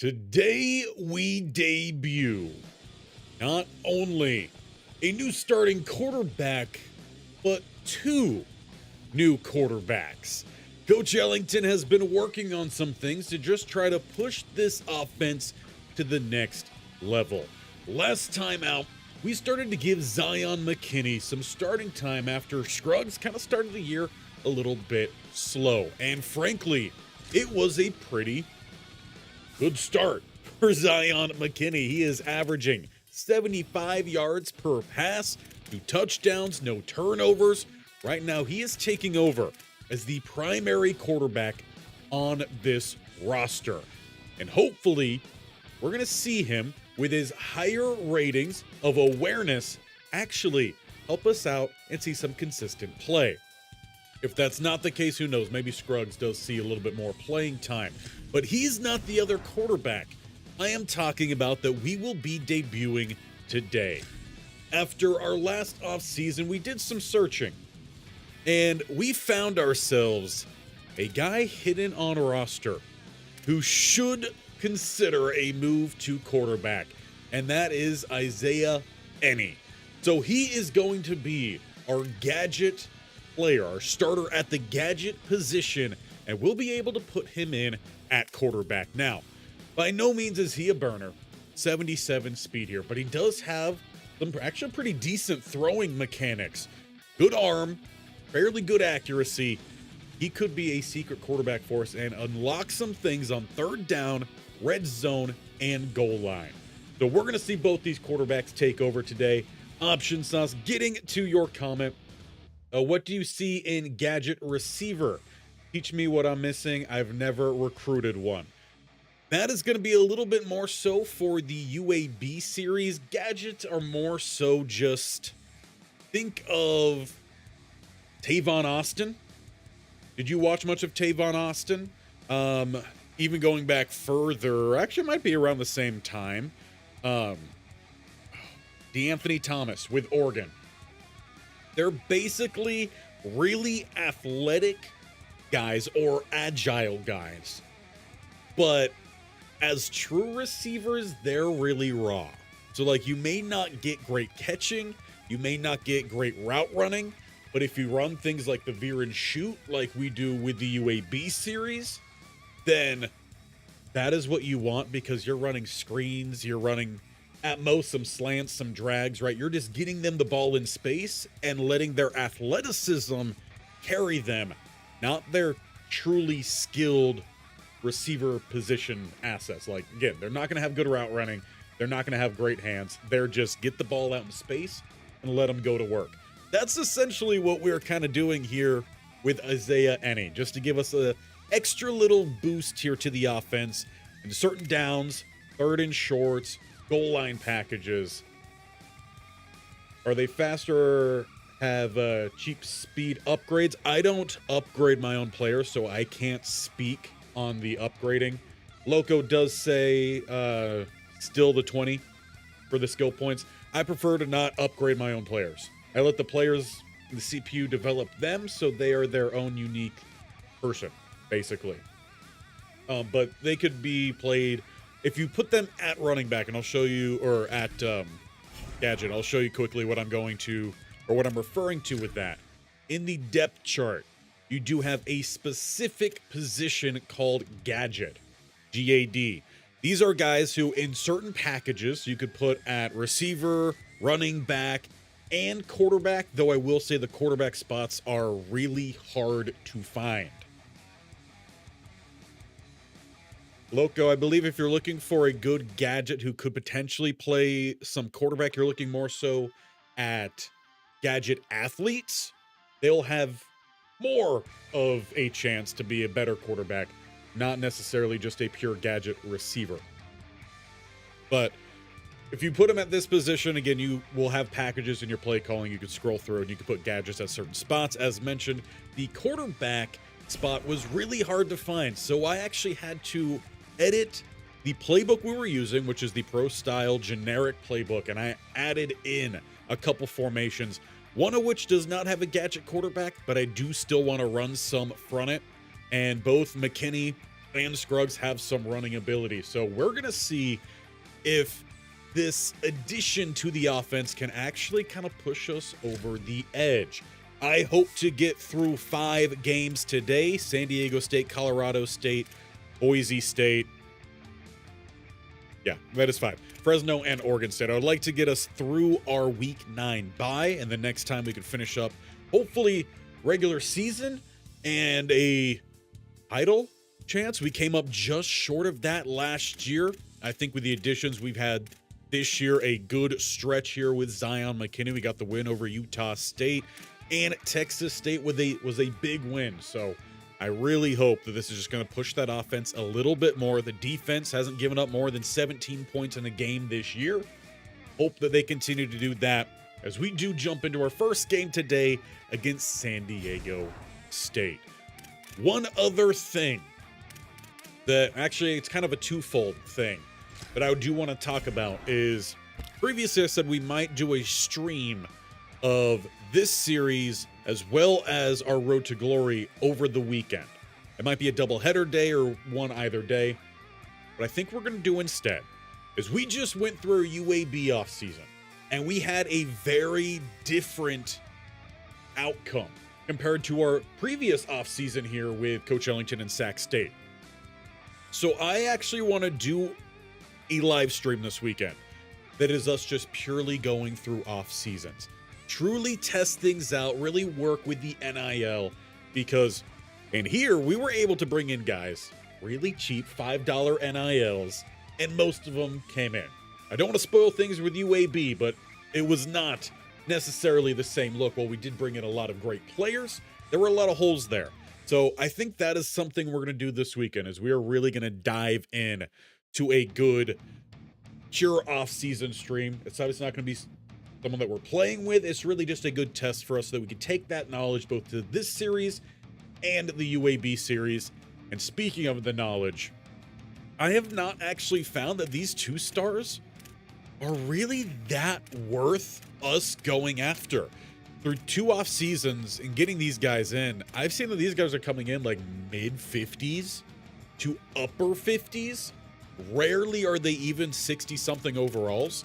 Today we debut not only a new starting quarterback, but two new quarterbacks. Coach Ellington has been working on some things to just try to push this offense to the next level. Last time out, we started to give Zion McKinney some starting time after Scruggs kind of started the year a little bit slow. And frankly, it was a pretty good start for Zion McKinney. He is averaging 75 yards per pass, 2 touchdowns, no turnovers. Right now, he is taking over as the primary quarterback on this roster. And hopefully, we're going to see him with his higher ratings of awareness actually help us out and see some consistent play. If that's not the case, who knows? Maybe Scruggs does see a little bit more playing time. But he's not the other quarterback I am talking about that we will be debuting today. After our last offseason, we did some searching. And we found ourselves a guy hidden on a roster who should consider a move to quarterback. And that is Isaiah Enney. So he is going to be our gadget player, our starter at the gadget position, and we'll be able to put him in at quarterback. Now, by no means is he a burner, 77 speed here, but he does have some actually pretty decent throwing mechanics. Good arm, fairly good accuracy. He could be a secret quarterback for us and unlock some things on third down, red zone, and goal line. So we're going to see both these quarterbacks take over today. Option sauce, getting to your comment. What do you see in gadget receiver? Teach me what I'm missing. I've never recruited one. That is going to be a little bit more so for the UAB series. Gadgets are more so just think of Tavon Austin. Did you watch much of Tavon Austin? Even going back further, actually might be around the same time. DeAnthony Thomas with Oregon. They're basically really athletic guys or agile guys. But as true receivers, they're really raw. So like you may not get great catching, you may not get great route running, but if you run things like the veer and shoot like we do with the UAB series, then that is what you want because you're running screens, you're running at most some slants, some drags, right? You're just getting them the ball in space and letting their athleticism carry them, not their truly skilled receiver position assets. Like, again, they're not going to have good route running. They're not going to have great hands. They're just get the ball out in space and let them go to work. That's essentially what we're kind of doing here with Isaiah Enney, just to give us a extra little boost here to the offense in certain downs, third and shorts, goal line packages. Are they faster or have cheap speed upgrades? I don't upgrade my own players, so I can't speak on the upgrading. Loco does say still the 20 for the skill points. I prefer to not upgrade my own players. I let the players, the CPU, develop them so they are their own unique person, basically. But they could be played if you put them at running back, and I'll show you, or at gadget, I'll show you quickly what I'm going to, or what I'm referring to with that. In the depth chart, you do have a specific position called gadget, GAD. These are guys who in certain packages you could put at receiver, running back, and quarterback, though I will say the quarterback spots are really hard to find. Loco, I believe if you're looking for a good gadget who could potentially play some quarterback, you're looking more so at gadget athletes. They'll have more of a chance to be a better quarterback, not necessarily just a pure gadget receiver. But if you put them at this position, again, you will have packages in your play calling. You can scroll through and you can put gadgets at certain spots. As mentioned, the quarterback spot was really hard to find. So I actually had to edit the playbook we were using, which is the pro style generic playbook. And I added in a couple formations, one of which does not have a gadget quarterback, but I do still want to run some from it. And both McKinney and Scruggs have some running ability. So we're going to see if this addition to the offense can actually kind of push us over the edge. I hope to get through 5 games today. San Diego State, Colorado State, Boise State. Yeah, that is 5. Fresno and Oregon State. I would like to get us through our week 9 bye, and the next time we can finish up, hopefully, regular season and a title chance. We came up just short of that last year. I think with the additions we've had this year, a good stretch here with Zion McKinney. We got the win over Utah State, and Texas State was a big win. So I really hope that this is just going to push that offense a little bit more. The defense hasn't given up more than 17 points in a game this year. Hope that they continue to do that as we do jump into our first game today against San Diego State. One other thing that actually it's kind of a twofold thing that I do want to talk about is previously I said we might do a stream of this series as well as our Road to Glory over the weekend. It might be a doubleheader day or one either day. What I think we're going to do instead is we just went through UAB offseason, and we had a very different outcome compared to our previous offseason here with Coach Ellington and Sac State. So I actually want to do a live stream this weekend that is us just purely going through off seasons. Truly test things out, really work with the NIL, because in here we were able to bring in guys really cheap $5 NILs, and most of them came in. I don't want to spoil things with UAB, but it was not necessarily the same look. While we did bring in a lot of great players, there were a lot of holes there. So I think that is something we're going to do this weekend, is we are really going to dive in to a good pure off-season stream. It's obviously not going to be someone that we're playing with. It's really just a good test for us so that we can take that knowledge both to this series and the UAB series. And speaking of the knowledge, I have not actually found that these 2 stars are really that worth us going after. Through 2 off seasons and getting these guys in, I've seen that these guys are coming in like mid 50s to upper 50s. Rarely are they even 60 something overalls.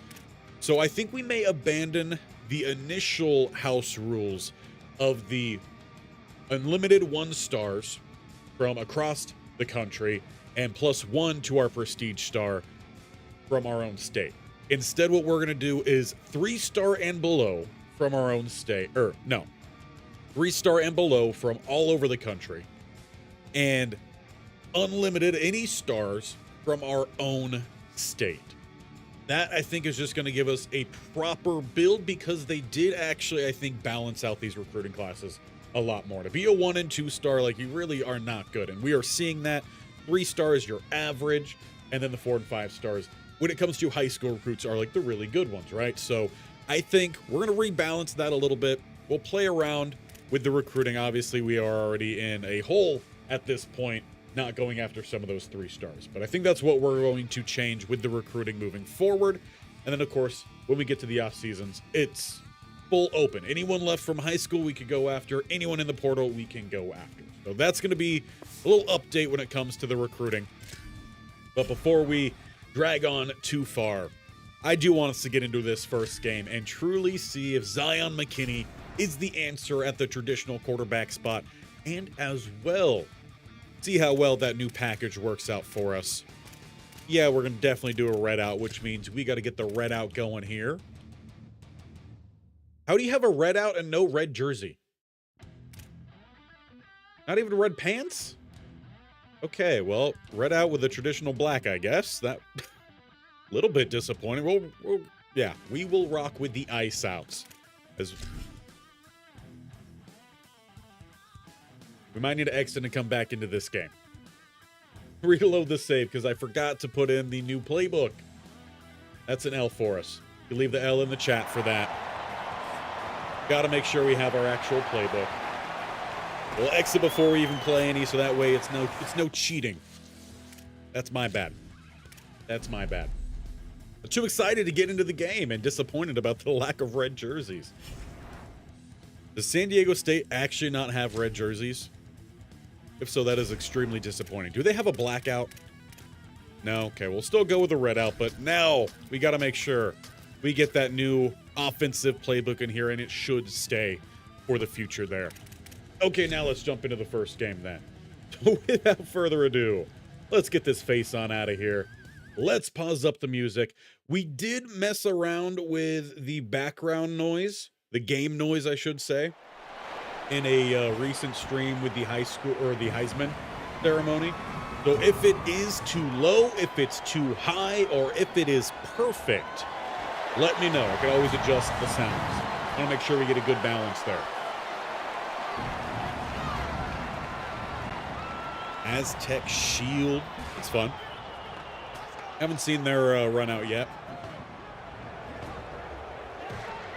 So I think we may abandon the initial house rules of the unlimited 1 stars from across the country and +1 to our prestige star from our own state. Instead, what we're going to do is 3-star and below from our own state, 3-star and below from all over the country, and unlimited any stars from our own state. That, I think, is just going to give us a proper build, because they did actually, I think, balance out these recruiting classes a lot more. To be a 1 and 2 star, like, you really are not good. And we are seeing that. 3 stars, your average, and then the 4 and 5 stars, when it comes to high school recruits, are like the really good ones, right? So I think we're going to rebalance that a little bit. We'll play around with the recruiting. Obviously, we are already in a hole at this point, not going after some of those 3 stars. But I think that's what we're going to change with the recruiting moving forward. And then, of course, when we get to the off seasons, it's full open. Anyone left from high school we could go after. Anyone in the portal we can go after. So that's going to be a little update when it comes to the recruiting. But before we drag on too far, I do want us to get into this first game and truly see if Zion McKinney is the answer at the traditional quarterback spot, and as well see how well that new package works out for us. Yeah, we're going to definitely do a red out, which means we got to get the red out going here. How do you have a red out and no red jersey? Not even red pants? Okay, well, red out with the traditional black, I guess. That a little bit disappointing. Yeah, we will rock with the ice outs. As we might need to exit and come back into this game. Reload the save because I forgot to put in the new playbook. That's an L for us. You leave the L in the chat for that. Got to make sure we have our actual playbook. We'll exit before we even play any, so that way it's no cheating. That's my bad. That's my bad. I'm too excited to get into the game and disappointed about the lack of red jerseys. Does San Diego State actually not have red jerseys? If so, that is extremely disappointing. Do they have a blackout? No? Okay, we'll still go with the red out, but now we got to make sure we get that new offensive playbook in here, and it should stay for the future there. Okay, now let's jump into the first game then. Without further ado, let's get this face on out of here. Let's pause up the music. We did mess around with the background noise, the game noise, I should say, in a recent stream with the high school or the Heisman ceremony. So if it is too low, if it's too high, or if it is perfect, let me know. I can always adjust the sounds. I want to make sure we get a good balance there. Aztec Shield. It's fun. Haven't seen their run out yet.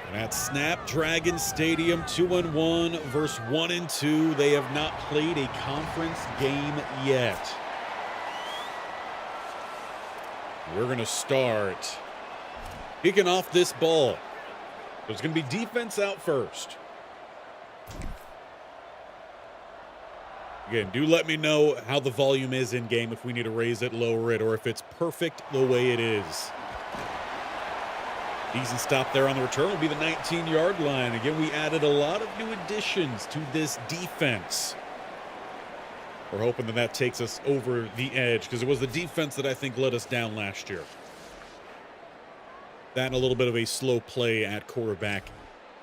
And at Snapdragon Stadium, 2-1 versus 1-2. They have not played a conference game yet. We're going to start kicking off this ball. So it's going to be defense out first. Again, do let me know how the volume is in game, if we need to raise it, lower it, or if it's perfect the way it is. Decent stop there on the return will be the 19-yard line. Again, we added a lot of new additions to this defense. We're hoping that that takes us over the edge, because it was the defense that I think let us down last year. That and a little bit of a slow play at quarterback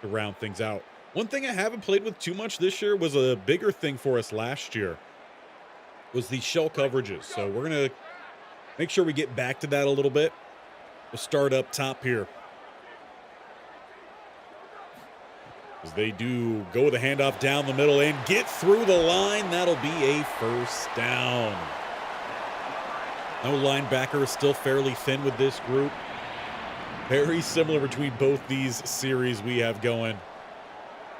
to round things out. One thing I haven't played with too much this year was a bigger thing for us last year, was the shell coverages. So we're going to make sure we get back to that a little bit. We'll start up top here. As they do go with a handoff down the middle and get through the line. That'll be a first down. No linebacker is still fairly thin with this group. Very similar between both these series we have going.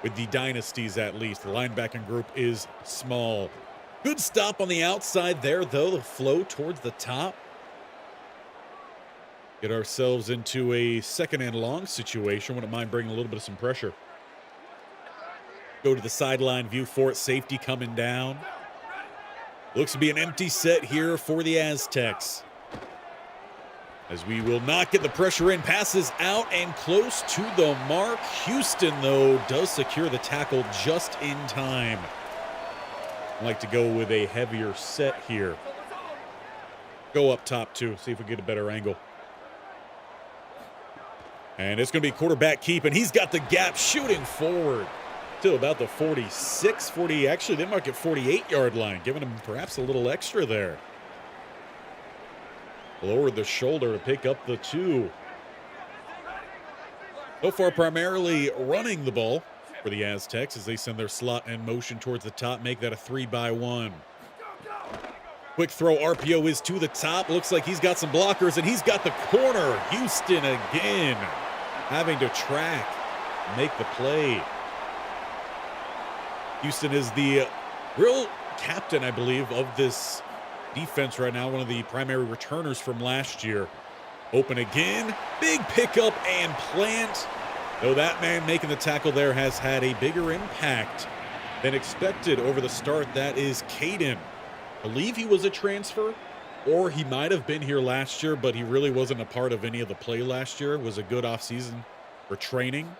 With the dynasties, at least. The linebacking group is small. Good stop on the outside there, though. The flow towards the top. Get ourselves into a second and long situation. Wouldn't mind bringing a little bit of some pressure. Go to the sideline view for it. Safety coming down. Looks to be an empty set here for the Aztecs. As we will not get the pressure in. Passes out and close to the mark. Houston, though, does secure the tackle just in time. I like to go with a heavier set here. Go up top, too. See if we get a better angle. And it's going to be quarterback keep, and he's got the gap shooting forward to about the 46, 40. Actually, they mark at 48-yard line, giving him perhaps a little extra there. Lower the shoulder to pick up the 2. So far, primarily running the ball for the Aztecs as they send their slot in motion towards the top, make that a 3-by-1. Quick throw, RPO is to the top. Looks like he's got some blockers, and he's got the corner. Houston again having to track, make the play. Houston is the real captain, I believe, of this defense right now, one of the primary returners from last year. Open again, big pickup and plant. Though that man making the tackle there has had a bigger impact than expected over the start. That is Caden. I believe he was a transfer, or he might have been here last year, but he really wasn't a part of any of the play last year. It was a good offseason for training.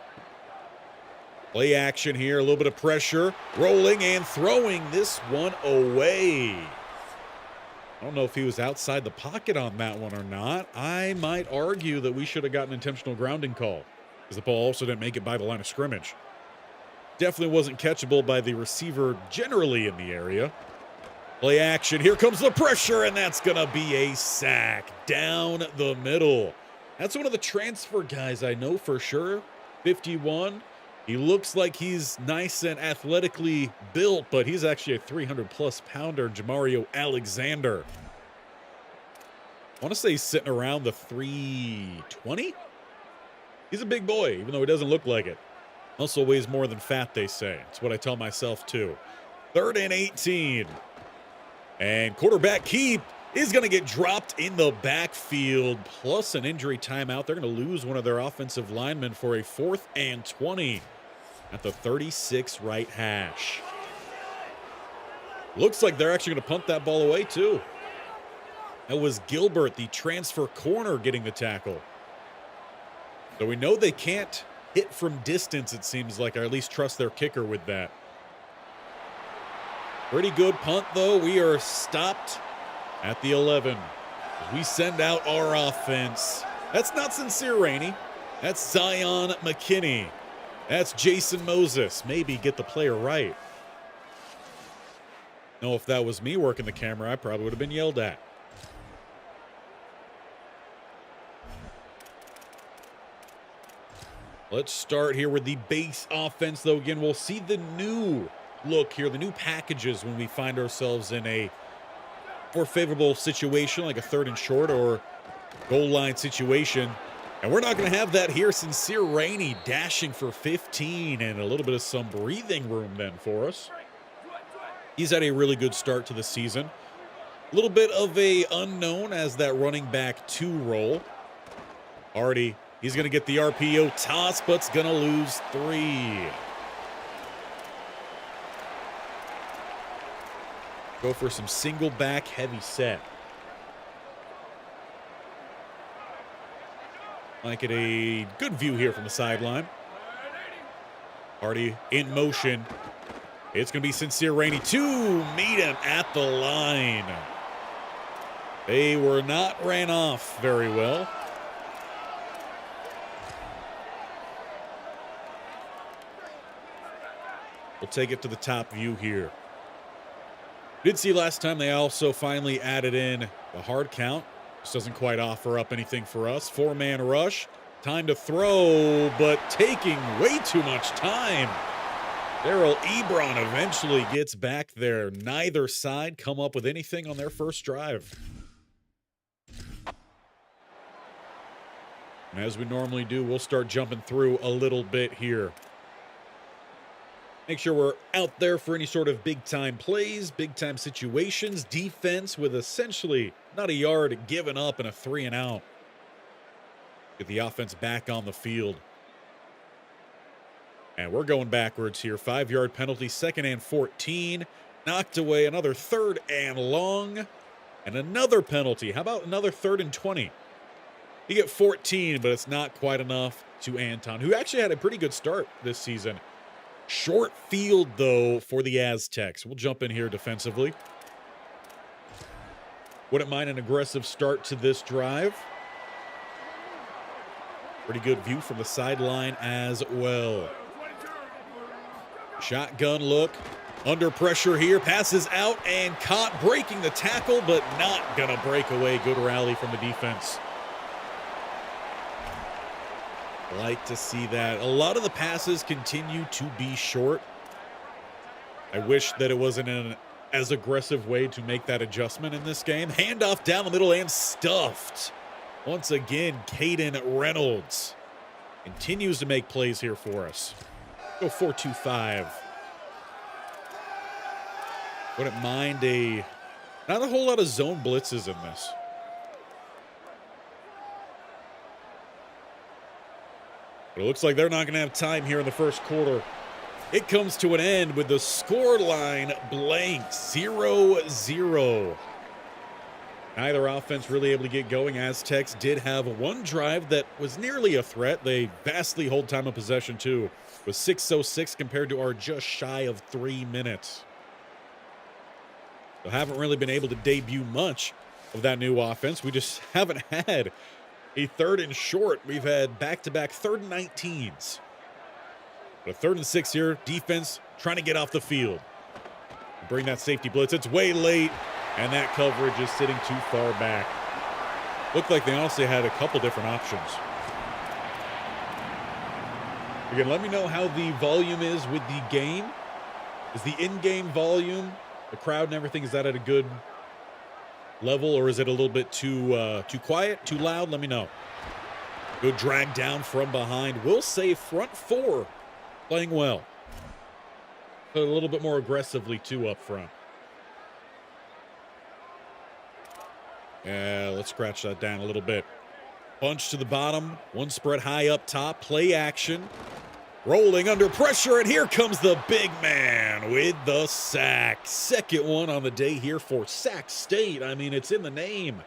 Play action here, a little bit of pressure, rolling and throwing this one away. I don't know if he was outside the pocket on that one or not. I might argue that we should have gotten an intentional grounding call, because the ball also didn't make it by the line of scrimmage. Definitely wasn't catchable by the receiver generally in the area. Play action, here comes the pressure, and that's going to be a sack down the middle. That's one of the transfer guys I know for sure, 51. He looks like he's nice and athletically built, but he's actually a 300-plus pounder, Jamario Alexander. I want to say he's sitting around the 320. He's a big boy, even though he doesn't look like it. Also weighs more than fat, they say. That's what I tell myself, too. 3rd and 18. And quarterback keep is going to get dropped in the backfield, plus an injury timeout. They're going to lose one of their offensive linemen for a 4th and 20 at the 36 right hash. Looks like they're actually going to punt that ball away, too. That was Gilbert, the transfer corner, getting the tackle. So we know they can't hit from distance, it seems like, or at least trust their kicker with that. Pretty good punt, though. We are stopped at the 11. We send out our offense. That's not Sincere Rainey. That's Zion McKinney. That's Jason Moses. Maybe get the player right. No, if that was me working the camera, I probably would have been yelled at. Let's start here with the base offense, though. Again, we'll see the new look here, the new packages when we find ourselves in a more favorable situation, like a 3rd and short or goal line situation. And we're not going to have that here. Sincere Rainey dashing for 15 and a little bit of some breathing room then for us. He's had a really good start to the season. A little bit of a unknown as that running back 2 role. Already, he's going to get the RPO toss, but's going to lose 3. Go for some single back heavy set. Might get a good view here from the sideline. Already in motion. It's going to be Sincere Rainey to meet him at the line. They were not ran off very well. We'll take it to the top view here. Did see last time they also finally added in the hard count. This doesn't quite offer up anything for us. 4-man rush. Time to throw, but taking way too much time. Daryl Ebron eventually gets back there. Neither side come up with anything on their first drive. And as we normally do, we'll start jumping through a little bit here. Make sure we're out there for any sort of big-time plays, big-time situations, defense with essentially not a yard given up and a 3-and-out. Get the offense back on the field. And we're going backwards here. 5-yard penalty, 2nd and 14. Knocked away, another 3rd and long. And another penalty. How about another 3rd and 20? You get 14, but it's not quite enough to Anton, who actually had a pretty good start this season. Short field, though, for the Aztecs. We'll jump in here defensively. Wouldn't mind an aggressive start to this drive. Pretty good view from the sideline as well. Shotgun look. Under pressure here. Passes out and caught, breaking the tackle, but not going to break away. Good rally from the defense. Like to see that. A lot of the passes continue to be short. I wish that it wasn't an as aggressive way to make that adjustment in this game. Handoff down the middle and stuffed. Once again, Caden Reynolds continues to make plays here for us. Go 4-2-5. Wouldn't mind not a whole lot of zone blitzes in this. But it looks like they're not going to have time here in the first quarter. It comes to an end with the score line blank, 0-0. Neither offense really able to get going. Aztecs did have one drive that was nearly a threat. They vastly hold time of possession, too, with 6:06 compared to our just shy of 3 minutes. So haven't really been able to debut much of that new offense. We just haven't had a 3rd and short. We've had back-to-back 3rd and 19s. But a 3rd and 6 here. Defense trying to get off the field. Bring that safety blitz. It's way late, and that coverage is sitting too far back. Looked like they honestly had a couple different options. Again, let me know how the volume is with the game. Is the in-game volume, the crowd and everything, is that at a good level, or is it a little bit too quiet, too loud? Let me know. Good drag down from behind. We'll say front 4 playing well. But a little bit more aggressively, too, up front. Yeah, let's scratch that down a little bit. Bunch to the bottom. One spread high up top. Play action. Rolling under pressure, and here comes the big man with the sack. Second one on the day here for Sac State. I mean, it's in the name.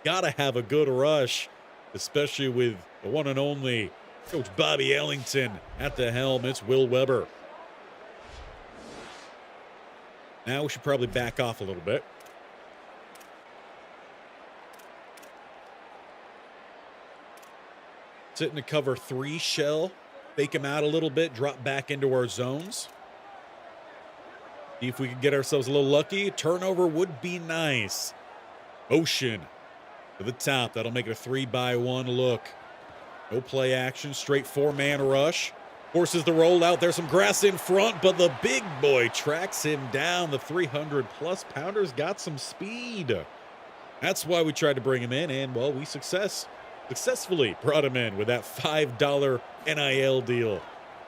Gotta have a good rush, especially with the one and only Coach Bobby Ellington at the helm. It's Will Weber. Now we should probably back off a little bit. Sit in a cover 3 shell. Fake him out a little bit, drop back into our zones. See if we can get ourselves a little lucky. Turnover would be nice. Motion to the top. That'll make it a 3-by-1 look. No play action, straight 4-man rush. Forces the rollout. There's some grass in front, but the big boy tracks him down. The 300-plus pounder's got some speed. That's why we tried to bring him in, and, well, we successfully brought him in with that $5 NIL deal.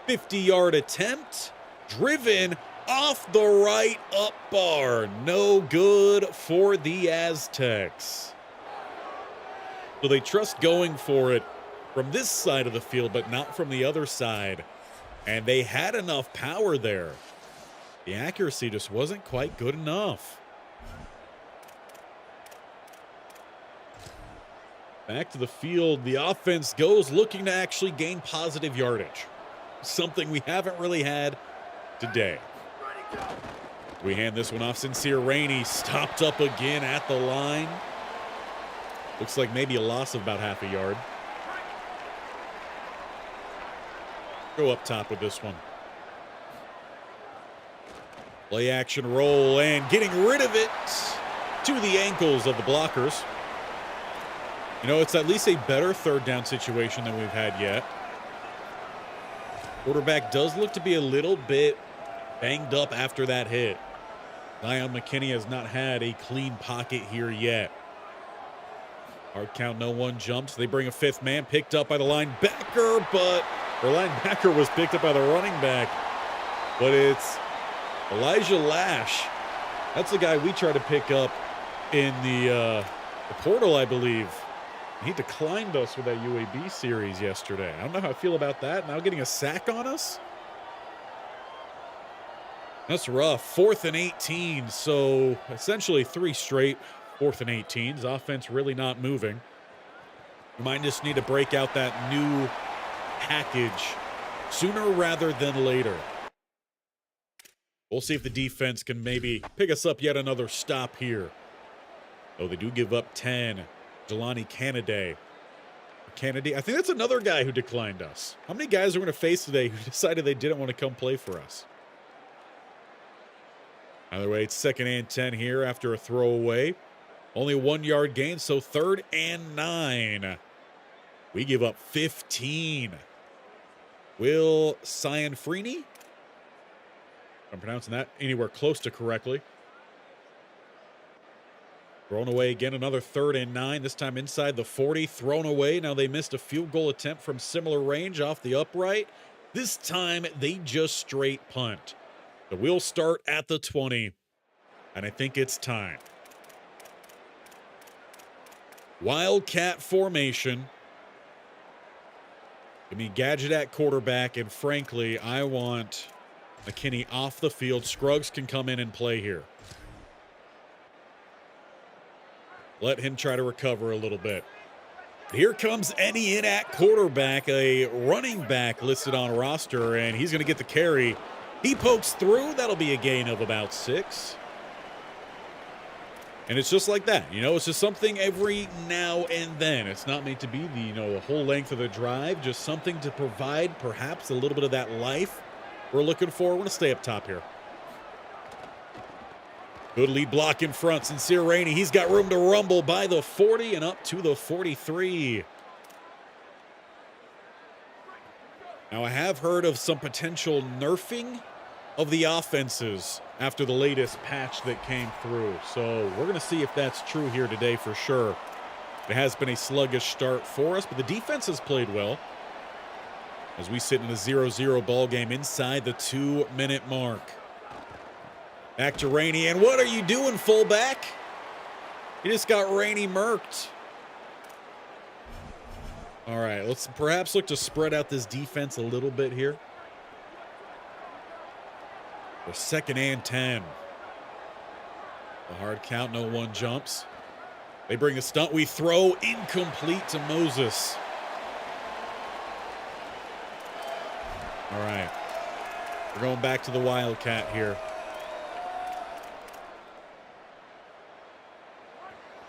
50-yard attempt, driven off the right up bar. No good for the Aztecs. So they trust going for it from this side of the field, but not from the other side. And they had enough power there. The accuracy just wasn't quite good enough. Back to the field, the offense goes looking to actually gain positive yardage. Something we haven't really had today. We hand this one off. Sincere Rainey stopped up again at the line. Looks like maybe a loss of about half a yard. Go up top with this one. Play action roll and getting rid of it to the ankles of the blockers. You know, it's at least a better third down situation than we've had yet. Quarterback does look to be a little bit banged up after that hit. McKinney has not had a clean pocket here yet. Hard count, no one jumps. They bring a 5th man, picked up by the linebacker, but the linebacker was picked up by the running back. But it's Elijah Lash. That's the guy we tried to pick up in the portal, I believe. He declined us with that UAB series yesterday. I don't know how I feel about that. Now getting a sack on us? That's rough. 4th and 18. So essentially 3 straight 4th and 18s. Offense really not moving. We might just need to break out that new package sooner rather than later. We'll see if the defense can maybe pick us up yet another stop here. Oh, they do give up 10. Jelani Kennedy. I think that's another guy who declined us. How many guys are we going to face today who decided they didn't want to come play for us? Either way, it's 2nd and 10 here after a throwaway. Only 1 yard gain, so 3rd and 9. We give up 15. Will Cianfrini? I'm pronouncing that anywhere close to correctly. Thrown away again, another 3rd and 9, this time inside the 40, thrown away. Now they missed a field goal attempt from similar range off the upright. This time they just straight punt. So we'll start at the 20, and I think it's time. Wildcat formation. Give me Gadget at quarterback, and frankly, I want McKinney off the field. Scruggs can come in and play here. Let him try to recover a little bit. Here comes Eddie in at quarterback, a running back listed on roster, and he's going to get the carry. He pokes through. That'll be a gain of about 6. And it's just like that. You know, it's just something every now and then. It's not meant to be the whole length of the drive, just something to provide perhaps a little bit of that life we're looking for. We're going to stay up top here. Good lead block in front. Sincere Rainey, he's got room to rumble by the 40 and up to the 43. Now, I have heard of some potential nerfing of the offenses after the latest patch that came through. So we're going to see if that's true here today for sure. It has been a sluggish start for us, but the defense has played well as we sit in a 0-0 ball game inside the 2-minute mark. Back to Rainey, and what are you doing, fullback? He just got Rainey murked. All right, let's perhaps look to spread out this defense a little bit here. For 2nd and 10. A hard count, no one jumps. They bring a stunt. We throw incomplete to Moses. All right. We're going back to the Wildcat here.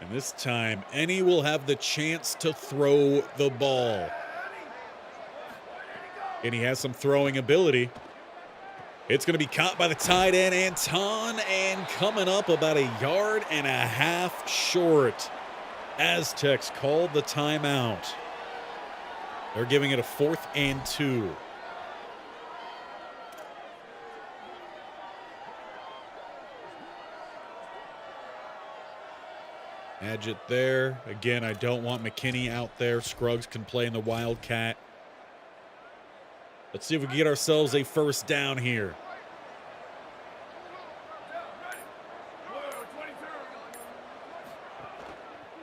And this time, Ennie will have the chance to throw the ball. And he has some throwing ability. It's going to be caught by the tight end, Anton, and coming up about 1.5 yards short. Aztecs called the timeout. They're giving it a 4th and 2. Gadget there. Again, I don't want McKinney out there. Scruggs can play in the Wildcat. Let's see if we can get ourselves a 1st down here.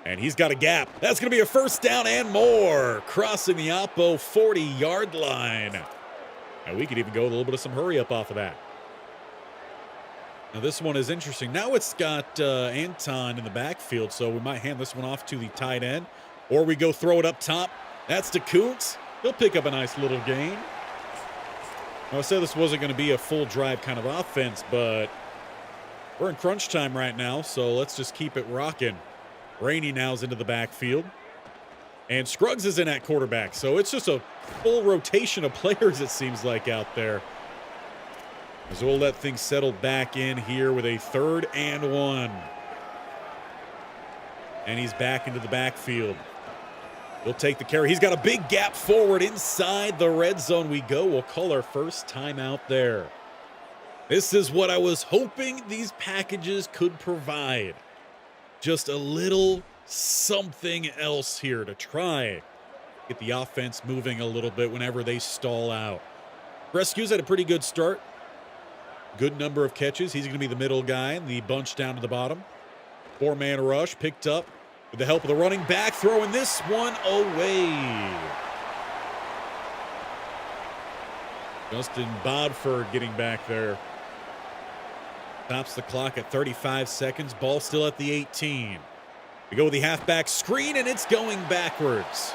And he's got a gap. That's going to be a 1st down and more. Crossing the Oppo 40-yard line. And we could even go with a little bit of some hurry up off of that. Now this one is interesting. Now it's got Anton in the backfield, so we might hand this one off to the tight end. Or we go throw it up top. That's to Kuntz. He'll pick up a nice little gain. Now, I said this wasn't going to be a full drive kind of offense, but we're in crunch time right now, so let's just keep it rocking. Rainey now's into the backfield. And Scruggs is in at quarterback, so it's just a full rotation of players, it seems like, out there. As we'll let things settle back in here with a 3rd and 1. And he's back into the backfield. He'll take the carry. He's got a big gap forward inside the red zone we go. We'll call our first timeout there. This is what I was hoping these packages could provide. Just a little something else here to try get the offense moving a little bit whenever they stall out. Rescues had a pretty good start. Good number of catches. He's going to be the middle guy and the bunch down to the bottom. 4-man rush picked up with the help of the running back, throwing this one away. Justin Bodford getting back there. Stops the clock at 35 seconds. Ball still at the 18. We go with the halfback screen, and it's going backwards.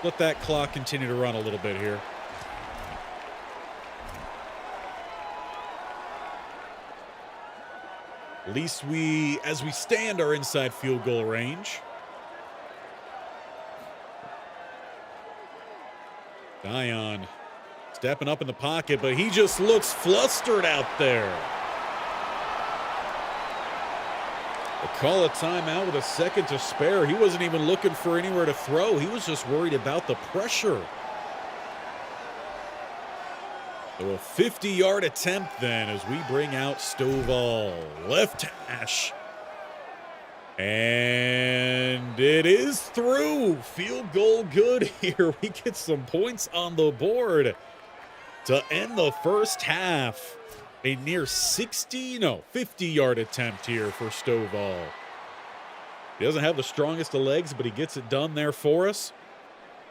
Let that clock continue to run a little bit here. At least as we stand, our inside field goal range. Dion stepping up in the pocket, but he just looks flustered out there. A call a timeout with a second to spare. He wasn't even looking for anywhere to throw. He was just worried about the pressure. So a 50-yard attempt then as we bring out Stovall. Left hash. And it is through. Field goal good here. We get some points on the board to end the first half. A near 50-yard attempt here for Stovall. He doesn't have the strongest of legs, but he gets it done there for us.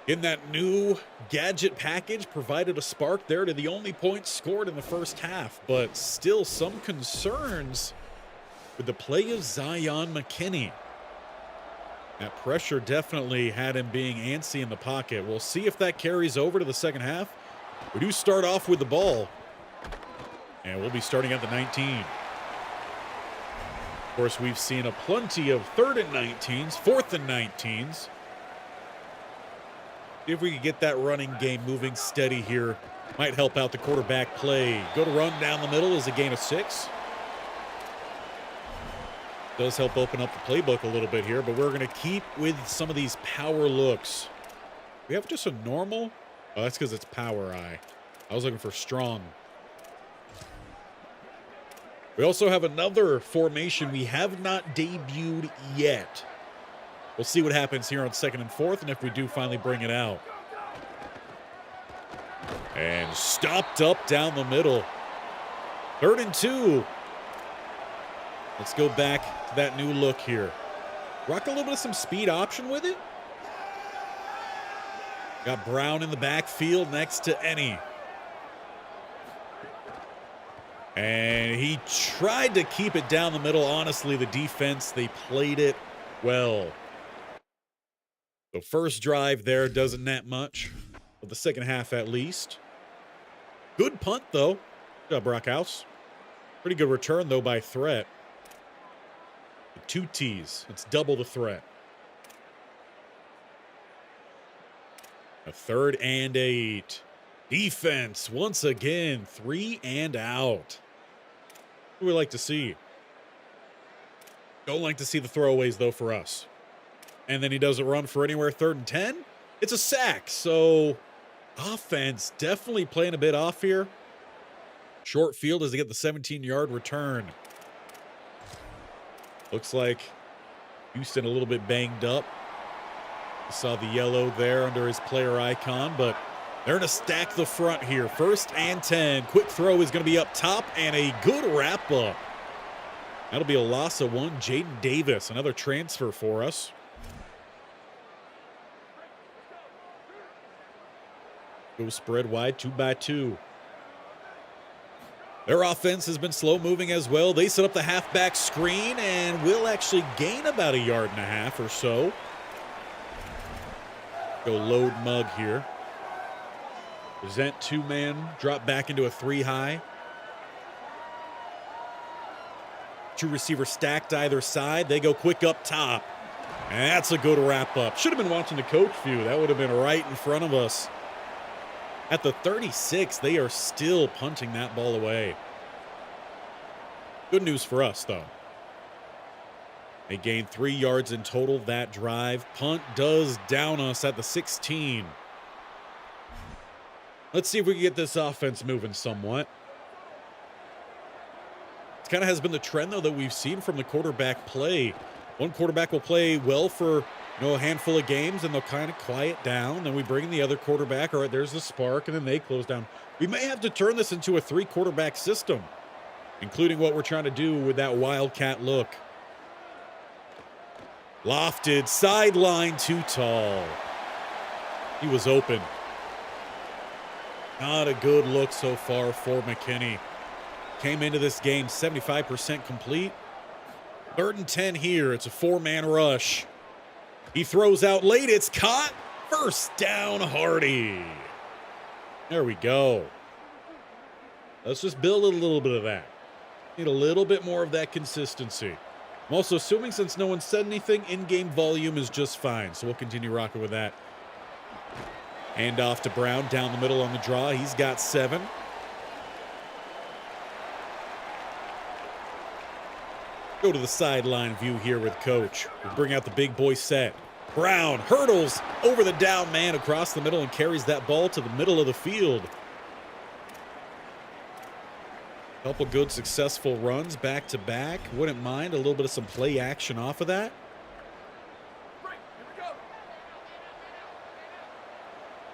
In that new gadget package, provided a spark there to the only points scored in the first half, but still some concerns with the play of Zion McKinney. That pressure definitely had him being antsy in the pocket. We'll see if that carries over to the second half. We do start off with the ball, and we'll be starting at the 19. Of course, we've seen a plenty of 3rd and 19s, 4th and 19s. If we could get that running game moving steady here, might help out the quarterback play. Go to run down the middle is a gain of 6. Does help open up the playbook a little bit here, but we're going to keep with some of these power looks. We have just a normal. Oh, that's because it's power eye. I was looking for strong. We also have another formation we have not debuted yet. We'll see what happens here on 2nd and 4th, and if we do finally bring it out. And stopped up down the middle. 3rd and 2. Let's go back to that new look here. Rock a little bit of some speed option with it. Got Brown in the backfield next to Ennie. And he tried to keep it down the middle. Honestly, the defense, they played it well. The first drive there doesn't net much, but the second half at least. Good punt, though. Good job, Brockhouse. Pretty good return, though, by Threat. 2 T's. It's double the threat. A 3rd and 8. Defense, once again, 3 and out. What do we like to see? Don't like to see the throwaways, though, for us. And then he doesn't run for anywhere 3rd and 10. It's a sack, so offense definitely playing a bit off here. Short field as they get the 17-yard return. Looks like Houston a little bit banged up. You saw the yellow there under his player icon, but they're going to stack the front here. 1st and 10. Quick throw is going to be up top, and a good wrap-up. That'll be a loss of 1. Jaden Davis, another transfer for us. Go spread wide, 2-by-2. Their offense has been slow-moving as well. They set up the halfback screen and will actually gain about 1.5 yards or so. Go load mug here. Present 2-man, drop back into a 3-high. 2 receivers stacked either side. They go quick up top. And that's a good wrap-up. Should have been watching the coach view. That would have been right in front of us. At the 36, they are still punting that ball away. Good news for us, though. They gained 3 yards in total that drive. Punt does down us at the 16. Let's see if we can get this offense moving somewhat. It kind of has been the trend, though, that we've seen from the quarterback play. One quarterback will play well for a handful of games, and they'll kind of quiet down. Then we bring in the other quarterback. All right, there's the spark, and then they close down. We may have to turn this into a 3-quarterback system, including what we're trying to do with that wildcat look. Lofted, sideline, too tall. He was open. Not a good look so far for McKinney. Came into this game 75% complete. 3rd and 10 here. It's a 4-man rush. He throws out late. It's caught. 1st down, Hardy. There we go. Let's just build a little bit of that. Need a little bit more of that consistency. I'm also assuming, since no one said anything, in-game volume is just fine. So we'll continue rocking with that. Hand off to Brown down the middle on the draw. He's got 7. Go to the sideline view here with Coach. We'll bring out the big boy set. Brown hurdles over the down man across the middle and carries that ball to the middle of the field. Couple good successful runs back to back. Wouldn't mind a little bit of some play action off of that.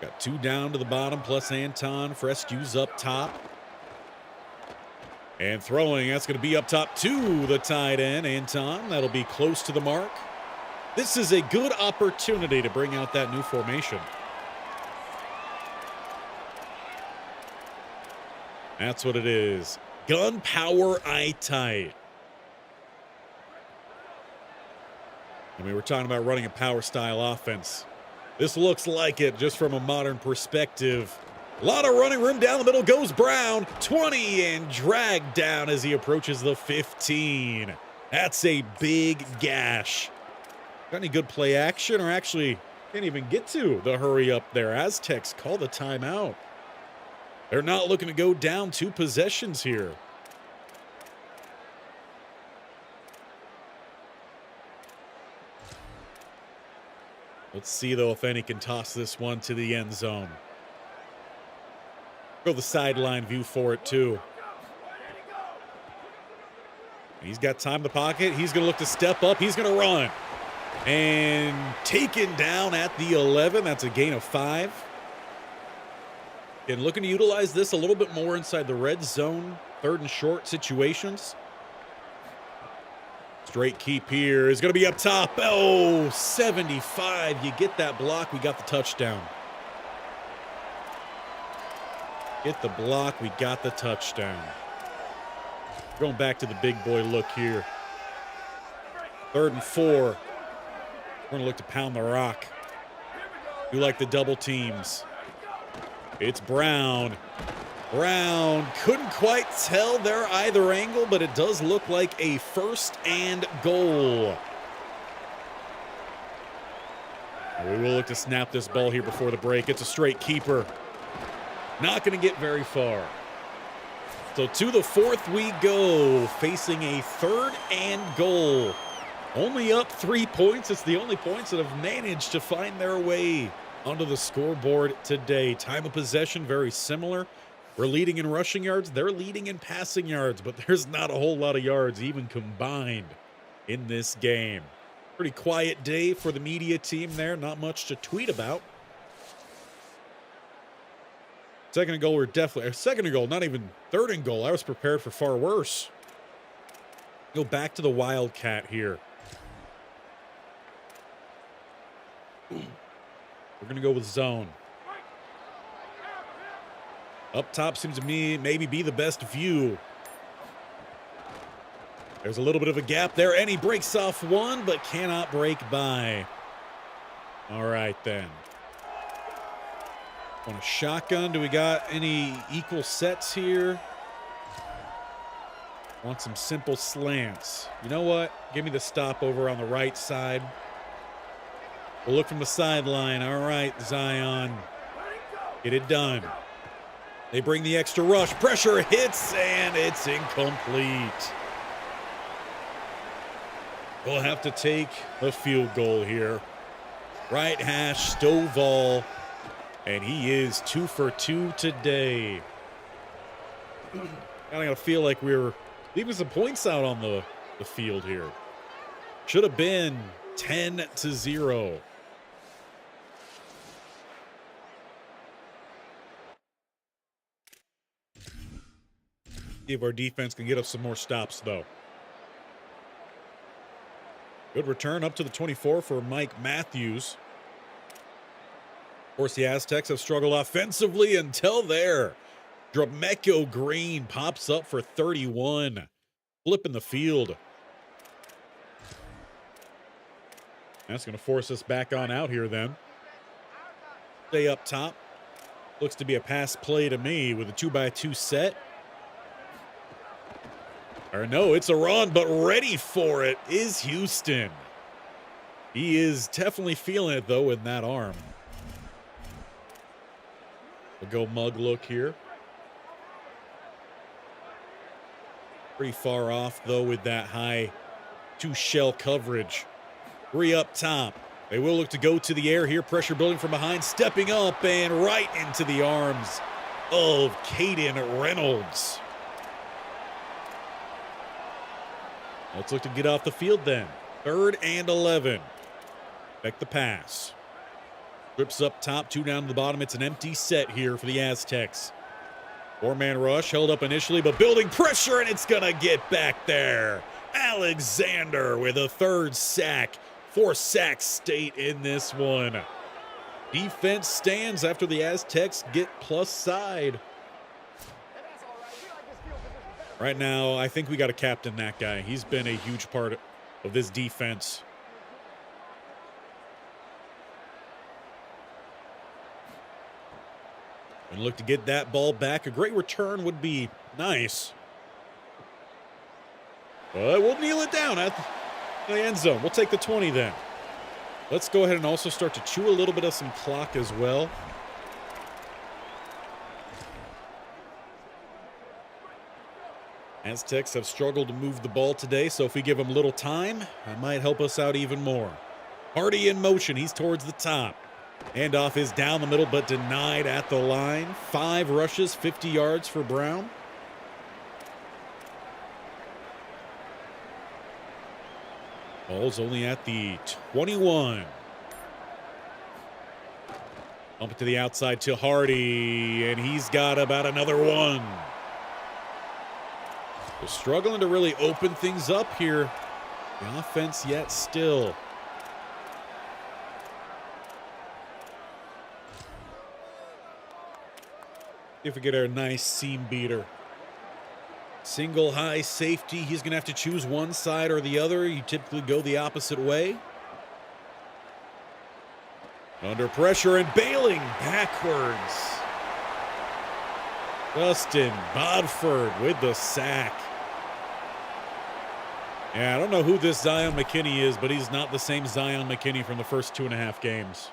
Got 2 down to the bottom, plus Anton. Frescue's up top. And throwing, that's going to be up top to the tight end, Anton. That'll be close to the mark. This is a good opportunity to bring out that new formation. That's what it is. Gun power, eye tight. And we were talking about running a power style offense. This looks like it just from a modern perspective. A lot of running room down the middle goes Brown. 20 and dragged down as he approaches the 15. That's a big gash. Got any good play action, or actually can't even get to the hurry up there? Aztecs call the timeout. They're not looking to go down 2 possessions here. Let's see, though, if any can toss this one to the end zone. Go the sideline view for it, too. He's got time in the pocket. He's going to look to step up. He's going to run. And taken down at the 11. That's a gain of 5. And looking to utilize this a little bit more inside the red zone, 3rd and short situations. Straight keep here is going to be up top. Oh, 75. You get that block. We got the touchdown. Get the block. We got the touchdown. Going back to the big boy look here. 3rd and 4. We're going to look to pound the rock. We like the double teams. It's Brown. Brown couldn't quite tell their either angle, but it does look like a 1st and goal. We will look to snap this ball here before the break. It's a straight keeper. Not going to get very far. So to the 4th we go, facing a 3rd and goal. Only up 3 points. It's the only points that have managed to find their way onto the scoreboard today. Time of possession, very similar. We're leading in rushing yards. They're leading in passing yards, but there's not a whole lot of yards even combined in this game. Pretty quiet day for the media team there. Not much to tweet about. 2nd and goal, we're definitely... 2nd and goal, not even 3rd and goal. I was prepared for far worse. Go back to the Wildcat here. We're going to go with zone. Up top seems to me maybe be the best view. There's a little bit of a gap there, and he breaks off one, but cannot break by. All right, then. On a shotgun, do we got any equal sets here? Want some simple slants. You know what? Give me the stop over on the right side. We'll look from the sideline. All right, Zion. Get it done. They bring the extra rush. Pressure hits, and it's incomplete. We'll have to take a field goal here. Right hash, Stovall, and he is 2 for 2 today. Kind of got to feel like we're leaving some points out on the field here. Should have been 10-0. See if our defense can get us some more stops, though. Good return up to the 24 for Mike Matthews. Of course, the Aztecs have struggled offensively until there. Drameco Green pops up for 31. Flipping the field. That's going to force us back on out here then. Stay up top. Looks to be a pass play to me with a 2x2 set. Or no, it's a run, but ready for it is Houston. He is definitely feeling it, though, in that arm. We'll go mug look here. Pretty far off, though, with that high 2-shell coverage. 3 up top. They will look to go to the air here. Pressure building from behind. Stepping up and right into the arms of Caden Reynolds. Let's look to get off the field then. 3rd and 11. Back the pass. Trips up top, 2 down to the bottom. It's an empty set here for the Aztecs. 4-man rush held up initially, but building pressure, and it's going to get back there. Alexander with a 3rd sack for Sac State in this one. Defense stands after the Aztecs get plus side. Right now, I think we got to captain that guy. He's been a huge part of this defense. And look to get that ball back. A great return would be nice. But we'll kneel it down at the end zone. We'll take the 20 then. Let's go ahead and also start to chew a little bit of some clock as well. Aztecs have struggled to move the ball today, so if we give them a little time, that might help us out even more. Hardy in motion. He's towards the top. Handoff is down the middle, but denied at the line. 5 rushes, 50 yards for Brown. Ball's only at the 21. Bump it to the outside to Hardy, and he's got about another one. They're struggling to really open things up here. The offense yet still. If we get our nice seam beater. Single high safety. He's going to have to choose one side or the other. You typically go the opposite way. Under pressure and bailing backwards. Justin Bodford with the sack. Yeah, I don't know who this Zion McKinney is, but he's not the same Zion McKinney from the first 2.5 games.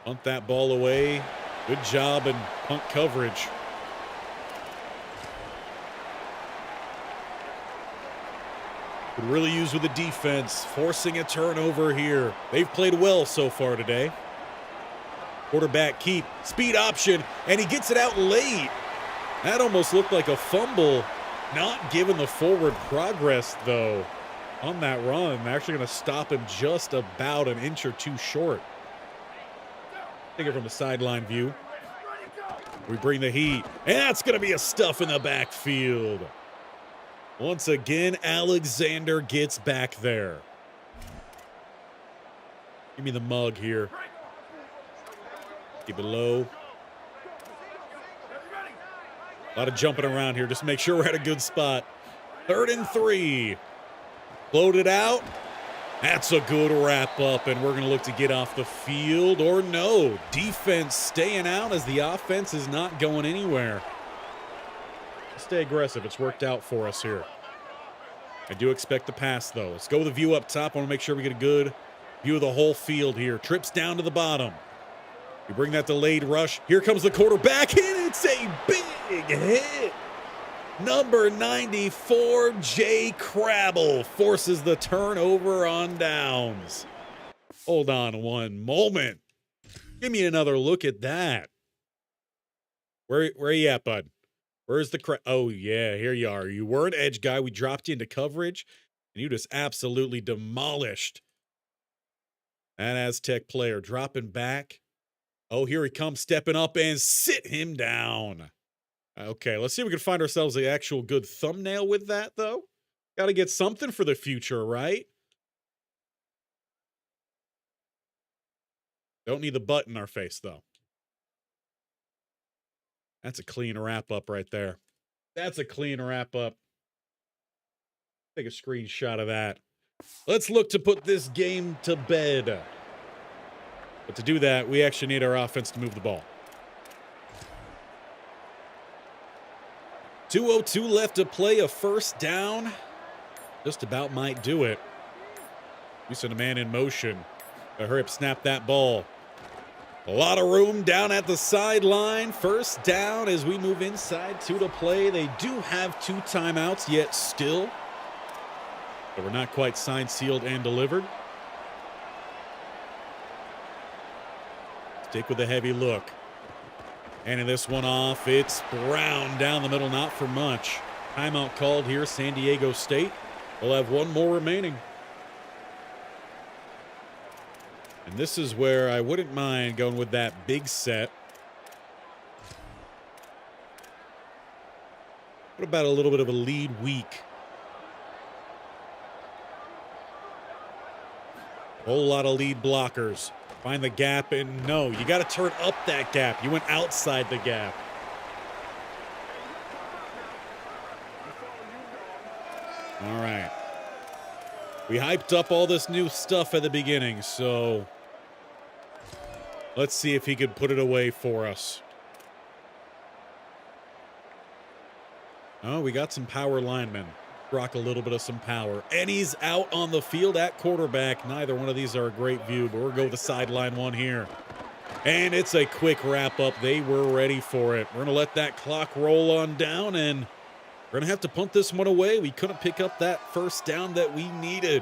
Punt that ball away. Good job in punt coverage. Could really use with the defense, forcing a turnover here. They've played well so far today. Quarterback keep, speed option, and he gets it out late. That almost looked like a fumble. Not given the forward progress, though, on that run. They're actually going to stop him just about an inch or two short. Take it from the sideline view. We bring the heat, and that's going to be a stuff in the backfield. Once again, Alexander gets back there. Give me the mug here. Keep it low. A lot of jumping around here. Just make sure we're at a good spot. 3rd and 3. Load it out. That's a good wrap up, and we're going to look to get off the field. Or no. Defense staying out as the offense is not going anywhere. Stay aggressive. It's worked out for us here. I do expect the pass, though. Let's go with the view up top. I want to make sure we get a good view of the whole field here. Trips down to the bottom. You bring that delayed rush. Here comes the quarterback, and it's a big hit. Number 94, Jay Crabble, forces the turnover on downs. Hold on one moment. Give me another look at that. Where are you at, bud? Where's the oh, yeah, here you are. You were an edge guy. We dropped you into coverage, and you just absolutely demolished that Aztec player. Dropping back. Oh, here he comes, stepping up, and sit him down. Okay, let's see if we can find ourselves an actual good thumbnail with that, though. Got to get something for the future, right? Don't need the butt in our face, though. That's a clean wrap-up right there. That's a clean wrap-up. Take a screenshot of that. Let's look to put this game to bed. But to do that, we actually need our offense to move the ball. 2:02 left to play. A first down. Just about might do it. We send a man in motion. Hurry up, snap that ball. A lot of room down at the sideline. First down as we move inside 2 to play. They do have 2 timeouts yet still. But we're not quite signed, sealed, and delivered. Stick with a heavy look. Handing this one off. It's Brown down the middle, not for much. Timeout called here, San Diego State. They'll have 1 more remaining. And this is where I wouldn't mind going with that big set. What about a little bit of a lead week? Whole lot of lead blockers. Find the gap, and no, you got to turn up that gap. You went outside the gap. All right. We hyped up all this new stuff at the beginning, so let's see if he could put it away for us. Oh, we got some power linemen. Rock a little bit of some power. And he's out on the field at quarterback. Neither one of these are a great view, but we're going to go with the sideline one here. And it's a quick wrap-up. They were ready for it. We're going to let that clock roll on down, and we're going to have to punt this one away. We couldn't pick up that first down that we needed.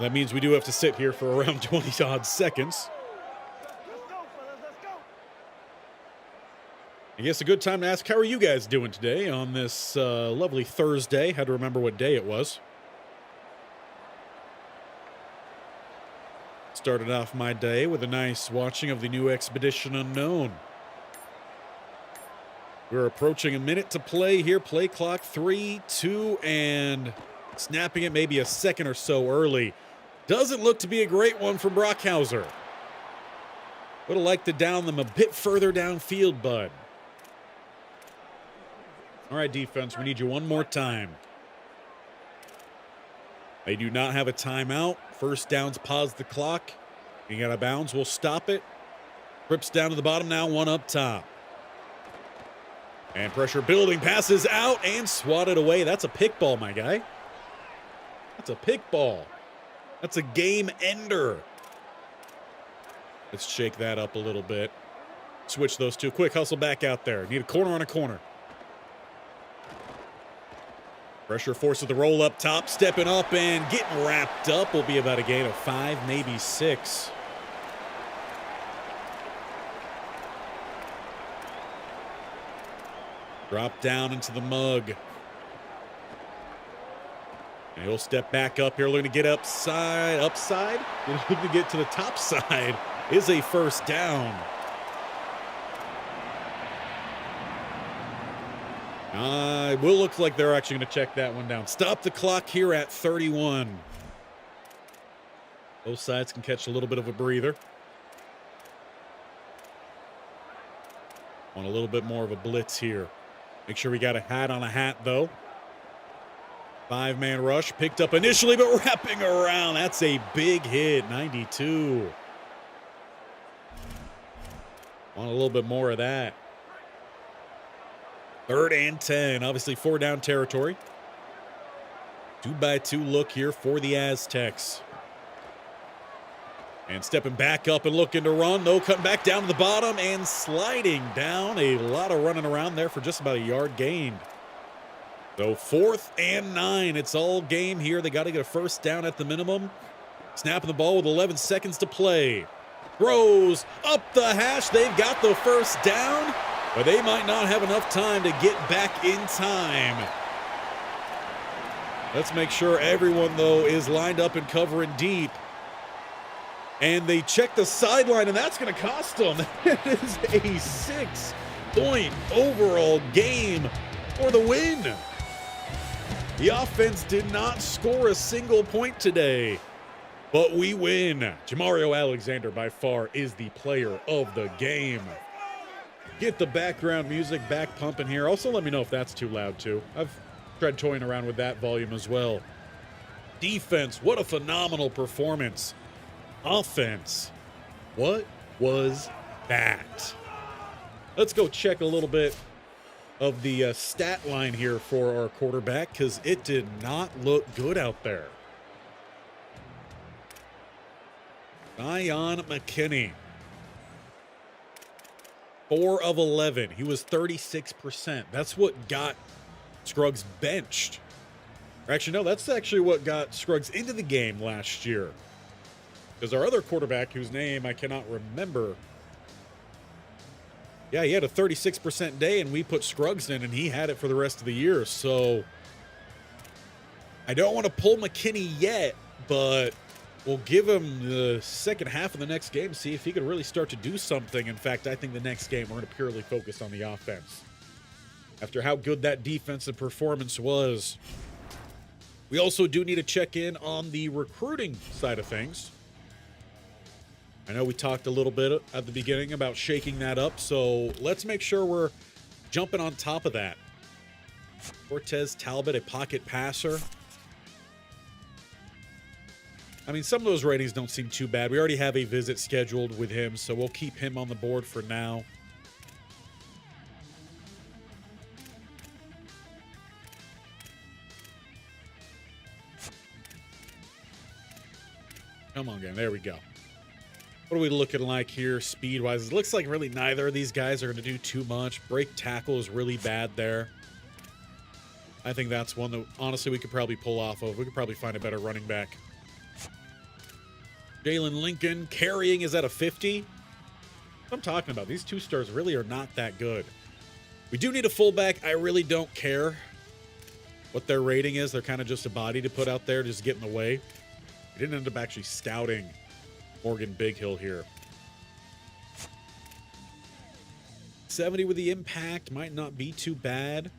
That means we do have to sit here for around 20-odd seconds. I guess a good time to ask, how are you guys doing today on this lovely Thursday? Had to remember what day it was. Started off my day with a nice watching of the new Expedition Unknown. We're approaching a minute to play here. Play clock 3, 2, and snapping it maybe a second or so early. Doesn't look to be a great one from Brockhauser. Would have liked to down them a bit further downfield, bud. All right, defense, we need you one more time. They do not have a timeout. First downs, pause the clock. Getting out of bounds, we'll stop it. Rips down to the bottom now, one up top. And pressure building, passes out and swatted away. That's a pick ball, my guy. That's a pick ball. That's a game ender. Let's shake that up a little bit. Switch those two. Quick hustle back out there. Need a corner on a corner. Pressure forces the roll up top, stepping up and getting wrapped up. Will be about a gain of 5, maybe 6. Drop down into the mug. And he'll step back up here, looking to get upside. Looking to get to the top side is a first down. It will look like they're actually going to check that one down. Stop the clock here at 31. Both sides can catch a little bit of a breather. Want a little bit more of a blitz here. Make sure we got a hat on a hat, though. 5-man rush, picked up initially, but wrapping around. That's a big hit, 92. Want a little bit more of that. 3rd and 10, obviously 4-down territory. 2-by-2 look here for the Aztecs. And stepping back up and looking to run. No, cutting back down to the bottom and sliding down. A lot of running around there for just about a yard gained. So 4th and 9. It's all game here. They got to get a first down at the minimum. Snapping the ball with 11 seconds to play. Throws up the hash. They've got the first down, but they might not have enough time to get back in time. Let's make sure everyone, though, is lined up and covering deep. And they check the sideline, and that's going to cost them. It is a 6-point overall game for the win. The offense did not score a single point today, but we win. Jamario Alexander, by far, is the player of the game. Get the background music back pumping here. Also, let me know if that's too loud, too. I've tried toying around with that volume as well. Defense, what a phenomenal performance. Offense, what was that? Let's go check a little bit of the stat line here for our quarterback, because it did not look good out there. McKinney, 4 of 11. He was 36%. That's what got Scruggs benched. Or actually, no, that's actually what got Scruggs into the game last year. Because our other quarterback, whose name I cannot remember, yeah, he had a 36% day, and we put Scruggs in, and he had it for the rest of the year. So I don't want to pull McKinney yet, but we'll give him the second half of the next game, see if he can really start to do something. In fact, I think the next game we're going to purely focus on the offense. After how good that defensive performance was, we also do need to check in on the recruiting side of things. I know we talked a little bit at the beginning about shaking that up, so let's make sure we're jumping on top of that. Cortez Talbot, a pocket passer. I mean, some of those ratings don't seem too bad. We already have a visit scheduled with him, so we'll keep him on the board for now. Come on, game. There we go. What are we looking like here speed-wise? It looks like really neither of these guys are going to do too much. Break tackle is really bad there. I think that's one that, honestly, we could probably pull off of. We could probably find a better running back. Jalen Lincoln carrying is at a 50. What I'm talking about. These 2 stars really are not that good. We do need a fullback. I really don't care what their rating is. They're kind of just a body to put out there, just get in the way. We didn't end up actually scouting Morgan Big Hill here. 70 with the impact might not be too bad.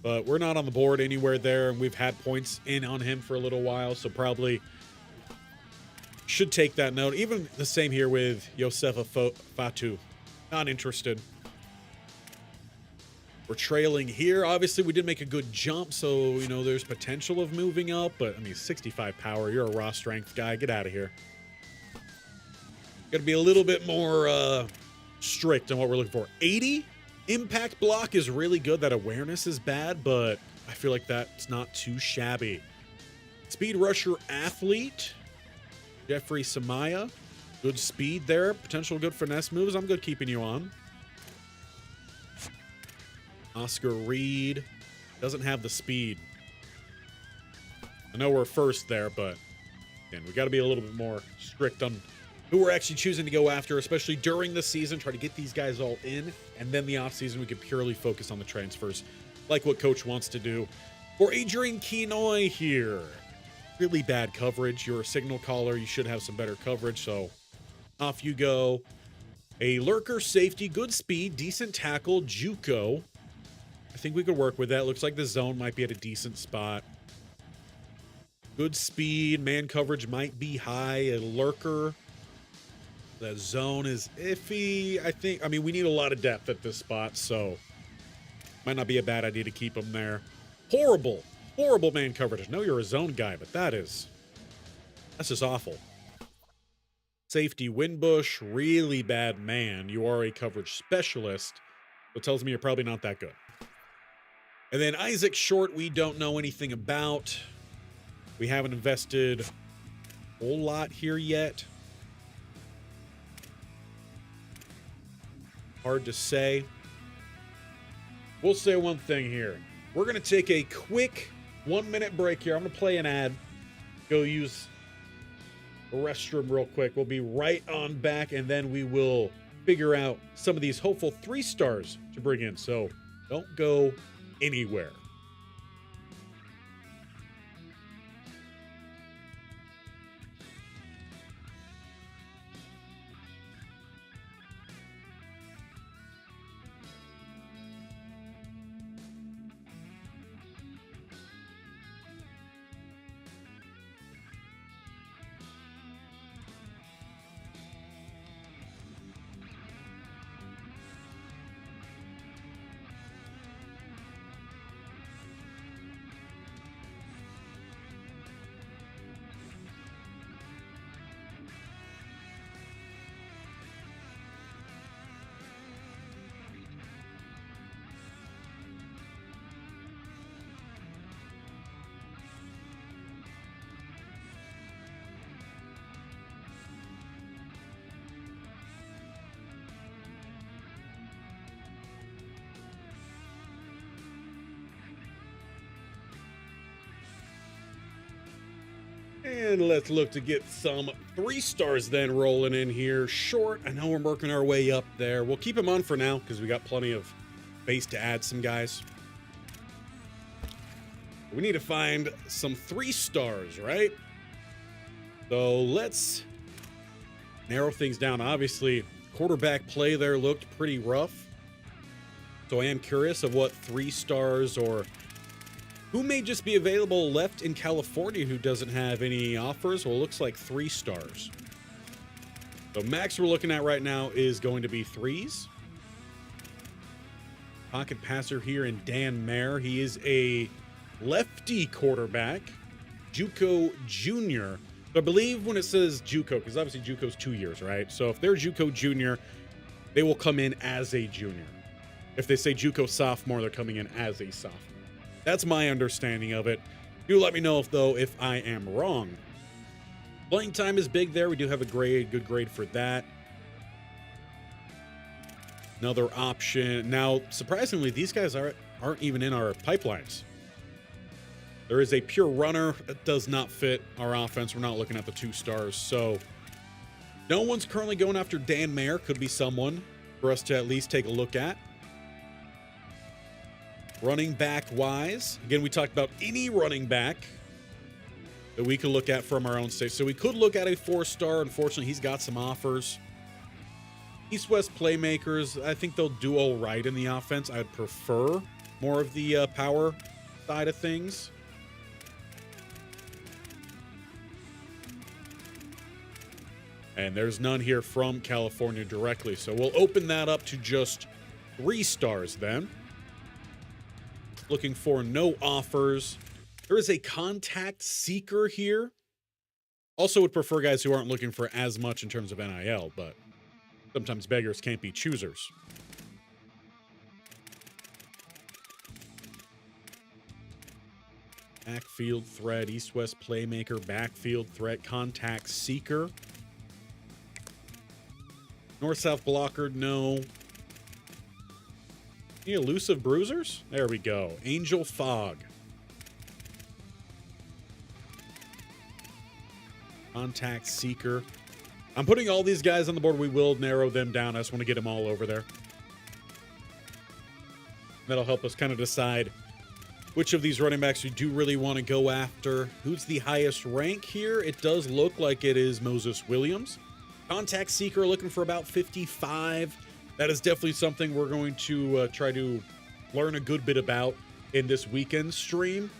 But we're not on the board anywhere there, and we've had points in on him for a little while, so probably Should take that note. Even the same here with Yosefa Fatu. Not interested. We're trailing here. Obviously, we did make a good jump, so, you know, there's potential of moving up. But, I mean, 65 power. You're a raw strength guy. Get out of here. Got to be a little bit more strict on what we're looking for. 80? Impact block is really good. That awareness is bad, but I feel like that's not too shabby. Speed rusher athlete. Jeffrey Samaya. Good speed there. Potential good finesse moves. I'm good keeping you on. Oscar Reed doesn't have the speed. I know we're first there, but again, we got to be a little bit more strict on who we're actually choosing to go after, especially during the season. Try to get these guys all in, and then the offseason, we can purely focus on the transfers, like what Coach wants to do. For Adrian Kenoy here, really bad coverage. You're a signal caller. You should have some better coverage, so off you go. A lurker safety, good speed, decent tackle, JUCO. I think we could work with that. Looks like the zone might be at a decent spot. Good speed. Man coverage might be high. A lurker. That zone is iffy, I think. I mean, we need a lot of depth at this spot, so might not be a bad idea to keep him there. Horrible, horrible man coverage. I know you're a zone guy, but that's just awful. Safety Winbush, really bad man. You are a coverage specialist, so it tells me you're probably not that good. And then Isaac Short, we don't know anything about. We haven't invested a whole lot here yet. Hard to say. We'll say one thing here. We're going to take a quick 1-minute break here. I'm going to play an ad. Go use the restroom real quick. We'll be right on back, and then we will figure out some of these hopeful 3 stars to bring in. So don't go anywhere. And let's look to get some 3 stars then rolling in here. Short, I know we're working our way up there. We'll keep him on for now because we got plenty of space to add some guys. We need to find some 3 stars, right? So let's narrow things down. Obviously, quarterback play there looked pretty rough. So I am curious of what 3 stars or who may just be available left in California who doesn't have any offers. Well, it looks like 3 stars. So max we're looking at right now is going to be 3s. Pocket passer here in Dan Mayer. He is a lefty quarterback. JUCO junior. So I believe when it says JUCO, because obviously JUCO's 2 years, right? So if they're JUCO junior, they will come in as a junior. If they say JUCO sophomore, they're coming in as a sophomore. That's my understanding of it. Do let me know if I am wrong. Playing time is big there. We do have a good grade for that. Another option. Now, surprisingly, these guys aren't even in our pipelines. There is a pure runner that does not fit our offense. We're not looking at the 2 stars. So no one's currently going after Dan Mayer. Could be someone for us to at least take a look at. Running back wise, again, we talked about any running back that we could look at from our own state. So we could look at a 4-star. Unfortunately, he's got some offers. East-West playmakers, I think they'll do all right in the offense. I'd prefer more of the power side of things. And there's none here from California directly. So we'll open that up to just 3 stars then. Looking for no offers. There is a contact seeker here. Also would prefer guys who aren't looking for as much in terms of NIL, but sometimes beggars can't be choosers. Backfield threat, east-west playmaker, backfield threat, contact seeker. North-south blocker, no. Any elusive bruisers? There we go. Angel Fog. Contact seeker. I'm putting all these guys on the board. We will narrow them down. I just want to get them all over there. That'll help us kind of decide which of these running backs we do really want to go after. Who's the highest rank here? It does look like it is Moses Williams. Contact seeker looking for about 55. That is definitely something we're going to try to learn a good bit about in this weekend stream.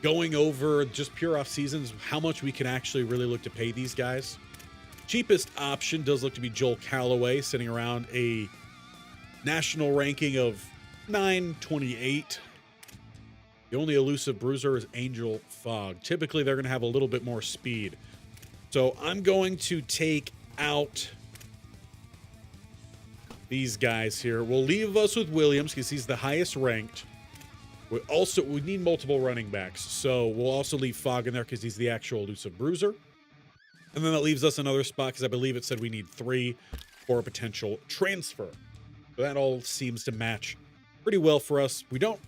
Going over just pure off seasons, how much we can actually really look to pay these guys. Cheapest option does look to be Joel Callaway, sitting around a national ranking of 928. The only elusive bruiser is Angel Fog. Typically, they're going to have a little bit more speed. So I'm going to take out these guys here. We'll leave us with Williams because he's the highest ranked. We need multiple running backs. So we'll also leave Fog in there because he's the actual elusive bruiser. And then that leaves us another spot because I believe it said we need 3 for a potential transfer. So that all seems to match pretty well for us. We don't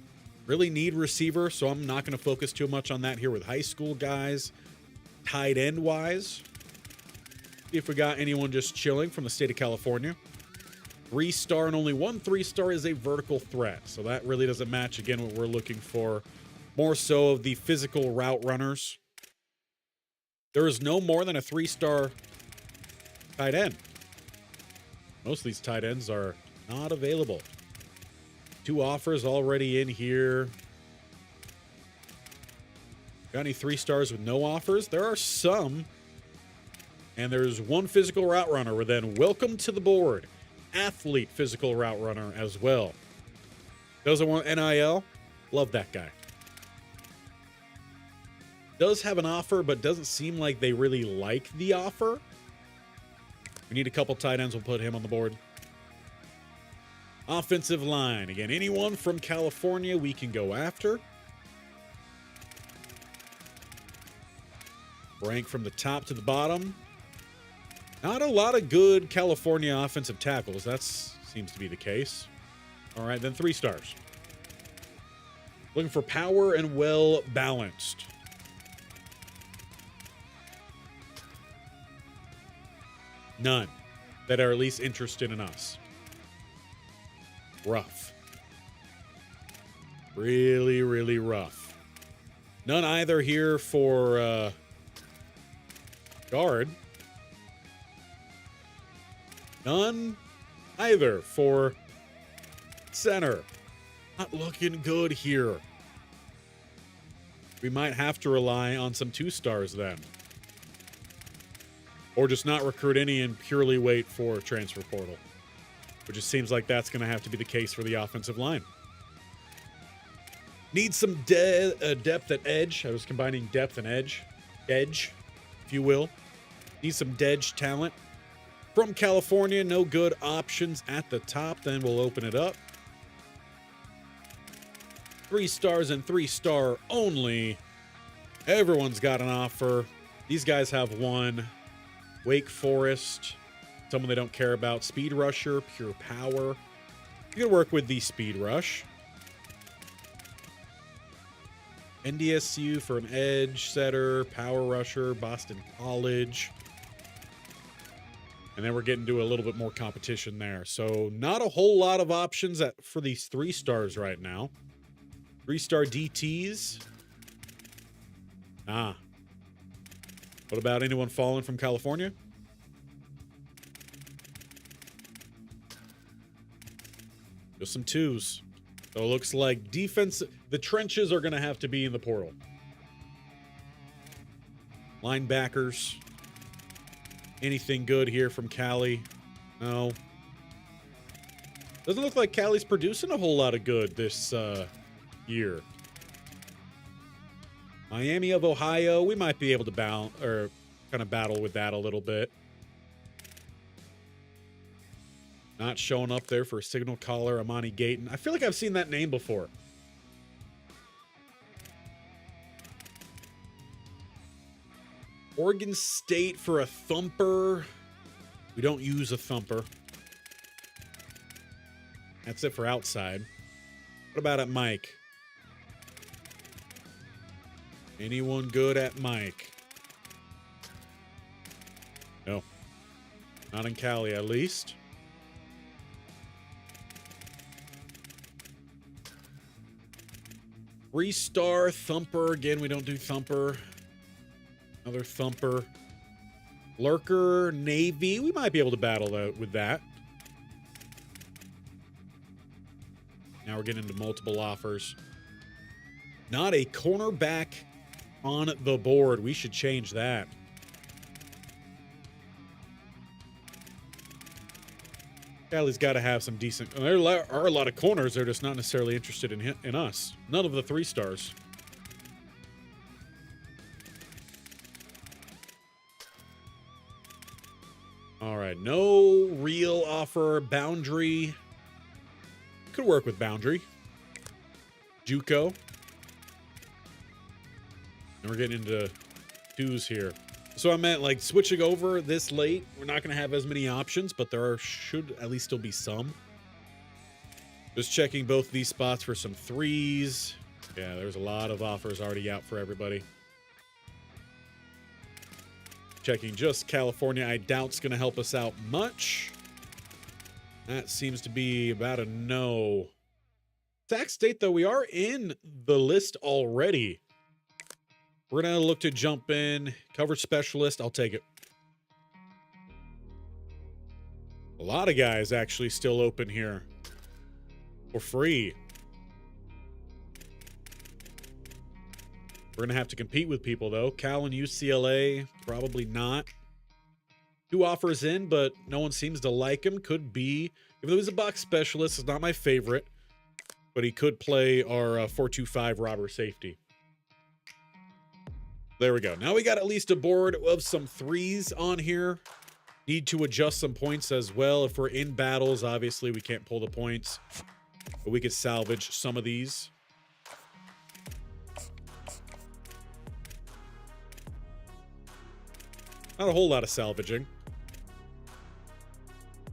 really need receiver, so I'm not going to focus too much on that here with high school guys. Tight end wise, see if we got anyone just chilling from the state of California. 3-star, and only 1 3-star is a vertical threat, so that really doesn't match again what we're looking for. More so of the physical route runners. There is no more than a 3-star tight end. Most of these tight ends are not available. 2 offers already in here. Got any 3-stars with no offers? There are some. And there's 1 physical route runner. We're then welcome to the board. Athlete physical route runner as well. Doesn't want NIL? Love that guy. Does have an offer, but doesn't seem like they really like the offer. We need a couple tight ends. We'll put him on the board. Offensive line. Again, anyone from California we can go after. Rank from the top to the bottom. Not a lot of good California offensive tackles. That seems to be the case. All right, then 3 stars. Looking for power and well-balanced. None that are at least interested in us. Rough. Really, really rough. None either here for guard. None either for center. Not looking good here. We might have to rely on some 2-stars then. Or just not recruit any and purely wait for transfer portal. Which just seems like that's going to have to be the case for the offensive line. Need some depth at edge. I was combining depth and edge. Edge, if you will. Need some dedge talent. From California, no good options at the top. Then we'll open it up. 3 stars and 3-star only. Everyone's got an offer. These guys have 1. Wake Forest. Someone they don't care about. Speed Rusher, Pure Power. You can work with the Speed Rush. NDSU for an edge setter. Power Rusher, Boston College. And then we're getting to a little bit more competition there. So not a whole lot of options for these 3 stars right now. 3-star DTs. What about anyone falling from California? Just some 2s. So it looks like defense, the trenches are going to have to be in the portal. Linebackers. Anything good here from Cali? No. Doesn't look like Cali's producing a whole lot of good this year. Miami of Ohio, we might be able to kind of battle with that a little bit. Not showing up there for a signal caller, Amani Gayton. I feel like I've seen that name before. Oregon State for a thumper. We don't use a thumper. That's it for outside. What about at Mike? Anyone good at Mike? No. Not in Cali, at least. Three-star thumper. Again, we don't do thumper. Another thumper. Lurker, Navy. We might be able to battle with that. Now we're getting into multiple offers. Not a cornerback on the board. We should change that. Cali's got to have some decent... There are a lot of corners. They're just not necessarily interested in us. None of the 3-stars. All right. No real offer. Boundary. Could work with Boundary. JUCO. And we're getting into 2s here. So I meant, like, switching over this late, we're not going to have as many options, but there should at least still be some. Just checking both these spots for some 3s. Yeah, there's a lot of offers already out for everybody. Checking just California. I doubt it's going to help us out much. That seems to be about a no. Sac State, though, we are in the list already. We're going to look to jump in. Coverage specialist, I'll take it. A lot of guys actually still open here for free. We're going to have to compete with people, though. Cal and UCLA, probably not. 2 offers in, but no one seems to like him. Could be, if it was a box specialist, it's not my favorite, but he could play our 4-2-5 robber safety. There we go. Now we got at least a board of some 3s on here. Need to adjust some points as well. If we're in battles, obviously we can't pull the points, but we could salvage some of these. Not a whole lot of salvaging.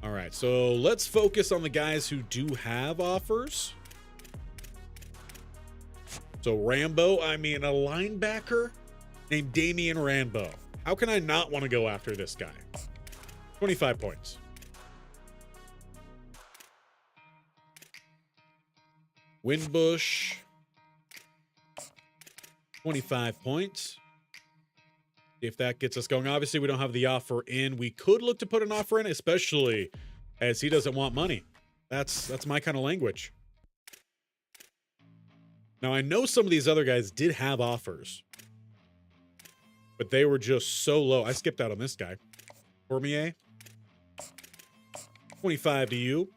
All right, so let's focus on the guys who do have offers. So Rambo, I mean, a linebacker named Damian Rambo. How can I not want to go after this guy? 25 points. Winbush, 25 points. If that gets us going. Obviously, we don't have the offer in. We could look to put an offer in, especially as he doesn't want money. That's my kind of language. Now, I know some of these other guys did have offers, but they were just so low. I skipped out on this guy. Cormier, 25 to you.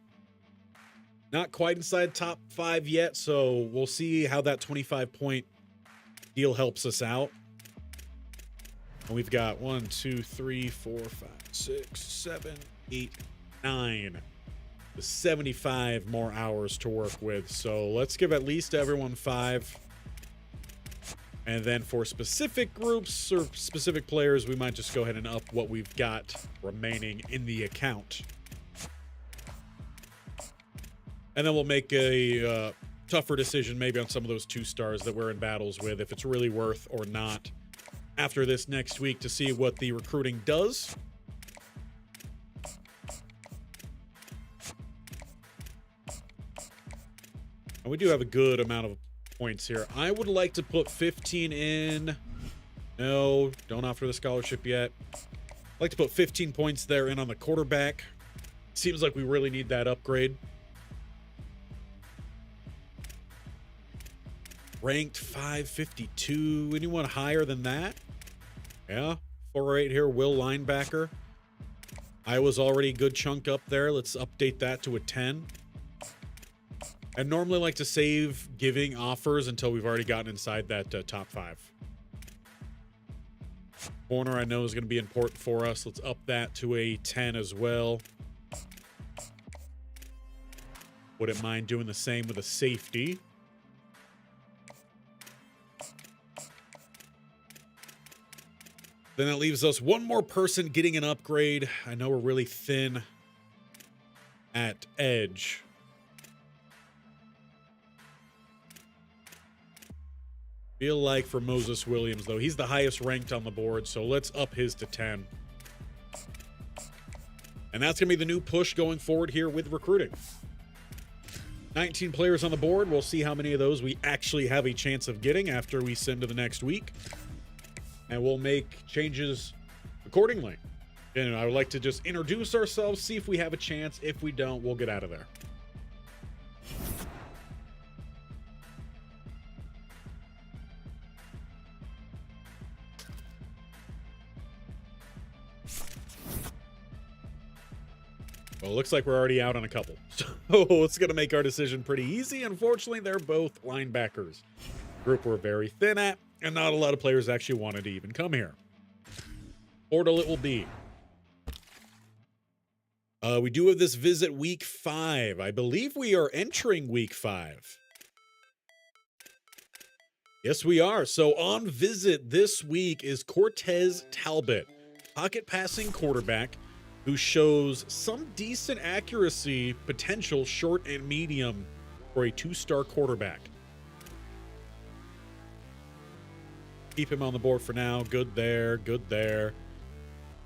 Not quite inside top 5 yet, so we'll see how that 25-point deal helps us out. And we've got 1, 2, 3, 4, 5, 6, 7, 8, 9. 75 more hours to work with. So let's give at least everyone 5. And then for specific groups or specific players, we might just go ahead and up what we've got remaining in the account. And then we'll make a tougher decision maybe on some of those 2-stars that we're in battles with, if it's really worth or not, after this next week to see what the recruiting does. And we do have a good amount of points here. I would like to put 15 in. No, don't offer the scholarship yet. I'd like to put 15 points there in on the quarterback. Seems like we really need that upgrade. Ranked 552. Anyone higher than that? Yeah, 408 here. Will linebacker. I was already a good chunk up there. Let's update that to a 10. I normally like to save giving offers until we've already gotten inside that top 5. Corner I know is going to be important for us. Let's up that to a 10 as well. Wouldn't mind doing the same with a safety. Then that leaves us one more person getting an upgrade. I know we're really thin at edge. Feel like for Moses Williams, though, he's the highest ranked on the board, so let's up his to 10. And that's going to be the new push going forward here with recruiting. 19 players on the board. We'll see how many of those we actually have a chance of getting after we send to the next week. And we'll make changes accordingly. And I would like to just introduce ourselves, see if we have a chance. If we don't, we'll get out of there. Well, it looks like we're already out on a couple. So it's going to make our decision pretty easy. Unfortunately, they're both linebackers. Group we're very thin at, and not a lot of players actually wanted to even come here. Portal it will be. We do have this visit week 5. I believe we are entering week 5. Yes, we are. So on visit this week is Cortez Talbot, pocket passing quarterback, who shows some decent accuracy potential, short and medium, for a 2-star quarterback. Keep him on the board for now. Good there, good there.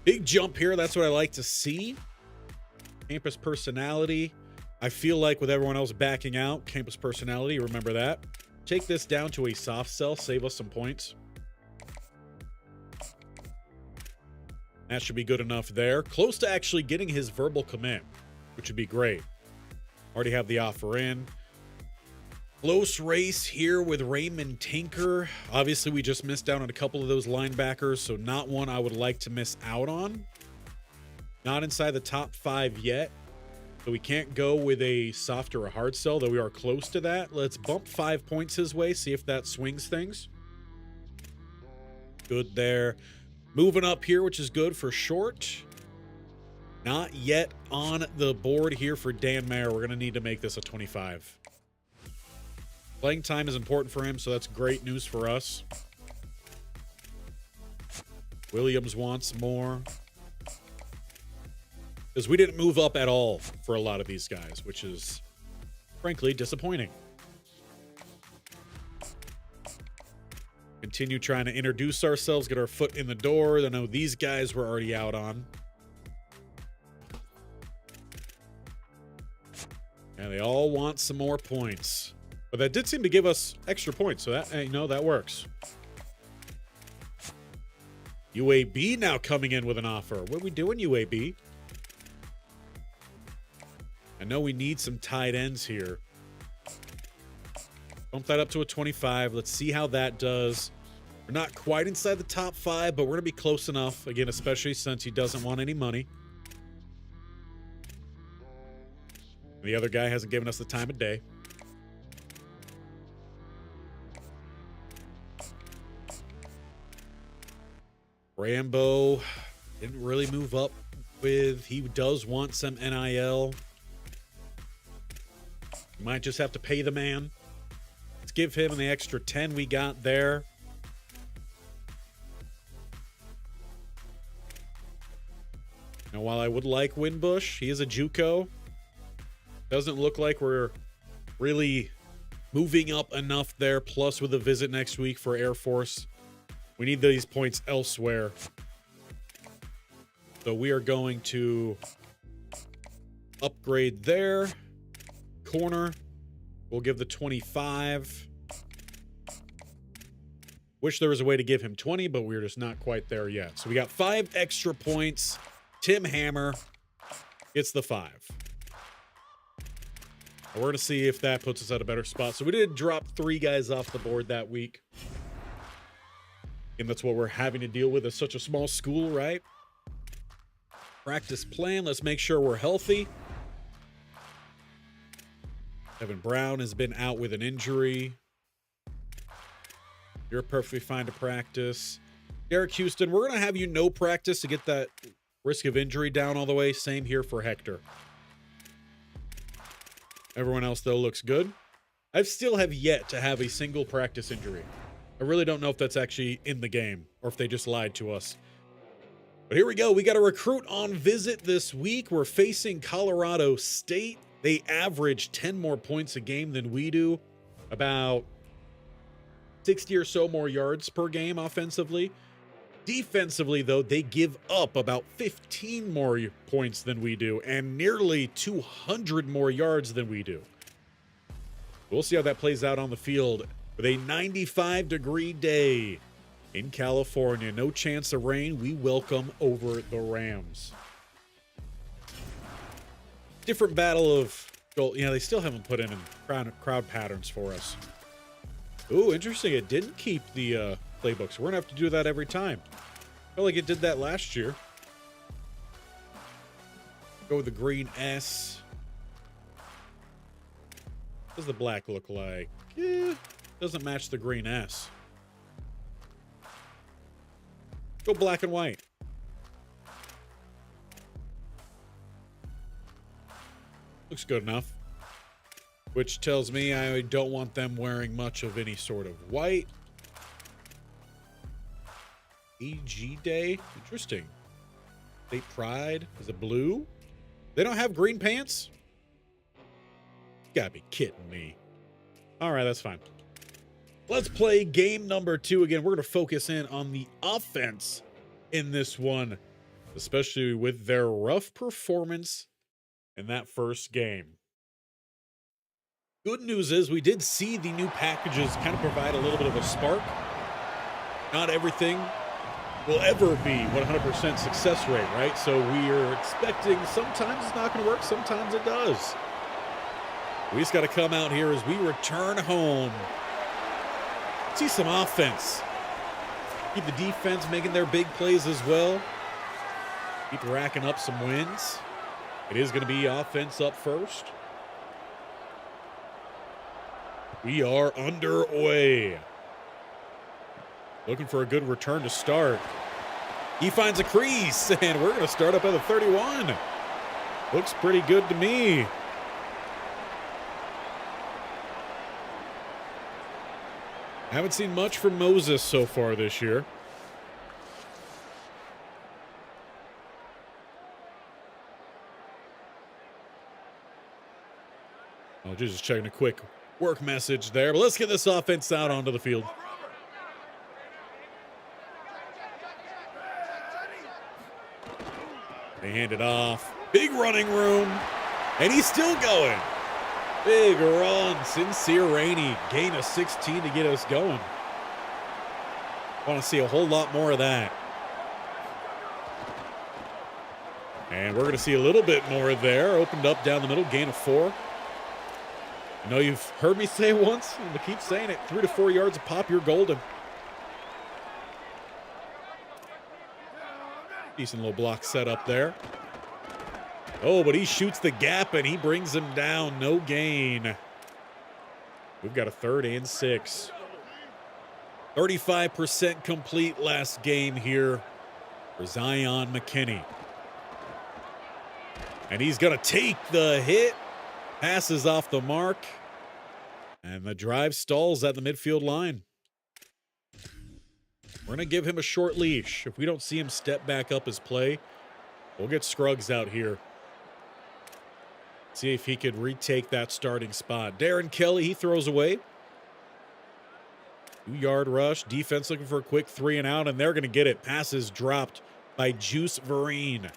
Big jump here. That's what I like to see. Campus personality. I feel like with everyone else backing out, campus personality, remember that. Take this down to a soft sell, save us some points. That should be good enough there. Close to actually getting his verbal commit, which would be great. Already have the offer in. Close race here with Raymond Tinker. Obviously, we just missed out on a couple of those linebackers, so not one I would like to miss out on. Not inside the top 5 yet, so we can't go with a soft or a hard sell, though we are close to that. Let's bump 5 points his way, see if that swings things. Good there. Moving up here, which is good for short. Not yet on the board here for Dan Mayer. We're going to need to make this a 25. Playing time is important for him, so that's great news for us. Williams wants more. Because we didn't move up at all for a lot of these guys, which is, frankly, disappointing. Continue trying to introduce ourselves, get our foot in the door. I know these guys were already out on. And they all want some more points. But that did seem to give us extra points, so that, you know, that works. UAB now coming in with an offer. What are we doing, UAB? I know we need some tight ends here. Bump that up to a 25. Let's see how that does. We're not quite inside the top 5, but we're going to be close enough. Again, especially since he doesn't want any money. The other guy hasn't given us the time of day. Rambo didn't really move up with. He does want some NIL. You might just have to pay the man. Let's give him the extra 10 we got there. Now, while I would like Winbush, he is a JUCO. Doesn't look like we're really moving up enough there. Plus, with a visit next week for Air Force, we need these points elsewhere. So we are going to upgrade there. Corner, we'll give the 25. Wish there was a way to give him 20, but we're just not quite there yet. So we got 5 extra points. Tim Hammer gets the 5. We're going to see if that puts us at a better spot. So we did drop 3 guys off the board that week. And that's what we're having to deal with as such a small school, right? practice plan. Let's make sure we're healthy. Evan Brown has been out with an injury. You're perfectly fine to practice. Derek Houston, we're going to have you no practice to get that risk of injury down all the way. Same here for Hector. Everyone else, though, looks good. I still have yet to have a single practice injury. I really don't know if that's actually in the game or if they just lied to us. But here we go. We got a recruit on visit this week. We're facing Colorado State. They average 10 more points a game than we do. About 60 or so more yards per game offensively. Defensively, though, they give up about 15 more points than we do and nearly 200 more yards than we do. We'll see how that plays out on the field with a 95-degree day in California. No chance of rain. We welcome over the Rams. Different battle of goal. You know, they still haven't put in crowd patterns for us. Ooh, interesting. It didn't keep the playbooks. We're going to have to do that every time. I felt like it did that last year. Go with the green S. What does the black look like? Doesn't match the green S. Go black and white. Looks good enough. Which tells me I don't want them wearing much of any sort of white. EG Day? Interesting. State Pride? Is it blue? They don't have green pants? You gotta be kidding me. All right, that's fine. Let's play game number 2 again. We're going to focus in on the offense in this one, especially with their rough performance in that first game. Good news is we did see the new packages kind of provide a little bit of a spark. Not everything will ever be 100% success rate, right? So we are expecting sometimes it's not going to work, sometimes it does. We just got to come out here as we return home. See some offense. Keep the defense making their big plays as well. Keep racking up some wins. It is going to be offense up first. We are underway. Looking for a good return to start. He finds a crease, and we're going to start up at the 31. Looks pretty good to me. Haven't seen much from Moses so far this year. Oh, just checking a quick work message there. But let's get this offense out onto the field. They hand it off. Big running room. And he's still going. Big run. Sincere Rainey. Gain of 16 to get us going. Want to see a whole lot more of that. And we're going to see a little bit more there. Opened up down the middle. Gain of 4. I know you've heard me say it once, and I keep saying it. 3 to 4 yards a pop, you're golden. Decent little block set up there. Oh, but he shoots the gap, and he brings him down. No gain. We've got a 3rd and 6. 35% complete last game here for Zion McKinney. And he's going to take the hit. Passes off the mark. And the drive stalls at the midfield line. We're going to give him a short leash. If we don't see him step back up his play, we'll get Scruggs out here. See if he could retake that starting spot. Darren Kelly, he throws away. 2-yard rush. Defense looking for a quick 3 and out, and they're going to get it. Passes dropped by Juice Vereen.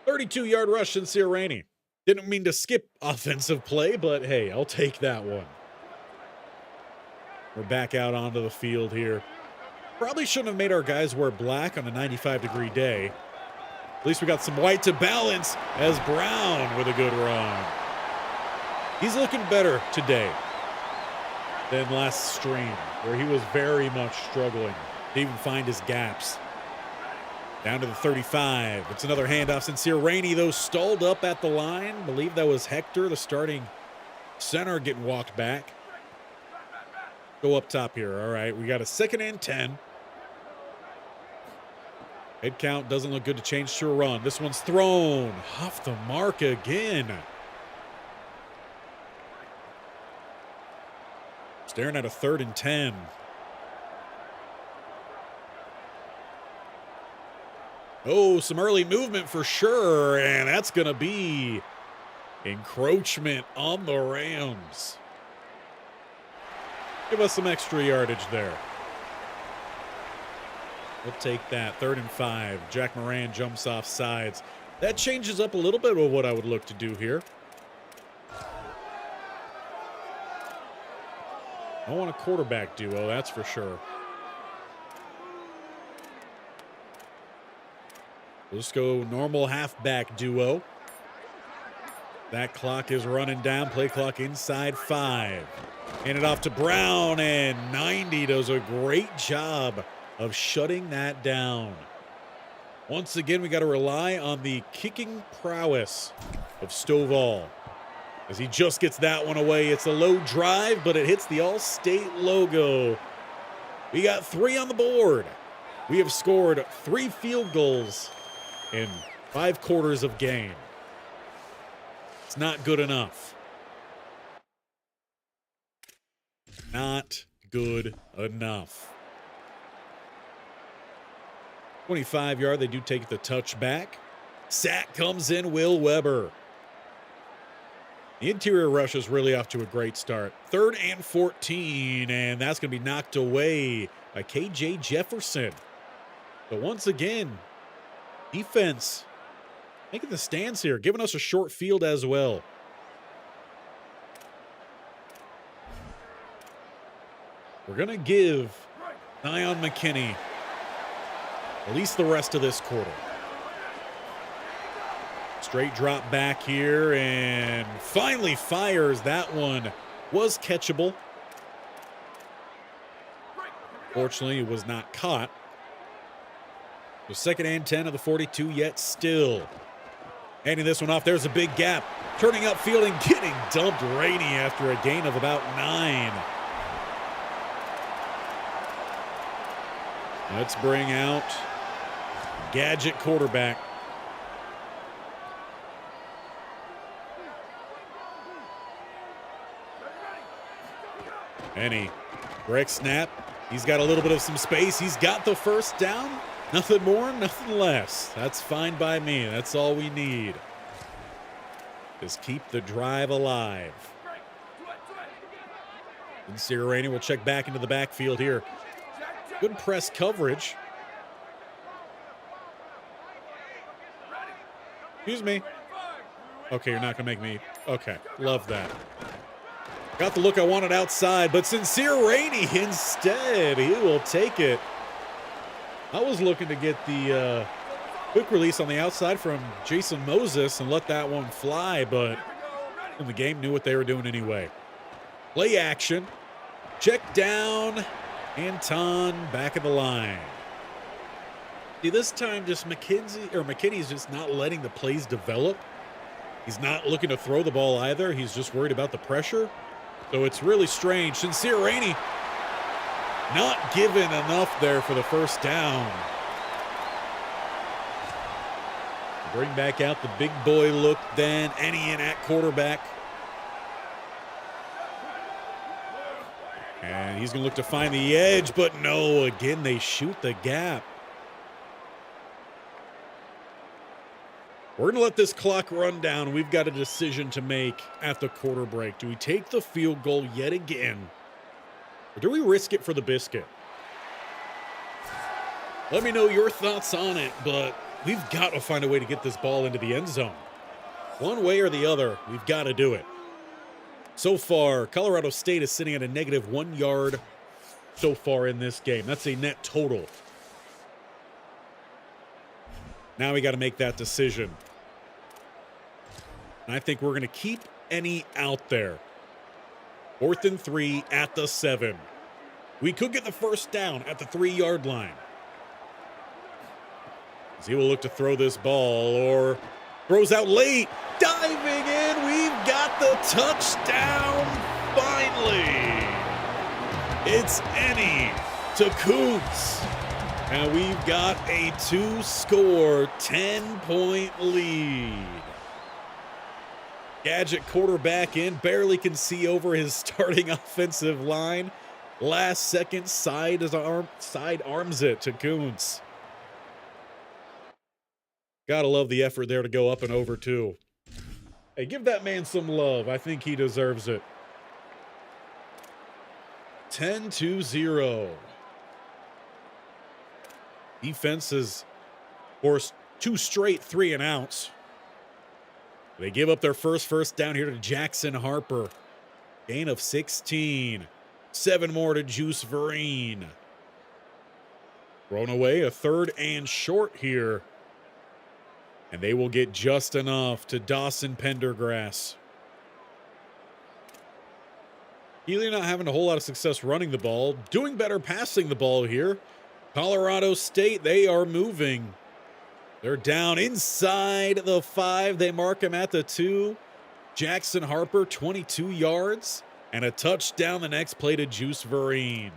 32-yard rush, Sincere Rainey. Didn't mean to skip offensive play, but hey, I'll take that one. We're back out onto the field here. Probably shouldn't have made our guys wear black on a 95-degree day. At least we got some white to balance as Brown with a good run. He's looking better today than last stream, where he was very much struggling. to even find his gaps. Down to the 35. It's another handoff. Sincere Rainey, though, stalled up at the line. I believe that was Hector, the starting center, getting walked back. Go up top here. All right, we got a 2nd and 10. Head count doesn't look good to change to a run. This one's thrown off the mark again. Staring at a 3rd and 10. Oh, some early movement for sure, and that's going to be encroachment on the Rams. Give us some extra yardage there. We'll take that. 3rd and 5. Jack Moran jumps off sides. That changes up a little bit of what I would look to do here. I want a quarterback duo, that's for sure. Let's go normal halfback duo. That clock is running down. Play clock inside 5. Hand it off to Brown, and 90 does a great job of shutting that down. Once again, we got to rely on the kicking prowess of Stovall as he just gets that one away. It's a low drive, but it hits the All-State logo. We got 3 on the board. We have scored 3 field goals in 5 quarters of game. It's not good enough. Not good enough. 25-yard, they do take the touchback. Sack comes in, Will Weber. The interior rush is really off to a great start. 3rd and 14, and that's going to be knocked away by K.J. Jefferson. But once again, defense making the stands here, giving us a short field as well. We're going to give Zion McKinney at least the rest of this quarter. Straight drop back here and finally fires. That one was catchable. Fortunately, it was not caught. So 2nd and 10 of the 42 yet still. Handing this one off. There's a big gap. Turning upfield and getting dumped. Rainey after a gain of about 9. Let's bring out gadget quarterback. Penny, break snap. He's got a little bit of some space. He's got the first down. Nothing more, nothing less. That's fine by me. That's all we need. Just keep the drive alive. And Rainey will check back into the backfield here. Good press coverage. Excuse me. Okay, you're not going to make me. Okay, love that. Got the look I wanted outside, but Sincere Rainey instead. He will take it. I was looking to get the quick release on the outside from Jason Moses and let that one fly, but the game knew what they were doing anyway. Play action. Check down. Anton back of the line. See, this time just McKinney's just not letting the plays develop. He's not looking to throw the ball either. He's just worried about the pressure. So it's really strange. Sincere Rainey not given enough there for the first down. Bring back out the big boy look then. Enian at quarterback. And he's going to look to find the edge, but no, again, they shoot the gap. We're going to let this clock run down. We've got a decision to make at the quarter break. Do we take the field goal yet again, or do we risk it for the biscuit? Let me know your thoughts on it, but we've got to find a way to get this ball into the end zone. One way or the other, we've got to do it. So far, Colorado State is sitting at a -1 yard so far in this game. That's a net total. Now we got to make that decision. And I think we're going to keep any out there. 4th and 3 at the 7. We could get the first down at the 3-yard line. As he will look to throw this ball, or throws out late. Diving in, we've got the touchdown finally. It's Ennie to Kuntz. And we've got a 2-score, 10-point lead. Gadget quarterback in, barely can see over his starting offensive line. Last second side arms it to Kuntz. Gotta love the effort there to go up and over too. Hey, give that man some love. I think he deserves it. 10-0. Defense has forced 2 straight 3-and-outs. They give up their first down here to Jackson Harper. Gain of 16. 7 more to Juice Vereen. Thrown away, a 3rd and short here. And they will get just enough to Dawson Pendergrass. Healy not having a whole lot of success running the ball. Doing better passing the ball here. Colorado State, they are moving. They're down inside the 5. They mark him at the 2. Jackson Harper, 22 yards. And a touchdown the next play to Juice Vereen.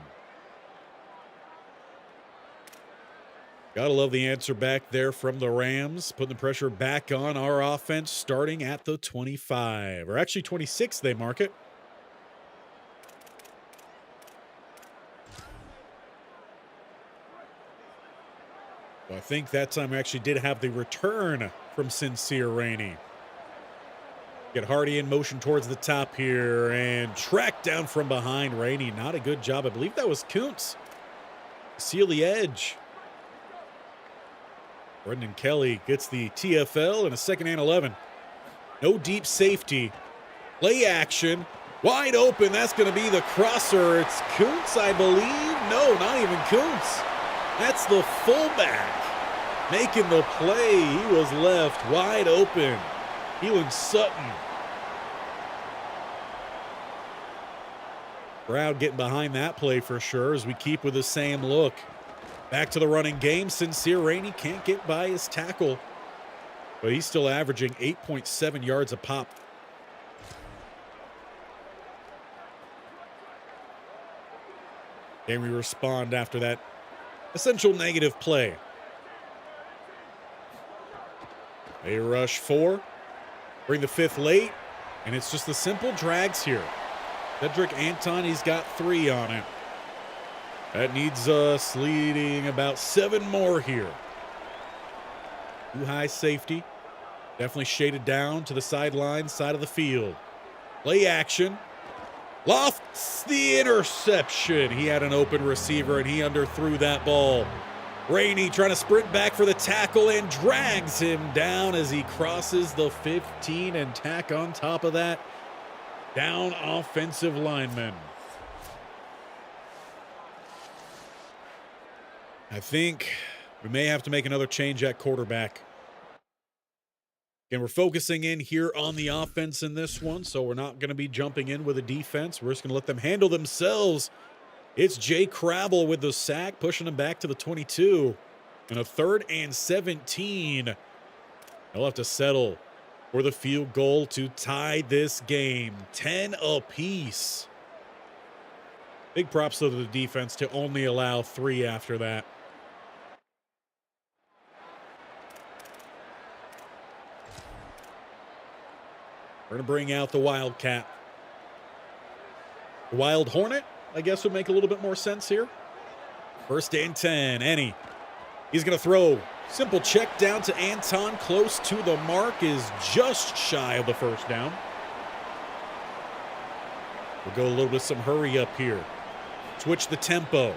Gotta love the answer back there from the Rams. Putting the pressure back on our offense starting at the 25. Or actually 26, they mark it. Well, I think that time we actually did have the return from Sincere Rainey. Get Hardy in motion towards the top here and track down from behind Rainey. Not a good job. I believe that was Kuntz. Seal the edge. Brendan Kelly gets the TFL and a 2nd and 11. No deep safety. Play action. Wide open. That's going to be the crosser. It's Kuntz, I believe. No, not even Kuntz. That's the fullback making the play. He was left wide open. Keelan Sutton. Crowd getting behind that play for sure as we keep with the same look. Back to the running game. Sincere Rainey can't get by his tackle, but he's still averaging 8.7 yards a pop. And we respond after that essential negative play. They rush 4, bring the 5th late, and it's just the simple drags here. Cedric Anton, he's got 3 on it. That needs us leading about 7 more here. Too high safety. Definitely shaded down to the sideline, side of the field. Play action. Lofts the interception. He had an open receiver and he underthrew that ball. Rainey trying to sprint back for the tackle and drags him down as he crosses the 15 and tack on top of that. Down offensive lineman. I think we may have to make another change at quarterback. Again, we're focusing in here on the offense in this one, so we're not going to be jumping in with a defense. We're just going to let them handle themselves. It's Jay Crabble with the sack, pushing them back to the 22. And a 3rd and 17. They'll have to settle for the field goal to tie this game. 10 apiece. Big props to the defense to only allow 3 after that. We're going to bring out the Wildcat. The Wild Hornet, I guess, would make a little bit more sense here. 1st and 10. Ennie. He's going to throw. Simple check down to Anton. Close to the mark. Is just shy of the 1st down. We'll go a little bit some hurry up here. Switch the tempo.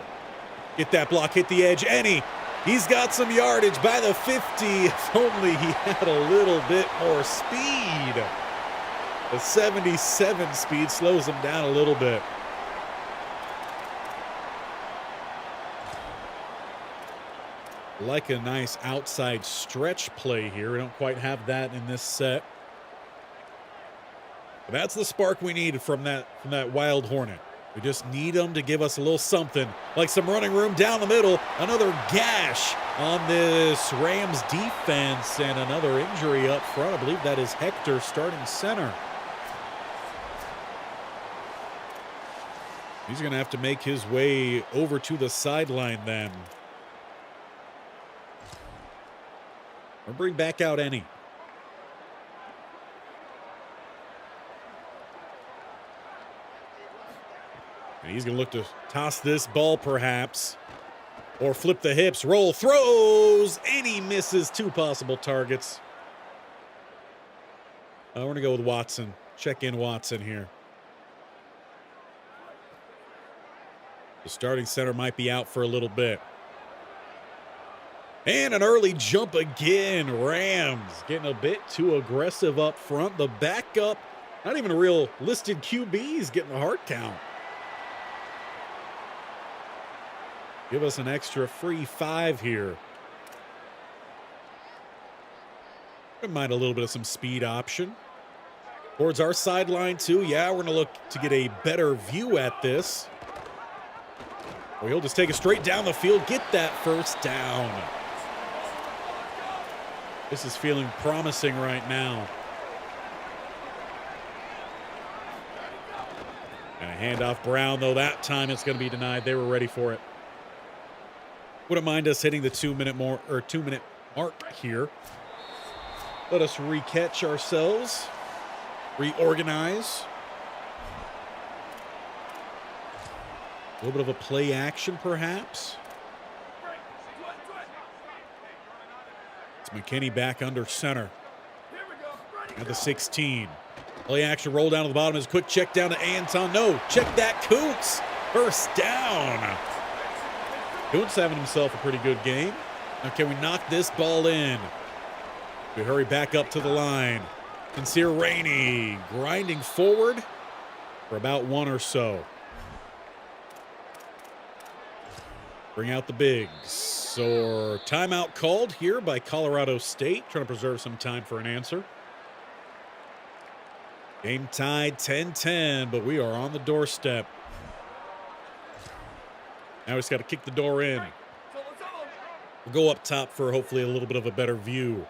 Get that block. Hit the edge. Ennie. He's got some yardage by the 50. If only he had a little bit more speed. The 77 speed slows him down a little bit. Like a nice outside stretch play here. We don't quite have that in this set. But that's the spark we needed from that Wild Hornet. We just need them to give us a little something, like some running room down the middle. Another gash on this Rams defense and another injury up front. I believe that is Hector starting center. He's going to have to make his way over to the sideline then. Or bring back out any. And he's going to look to toss this ball perhaps. Or flip the hips, roll, throws, and he misses 2 possible targets. We're going to go with Watson. Check in Watson here. The starting center might be out for a little bit. And an early jump again. Rams getting a bit too aggressive up front. The backup, not even a real listed QB, getting the hard count. Give us an extra free 5 here. Don't mind a little bit of some speed option. Towards our sideline too. Yeah, we're going to look to get a better view at this. Or he'll just take it straight down the field, get that first down. This is feeling promising right now. And a handoff Brown, though that time it's going to be denied. They were ready for it. Wouldn't mind us hitting the 2-minute mark here. Let us re-catch ourselves, reorganize. A little bit of a play action, perhaps. It's McKinney back under center. At the 16. Play action, roll down to the bottom. Is a quick check down to Anton. No, check that, Koontz. First down. Koontz having himself a pretty good game. Now can we knock this ball in? We hurry back up to the line. Sincere Rainey grinding forward for about 1 or so. Bring out the bigs. Or timeout called here by Colorado State. Trying to preserve some time for an answer. Game tied 10-10, but we are on the doorstep. Now we just got to kick the door in. We'll go up top for hopefully a little bit of a better view.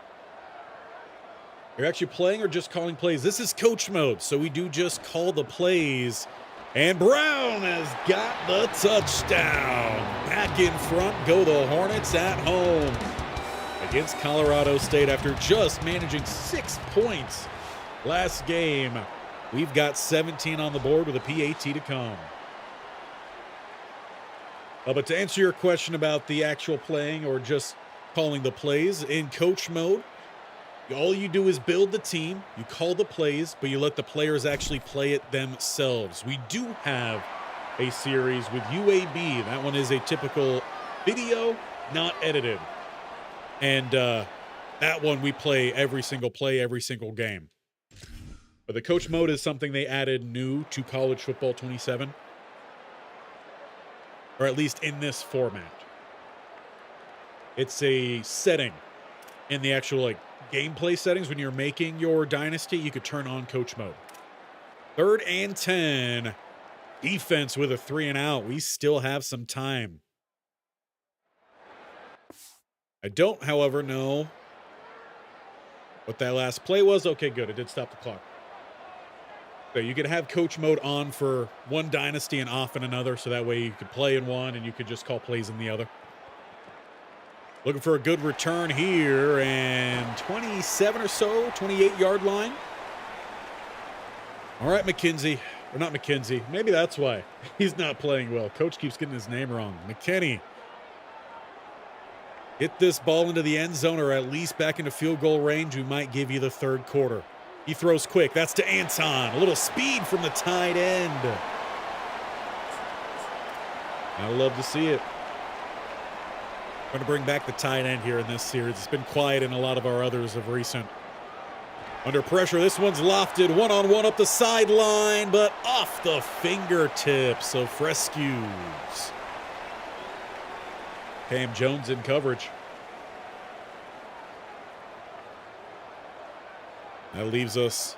You're actually playing or just calling plays? This is Coach Mode, so we do just call the plays. And Brown has got the touchdown. Back in front go the Hornets at home against Colorado State after just managing 6 points last game. We've got 17 on the board with a PAT to come. But to answer your question about the actual playing or just calling the plays, in Coach Mode, all you do is build the team, you call the plays, but you let the players actually play it themselves. We do have a series with UAB. That one is a typical video, not edited. And that one we play every single play, every single game. But the Coach Mode is something they added new to College Football 27. Or at least in this format. It's a setting in the actual gameplay settings. When you're making your dynasty, you could turn on Coach Mode. 3rd and 10. Defense with a 3 and out. We still have some time. I don't, however, know what that last play was. Okay, good. It did stop the clock. So you could have Coach Mode on for one dynasty and off in another, so that way you could play in one and you could just call plays in the other. Looking for a good return here, and 27 or so, 28-yard line. All right, McKenzie. Or not McKenzie. Maybe that's why he's not playing well. Coach keeps getting his name wrong. McKinney. Get this ball into the end zone or at least back into field goal range. We might give you the 3rd quarter. He throws quick. That's to Anton. A little speed from the tight end. I love to see it. Going to bring back the tight end here in this series. It's been quiet in a lot of our others of recent. Under pressure, this one's lofted. One-on-one up the sideline, but off the fingertips of Frescues. Cam Jones in coverage. That leaves us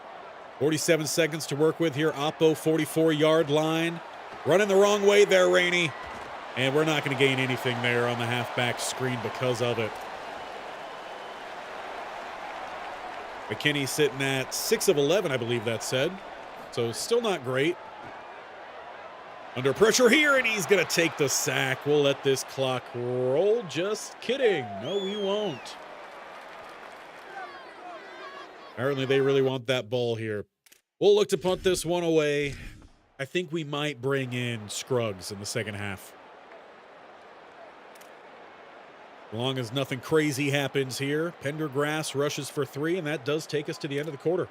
47 seconds to work with here. Oppo 44-yard line. Running the wrong way there, Rainey. And we're not going to gain anything there on the halfback screen because of it. McKinney sitting at 6 of 11, I believe that said. So still not great. Under pressure here, and he's going to take the sack. We'll let this clock roll. Just kidding. No, we won't. Apparently, they really want that ball here. We'll look to punt this one away. I think we might bring in Scruggs in the second half. As long as nothing crazy happens here, Pendergrass rushes for 3, and that does take us to the end of the quarter.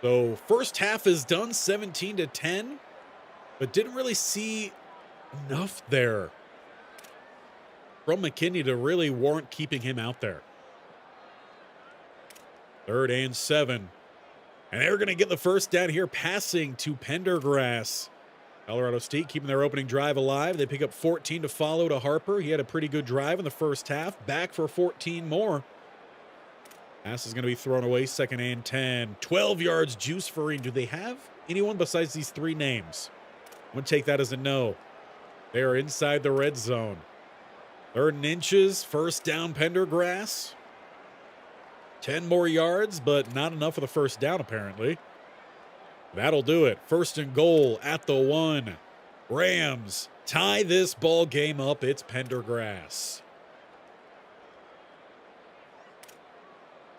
So first half is done, 17-10, but didn't really see enough there from McKinney to really warrant keeping him out there. 3rd and 7. And they're going to get the first down here, passing to Pendergrass. Colorado State keeping their opening drive alive. They pick up 14 to follow to Harper. He had a pretty good drive in the first half. Back for 14 more. Pass is going to be thrown away. 2nd and 10. 12 yards, Juice Farine. Do they have anyone besides these 3 names? I'm going to take that as a no. They are inside the red zone. 3rd and inches. First down, Pendergrass. 10 more yards, but not enough for the first down, apparently. That'll do it. 1st and goal at the 1. Rams tie this ball game up. It's Pendergrass.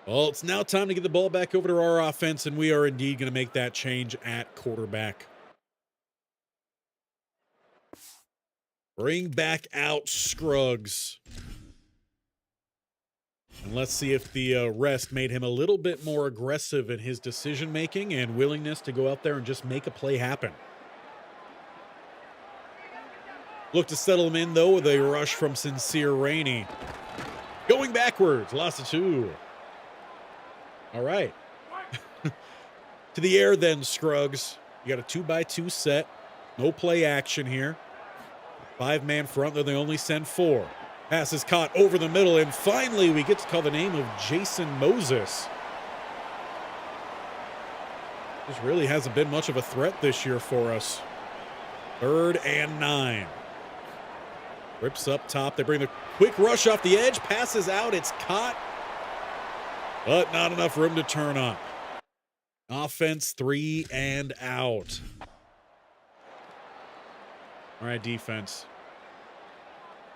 Well, it's now time to get the ball back over to our offense, and we are indeed going to make that change at quarterback. Bring back out Scruggs. And let's see if the rest made him a little bit more aggressive in his decision-making and willingness to go out there and just make a play happen. Look to settle him in, though, with a rush from Sincere Rainey. Going backwards, lost of 2. All right. To the air then, Scruggs. You got a 2-by-2 set. No play action here. 5-man front, though they only send 4. Pass is caught over the middle, and finally we get to call the name of Jason Moses. This really hasn't been much of a threat this year for us. 3rd and 9. Rips up top. They bring the quick rush off the edge. Passes out. It's caught, but not enough room to turn up. Offense 3 and out. All right, defense.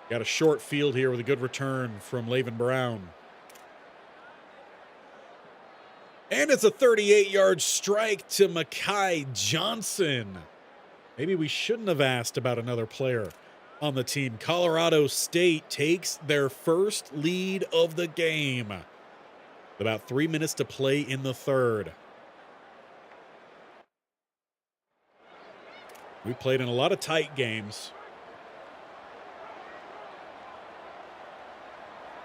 Got a short field here with a good return from Laven Brown. And it's a 38-yard strike to Makai Johnson. Maybe we shouldn't have asked about another player on the team. Colorado State takes their first lead of the game. About 3 minutes to play in the 3rd. We played in a lot of tight games.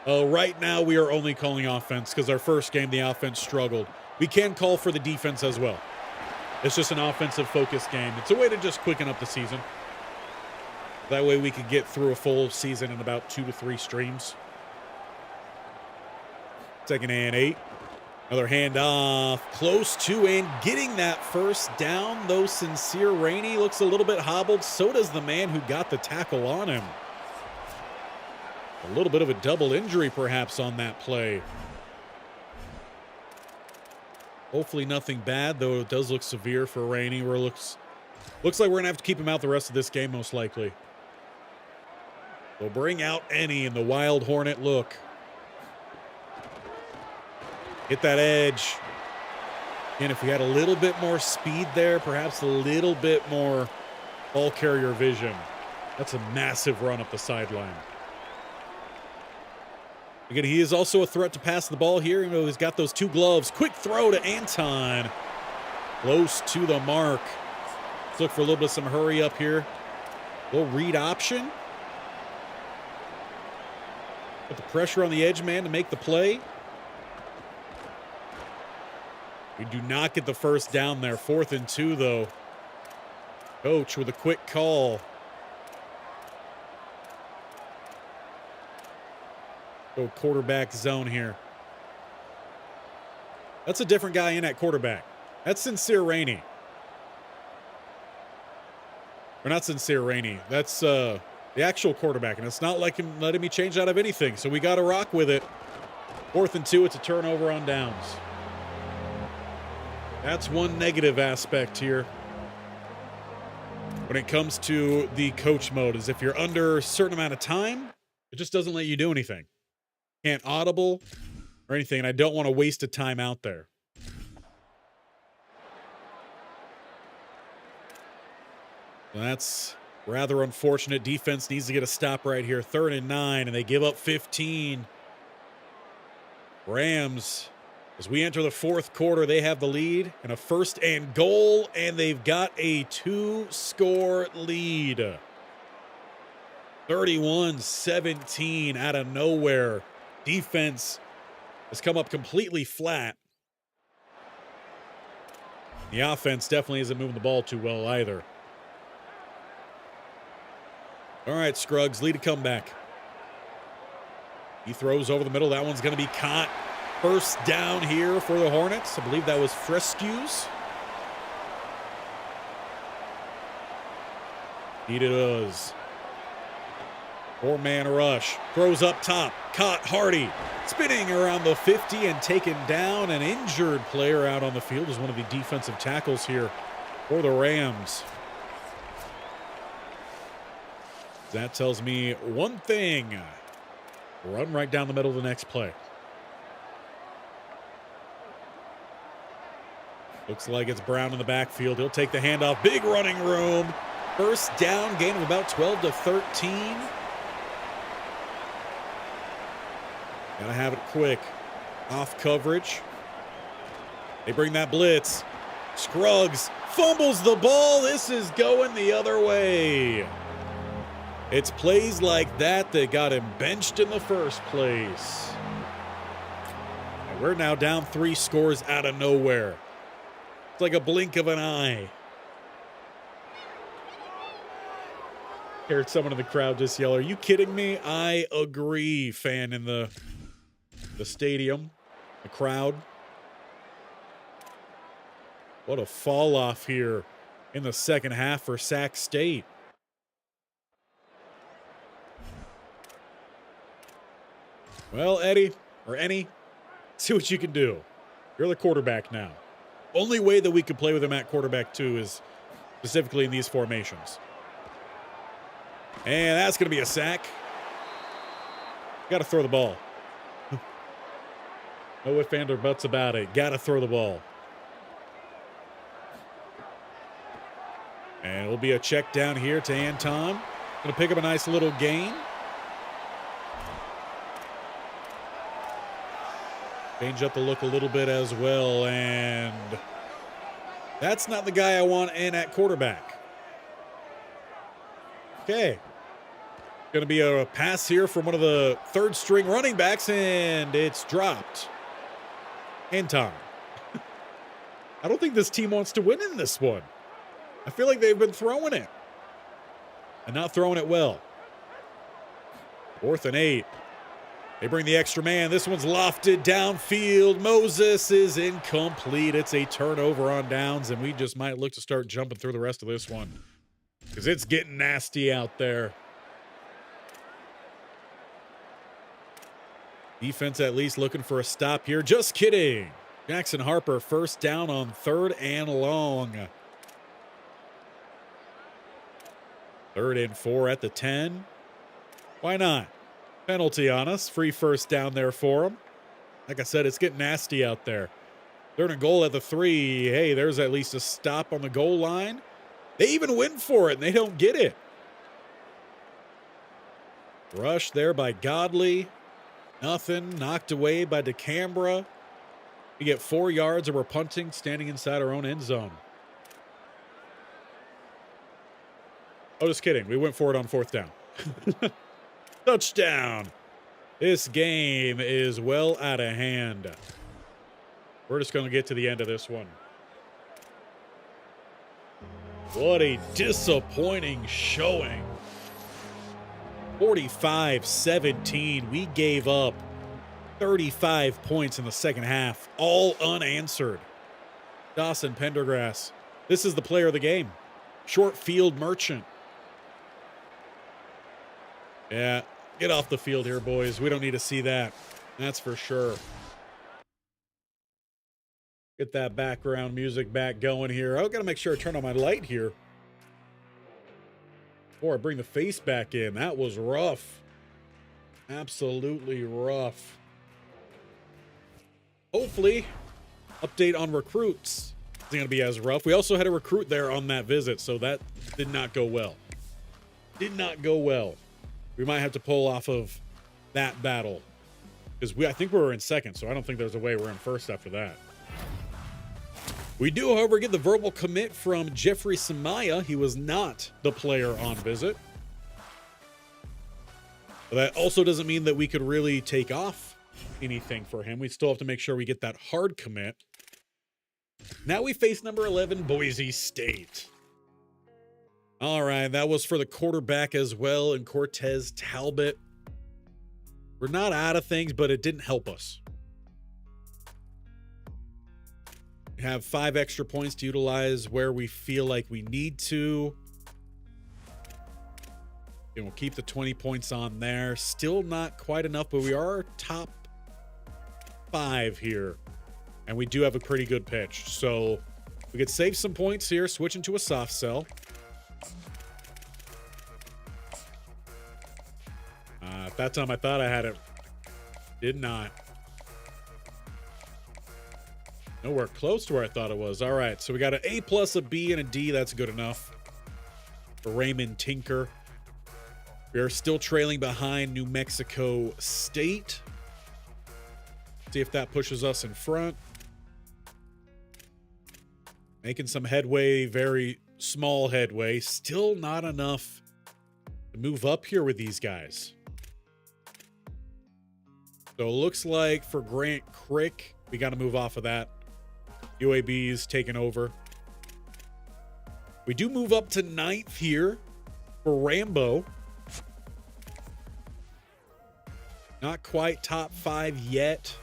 Right now, we are only calling offense because our first game, the offense struggled. We can call for the defense as well. It's just an offensive-focused game. It's a way to just quicken up the season. That way we could get through a full season in about 2 to 3 streams. 2nd and 8. Another handoff. Close to and getting that first down, though Sincere Rainey looks a little bit hobbled. So does the man who got the tackle on him. A little bit of a double injury, perhaps, on that play. Hopefully nothing bad, though it does look severe for Rainey. Where it looks like we're going to have to keep him out the rest of this game, most likely. They'll bring out Ennie in the wild Hornet look. Hit that edge. And if we had a little bit more speed there, perhaps a little bit more ball carrier vision. That's a massive run up the sideline. Again, he is also a threat to pass the ball here. You know, he's got those 2 gloves. Quick throw to Anton. Close to the mark. Let's look for a little bit of some hurry up here. A little read option. Put the pressure on the edge man to make the play. We do not get the first down there. 4th and 2, though. Coach with a quick call. Go quarterback zone here. That's a different guy in at quarterback. That's Sincere Rainey. Or not Sincere Rainey. That's the actual quarterback, and it's not like him letting me change out of anything, so we got to rock with it. 4th and 2, it's a turnover on downs. That's one negative aspect here when it comes to the coach mode, is if you're under a certain amount of time, it just doesn't let you do anything. Can't audible or anything, and I don't want to waste a time out there. That's rather unfortunate. Defense needs to get a stop right here. 3rd and 9, and they give up 15. Rams, as we enter the 4th quarter, they have the lead and a 1st and goal, and they've got a 2-score lead. 31-17 out of nowhere. Defense has come up completely flat. The offense definitely isn't moving the ball too well either. All right, Scruggs, lead a comeback. He throws over the middle. That one's going to be caught. 1st down here for the Hornets. I believe that was Frescue's. He does. 4-man rush. Throws up top. Caught Hardy. Spinning around the 50 and taken down. An injured player out on the field is one of the defensive tackles here for the Rams. That tells me one thing. Run right down the middle of the next play. Looks like it's Brown in the backfield. He'll take the handoff. Big running room. 1st down, gain of about 12 to 13. Gotta have it quick. Off coverage. They bring that blitz. Scruggs fumbles the ball. This is going the other way. It's plays like that that got him benched in the first place. And we're now down 3 scores out of nowhere. It's like a blink of an eye. I heard someone in the crowd just yell, "Are you kidding me?" I agree, fan in the stadium, the crowd. What a fall off here in the second half for Sac State. Well, Eddie, or Any, see what you can do. You're the quarterback now. Only way that we could play with him at quarterback, too, is specifically in these formations. And that's going to be a sack. Got to throw the ball. No ifs, ands, or buts about it. Got to throw the ball. And it'll be a check down here to Anton. Going to pick up a nice little gain. Change up the look a little bit as well, and that's not the guy I want in at quarterback. Okay. Going to be a pass here from one of the 3rd-string running backs, and it's dropped. Anton. I don't think this team wants to win in this one. I feel like they've been throwing it and not throwing it well. 4th and 8. They bring the extra man. This one's lofted downfield. Moses is incomplete. It's a turnover on downs, and we just might look to start jumping through the rest of this one because it's getting nasty out there. Defense at least looking for a stop here. Just kidding. Jackson Harper 1st down on 3rd and long. 3rd and 4 at the 10. Why not? Penalty on us. Free 1st down there for him. Like I said, it's getting nasty out there. 3rd and goal at the 3. Hey, there's at least a stop on the goal line. They even win for it, and they don't get it. Rush there by Godley. Nothing. Knocked away by DeCambra. We get 4 yards, and we're punting, standing inside our own end zone. Oh, just kidding. We went for it on 4th down. Touchdown. This game is well out of hand. We're just going to get to the end of this one. What a disappointing showing. 45-17. We gave up 35 points in the second half, all unanswered. Dawson Pendergrass, this is the player of the game. Short field merchant. Yeah, get off the field here, boys. We don't need to see that. That's for sure. Get that background music back going here. I've got to make sure I turn on my light here before I bring the face back in. That was rough. Absolutely rough. Hopefully, update on recruits isn't going to be as rough. We also had a recruit there on that visit, so that did not go well. Did not go well. We might have to pull off of that battle because I think we were in second, so I don't think there's a way we're in first after that. We do, however, get the verbal commit from Jeffrey Samaya. He was not the player on visit. But that also doesn't mean that we could really take off anything for him. We still have to make sure we get that hard commit. Now we face number 11, Boise State. All right, that was for the quarterback as well, and Cortez Talbot. We're not out of things, but it didn't help us. We have 5 extra points to utilize where we feel like we need to. And we'll keep the 20 points on there. Still not quite enough, but we are top 5 here. And we do have a pretty good pitch. So we could save some points here, switch into a soft sell. At that time, I thought I had it. Did not. Nowhere close to where I thought it was. All right, so we got an A+, a B, and a D. That's good enough for Raymond Tinker. We are still trailing behind New Mexico State. See if that pushes us in front. Making some headway, very small headway. Still not enough to move up here with these guys. So it looks like for Grant Crick, we got to move off of that. UAB's taken over. We do move up to 9th here for Rambo. Not quite top 5 yet.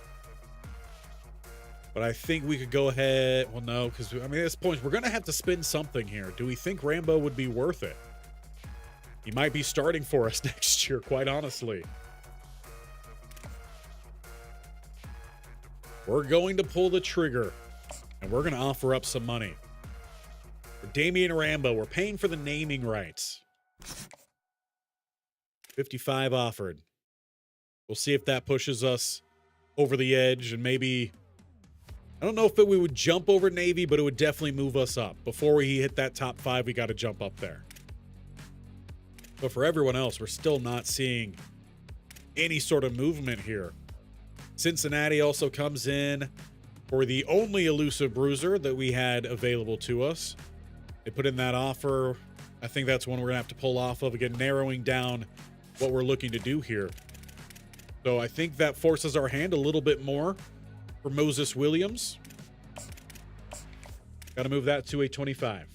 But I think we could go ahead. Well, no, because, I mean, at this point, we're going to have to spend something here. Do we think Rambo would be worth it? He might be starting for us next year, quite honestly. We're going to pull the trigger, and we're going to offer up some money. For Damian Rambo, we're paying for the naming rights. 55 offered. We'll see if that pushes us over the edge, and maybe, I don't know if we would jump over Navy, but it would definitely move us up. Before we hit that top 5, we got to jump up there. But for everyone else, we're still not seeing any sort of movement here. Cincinnati also comes in for the only elusive bruiser that we had available to us. They put in that offer. I think that's one we're going to have to pull off of. Again, narrowing down what we're looking to do here. So I think that forces our hand a little bit more for Moses Williams. Got to move that to a 25.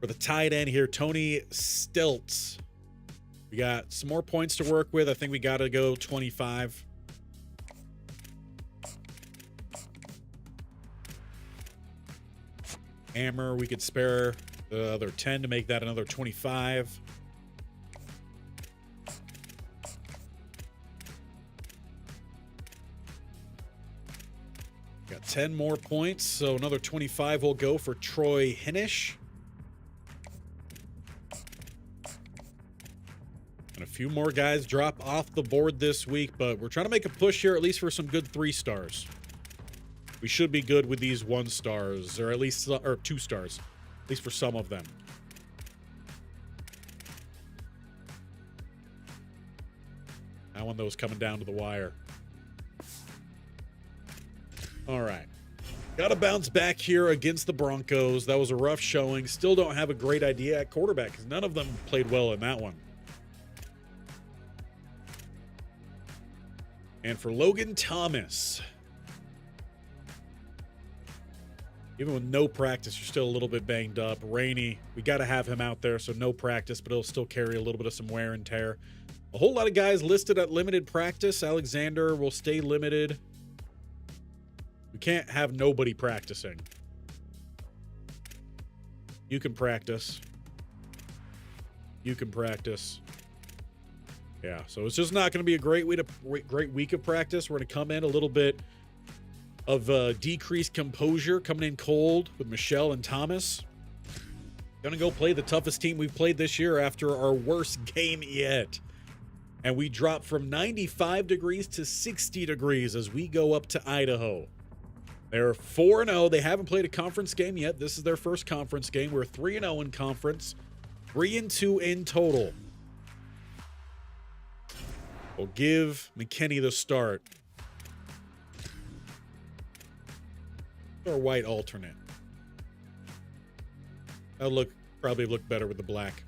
For the tight end here, Tony Steltz. We got some more points to work with. I think we got to go 25. Hammer, we could spare the other 10 to make that another 25. Got 10 more points, so another 25 will go for Troy Hinish. And a few more guys drop off the board this week, but we're trying to make a push here, at least for some good 3 stars. We should be good with these 1 stars, or at least, or 2 stars, at least for some of them. That one, though, is coming down to the wire. All right. Got to bounce back here against the Broncos. That was a rough showing. Still don't have a great idea at quarterback because none of them played well in that one. And for Logan Thomas, even with no practice, you're still a little bit banged up. Rainey, we got to have him out there, so no practice, but he'll still carry a little bit of some wear and tear. A whole lot of guys listed at limited practice. Alexander will stay limited. We can't have nobody practicing. You can practice. you can practice. Yeah, so it's just not going to be a great week of practice. We're going to come in a little bit of decreased composure, coming in cold with Michelle and Thomas. Going to go play the toughest team we've played this year after our worst game yet. And we drop from 95 degrees to 60 degrees as we go up to Idaho. They're 4-0. They haven't played a conference game yet. This is their first conference game. We're 3-0 in conference, 3-2 in total. We'll give McKinney the start. Or white alternate. That'll probably look better with the black.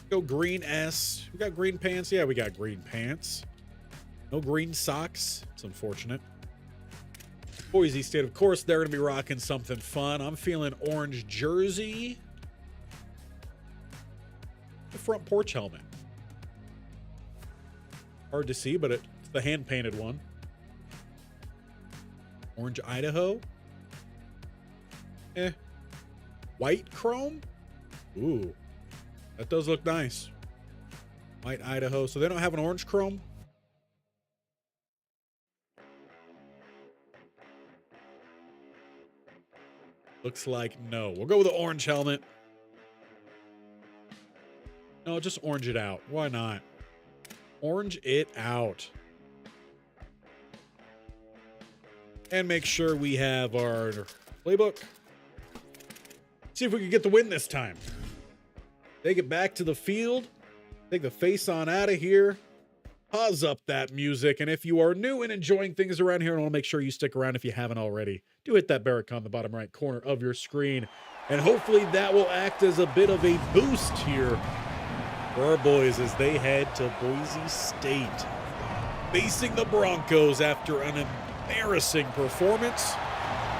Go green S. We got green pants. Yeah, we got green pants. No green socks. It's unfortunate. Boise State, of course, they're going to be rocking something fun. I'm feeling orange jersey. The front porch helmet. Hard to see, but it's the hand-painted one. Orange Idaho. White chrome. Ooh. That does look nice. White Idaho. So they don't have an orange chrome? Looks like no. We'll go with the orange helmet. No, just orange it out. Why not? Orange it out. And make sure we have our playbook. See if we can get the win this time. Take it back to the field. Take the face on out of here. Pause up that music. And if you are new and enjoying things around here, I want to make sure you stick around if you haven't already. Do hit that bell icon in the bottom right corner of your screen. And hopefully that will act as a bit of a boost here for our boys as they head to Boise State. Facing the Broncos after an embarrassing performance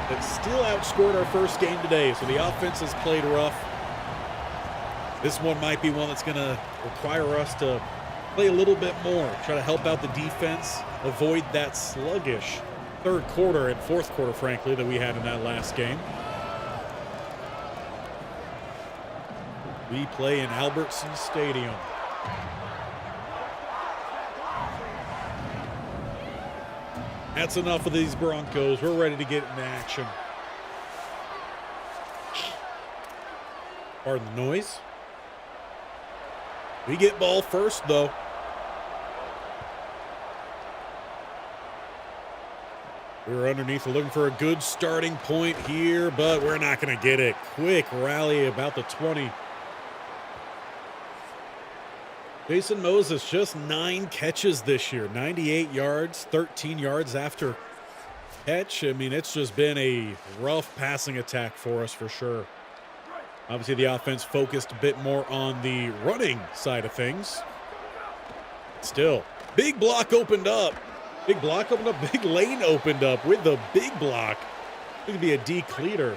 that still outscored our first game today. So the offense has played rough. This one might be one that's going to require us to play a little bit more, try to help out the defense, avoid that sluggish third quarter and fourth quarter, frankly, that we had in that last game. We play in Albertson Stadium. That's enough of these Broncos. We're ready to get into action. Pardon the noise. We get ball first, though. We're underneath, looking for a good starting point here, but we're not going to get it. Quick rally about the 20. Jason Moses, just 9 catches this year. 98 yards, 13 yards after catch. I mean, it's just been a rough passing attack for us for sure. Obviously, the offense focused a bit more on the running side of things. Still, big block opened up. Big block opened up. Big lane opened up with the big block. It could be a decleater.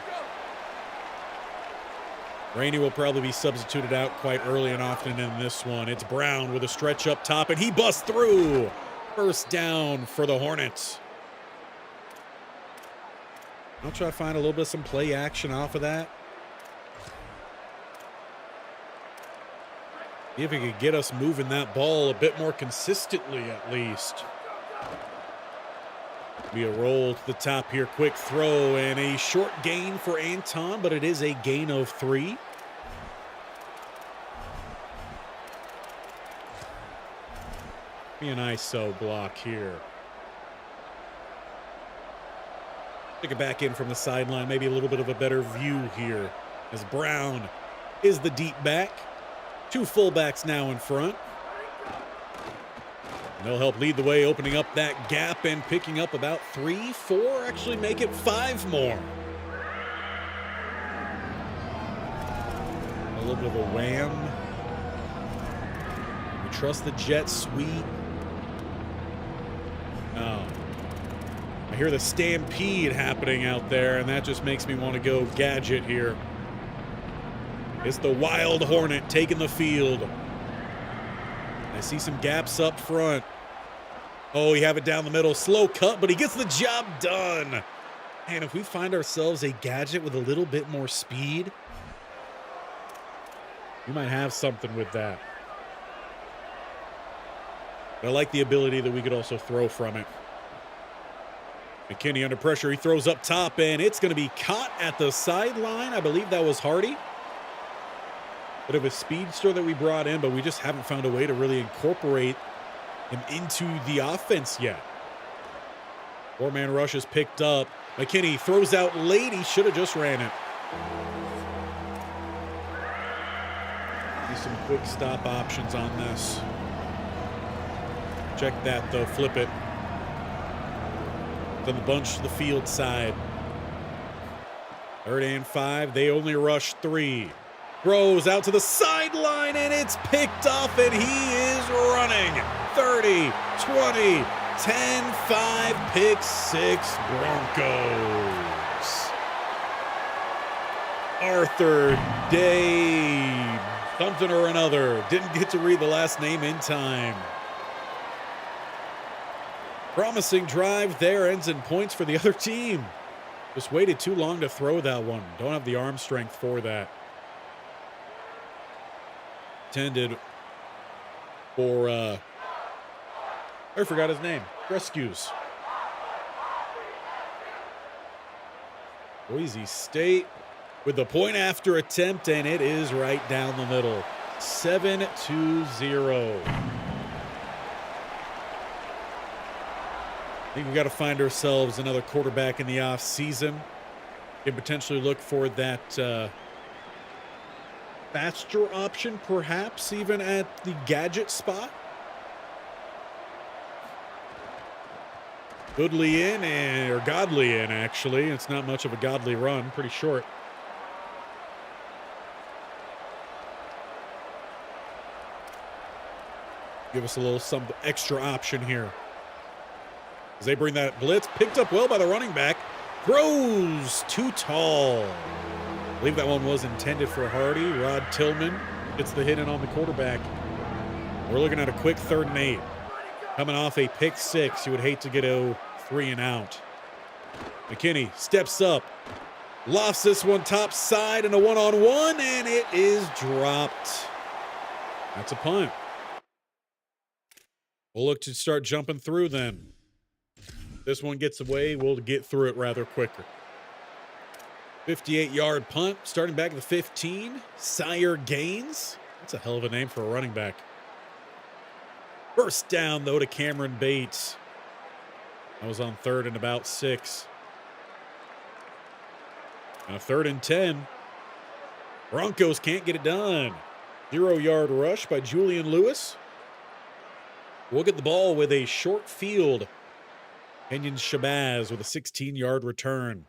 Rainey will probably be substituted out quite early and often in this one. It's Brown with a stretch up top, and he busts through. First down for the Hornets. I'll try to find a little bit of some play action off of that. See if he could get us moving that ball a bit more consistently at least. Be a roll to the top here, quick throw, and a short gain for Anton, but it is a gain of 3. Be an ISO block here. Take it back in from the sideline, maybe a little bit of a better view here as Brown is the deep back. 2 fullbacks now in front. And they'll help lead the way, opening up that gap and picking up about 3, 4, actually make it 5 more. A little bit of a wham. We trust the jet sweep. Oh. I hear the stampede happening out there, and that just makes me want to go gadget here. It's the Wild Hornet taking the field. I see some gaps up front. Oh, you have it down the middle. Slow cut, but he gets the job done. And if we find ourselves a gadget with a little bit more speed, we might have something with that. But I like the ability that we could also throw from it. McKinney under pressure. He throws up top, and it's going to be caught at the sideline. I believe that was Hardy. Bit of a speedster that we brought in, but we just haven't found a way to really incorporate him into the offense yet. Four-man rush is picked up. McKinney throws out late. He should have just ran it. See some quick stop options on this. Check that, though. Flip it. Then the bunch to the field side. 3rd and 5. They only rush 3. Throws out to the sideline, and it's picked up, and he is running. 30, 20, 10, 5, pick 6, Broncos. Arthur Day, something or another. Didn't get to read the last name in time. Promising drive there, ends in points for the other team. Just waited too long to throw that one. Don't have the arm strength for that. Intended for, I forgot his name. Rescues. Boise State with the point after attempt, and it is right down the middle. 7-0. I think we've got to find ourselves another quarterback in the offseason. Can potentially look for that faster option, perhaps even at the gadget spot. Godly in, actually. It's not much of a godly run, pretty short. Give us a little some extra option here. As they bring that blitz, picked up well by the running back. Throws too tall. I believe that one was intended for Hardy. Rod Tillman gets the hit in on the quarterback. We're looking at a quick 3rd and 8. Coming off a pick 6. You would hate to get a 3 and out. McKinney steps up. Lofts this one top side and a one-on-one, and it is dropped. That's a punt. We'll look to start jumping through then. This one gets away, we'll get through it rather quicker. 58-yard punt, starting back at the 15. Sire Gaines. That's a hell of a name for a running back. First down, though, to Cameron Bates. That was on 3rd and about 6. Now 3rd and 10. Broncos can't get it done. 0-yard rush by Julian Lewis. We'll get the ball with a short field. Kenyon Shabazz with a 16-yard return.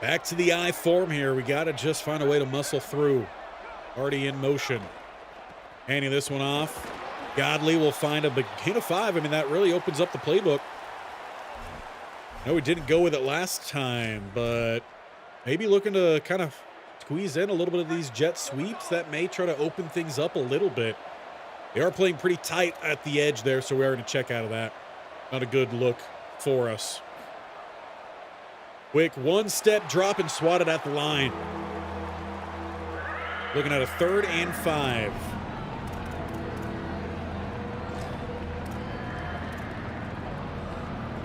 Back to the I form here. We got to just find a way to muscle through. Already in motion. Handing this one off. Godley will find a gain of 5. I mean, that really opens up the playbook. No, we didn't go with it last time, but maybe looking to kind of squeeze in a little bit of these jet sweeps. That may try to open things up a little bit. They are playing pretty tight at the edge there, so we are going to check out of that. Not a good look for us. Quick one-step drop and swatted at the line. Looking at a 3rd and 5.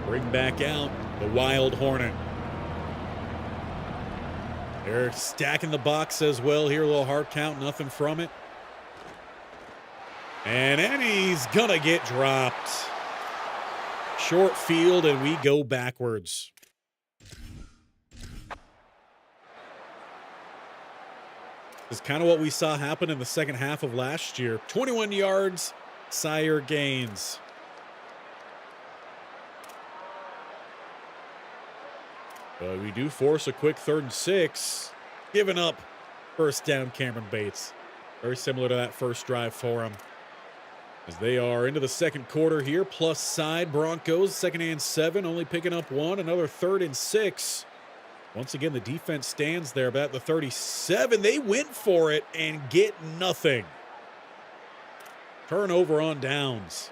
Bring back out the Wild Hornet. They're stacking the box as well here. A little hard count, nothing from it. And he's gonna get dropped. Short field, and we go backwards. This is kind of what we saw happen in the second half of last year. 21 yards, Sire Gaines. But we do force a quick 3rd and 6. Giving up first down, Cameron Bates. Very similar to that first drive for him. As they are into the second quarter here, plus side Broncos, 2nd and 7, only picking up 1, another 3rd and 6. Once again, the defense stands there, but at the 37, they went for it and get nothing. Turnover on downs.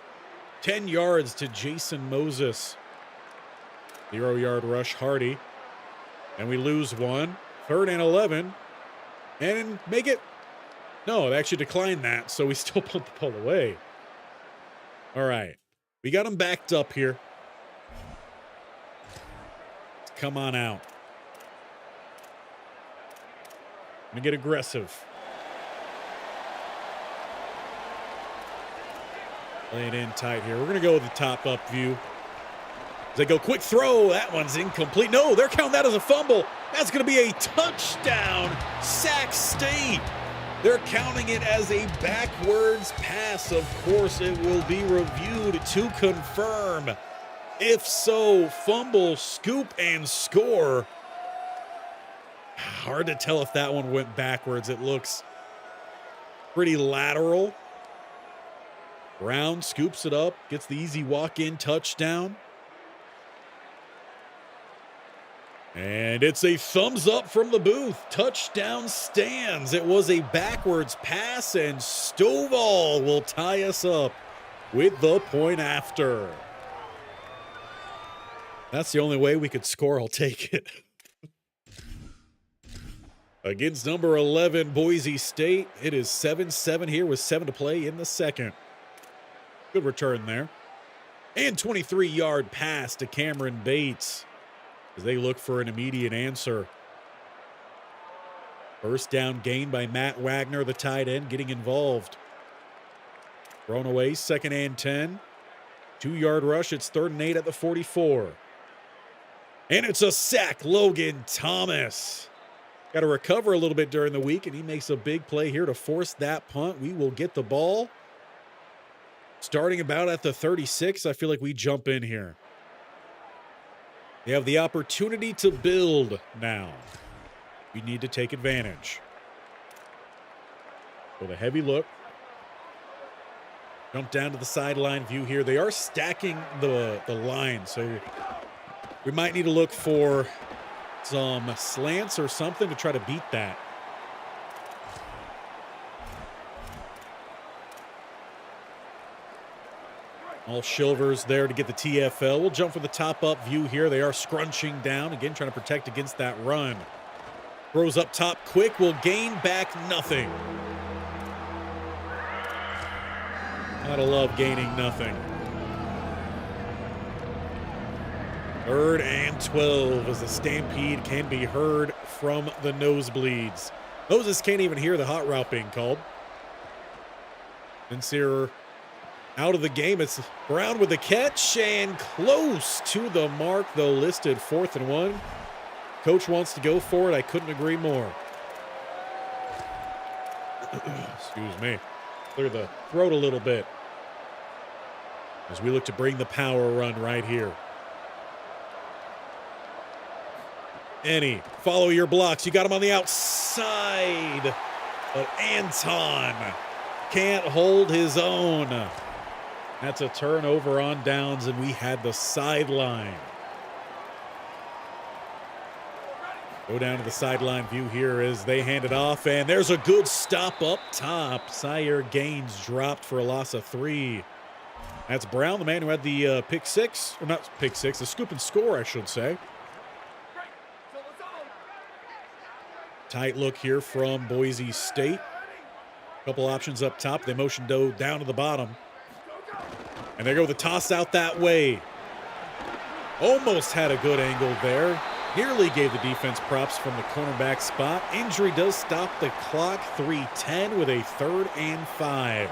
10 yards to Jason Moses. 0-yard rush, Hardy. And we lose one. 3rd and 11. And make it. No, it actually declined that, so we still put the ball away. All right. We got him backed up here. Come on out. I'm going to get aggressive. Play it in tight here. We're going to go with the top-up view. As they go, quick throw. That one's incomplete. No, they're counting that as a fumble. That's going to be a touchdown, Sac State. They're counting it as a backwards pass. Of course, it will be reviewed to confirm. If so, fumble, scoop, and score. Hard to tell if that one went backwards. It looks pretty lateral. Brown scoops it up, gets the easy walk-in touchdown. And it's a thumbs up from the booth. Touchdown stands. It was a backwards pass, and Stovall will tie us up with the point after. That's the only way we could score. I'll take it. Against number 11, Boise State, it is 7-7 here with 7 to play in the second. Good return there. And 23-yard pass to Cameron Bates as they look for an immediate answer. First down gain by Matt Wagner, the tight end, getting involved. Thrown away, 2nd and 10. 2-yard rush, it's 3rd and 8 at the 44. And it's a sack, Logan Thomas. Got to recover a little bit during the week, and he makes a big play here to force that punt. We will get the ball. Starting about at the 36, I feel like we jump in here. They have the opportunity to build now. We need to take advantage. With a heavy look. Jump down to the sideline view here. They are stacking the line, so we might need to look for some slants or something to try to beat that. All Shilvers there to get the TFL. We'll jump for the top-up view here. They are scrunching down. Again, trying to protect against that run. Throws up top quick. Will gain back nothing. Gotta love gaining nothing. 3rd and 12 as the stampede can be heard from the nosebleeds. Moses can't even hear the hot route being called. Sincere out of the game. It's Brown with the catch and close to the mark, though listed 4th and 1. Coach wants to go for it. I couldn't agree more. Excuse me. Clear the throat a little bit as we look to bring the power run right here. Eddie, follow your blocks. You got him on the outside, but Anton can't hold his own. That's a turnover on downs, and we had the sideline. Go down to the sideline view here as they hand it off, and there's a good stop up top. Sire Gaines dropped for a loss of 3. That's Brown, the man who had the pick six, or not pick six, the scoop and score, I should say. Tight look here from Boise State. Couple options up top. They motion down to the bottom. And they go the toss out that way. Almost had a good angle there. Nearly gave the defense props from the cornerback spot. Injury does stop the clock. 3:10 with a 3rd and 5.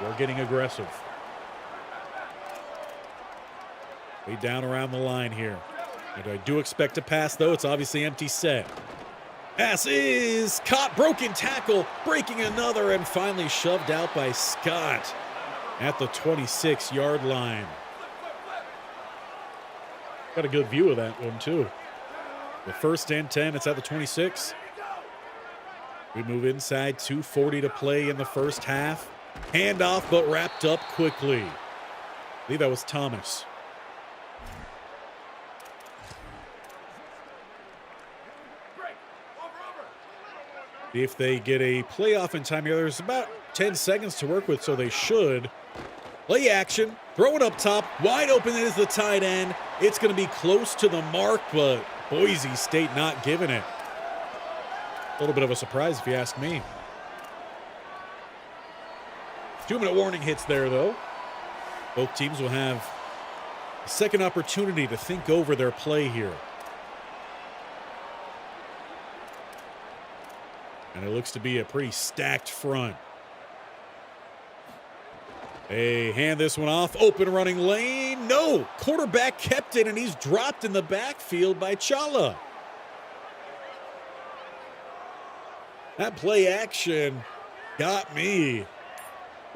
We're getting aggressive. Way down around the line here. And I do expect a pass, though. It's obviously empty set. Pass is caught. Broken tackle. Breaking another and finally shoved out by Scott at the 26-yard line. Got a good view of that one, too. The 1st and 10. It's at the 26. We move inside. 2:40 to play in the first half. Handoff, but wrapped up quickly. I believe that was Thomas. If they get a playoff in time here, there's about 10 seconds to work with, so they should. Play action, throw it up top, wide open is the tight end. It's going to be close to the mark, but Boise State not giving it. A little bit of a surprise if you ask me. 2-minute warning hits there, though. Both teams will have a second opportunity to think over their play here. And it looks to be a pretty stacked front. They hand this one off. Open running lane. No. Quarterback kept it, and he's dropped in the backfield by Chala. That play action got me.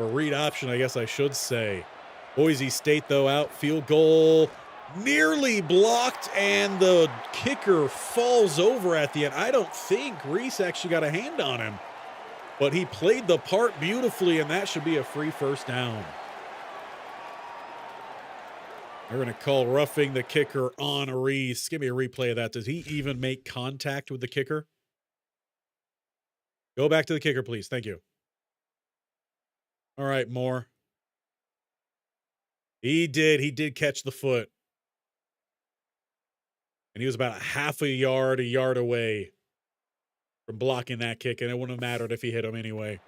Or read option, I guess I should say. Boise State, though, out. Field goal. Nearly blocked, and the kicker falls over at the end. I don't think Reese actually got a hand on him. But he played the part beautifully, and that should be a free first down. They're going to call roughing the kicker on Reese. Give me a replay of that. Does he even make contact with the kicker? Go back to the kicker, please. Thank you. All right, Moore. He did catch the foot. And he was about a yard away from blocking that kick, and it wouldn't have mattered if he hit him anyway.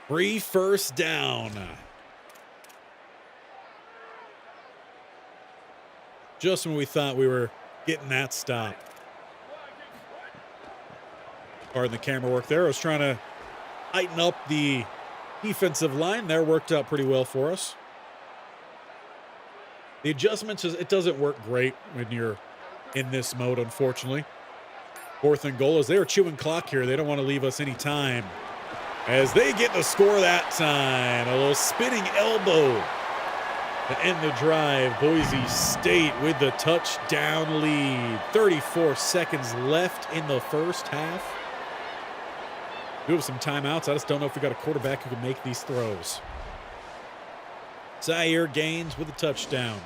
Free first down. Just when we thought we were getting that stop. Pardon the camera work there. I was trying to tighten up the defensive line there. Worked out pretty well for us. The adjustments, it doesn't work great when you're in this mode, unfortunately. 4th and goal as they are chewing clock here. They don't want to leave us any time. As they get the score that time. A little spinning elbow to end the drive. Boise State with the touchdown lead. 34 seconds left in the first half. We have some timeouts. I just don't know if we got a quarterback who can make these throws. Zaire Gaines with a touchdown.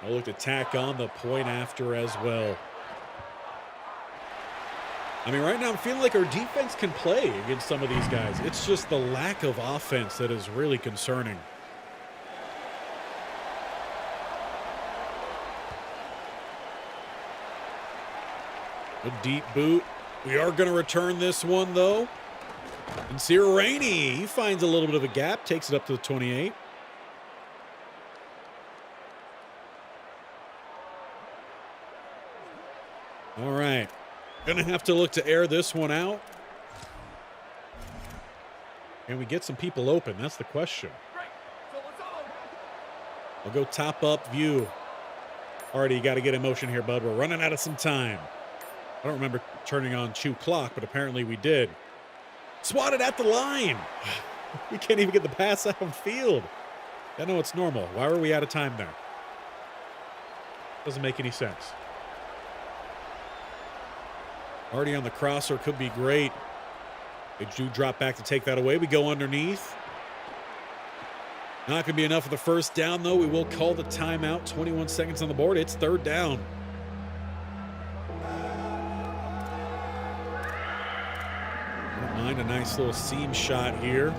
I'll look to tack on the point after as well. I mean, right now I'm feeling like our defense can play against some of these guys. It's just the lack of offense that is really concerning. A deep boot. We are going to return this one, though. And Sincere Rainey, he finds a little bit of a gap, takes it up to the 28. All right. Gonna have to look to air this one out. Can we get some people open? That's the question. We'll go top up view. Already, you got to get in motion here, bud. We're running out of some time. I don't remember turning on chew clock, but apparently we did. Swatted at the line. We can't even get the pass out of field. I know it's normal. Why were we out of time there? Doesn't make any sense. Already on the crosser, could be great. They do drop back to take that away. We go underneath. Not going to be enough for the first down, though. We will call the timeout. 21 seconds on the board. It's 3rd down. Don't mind a nice little seam shot here.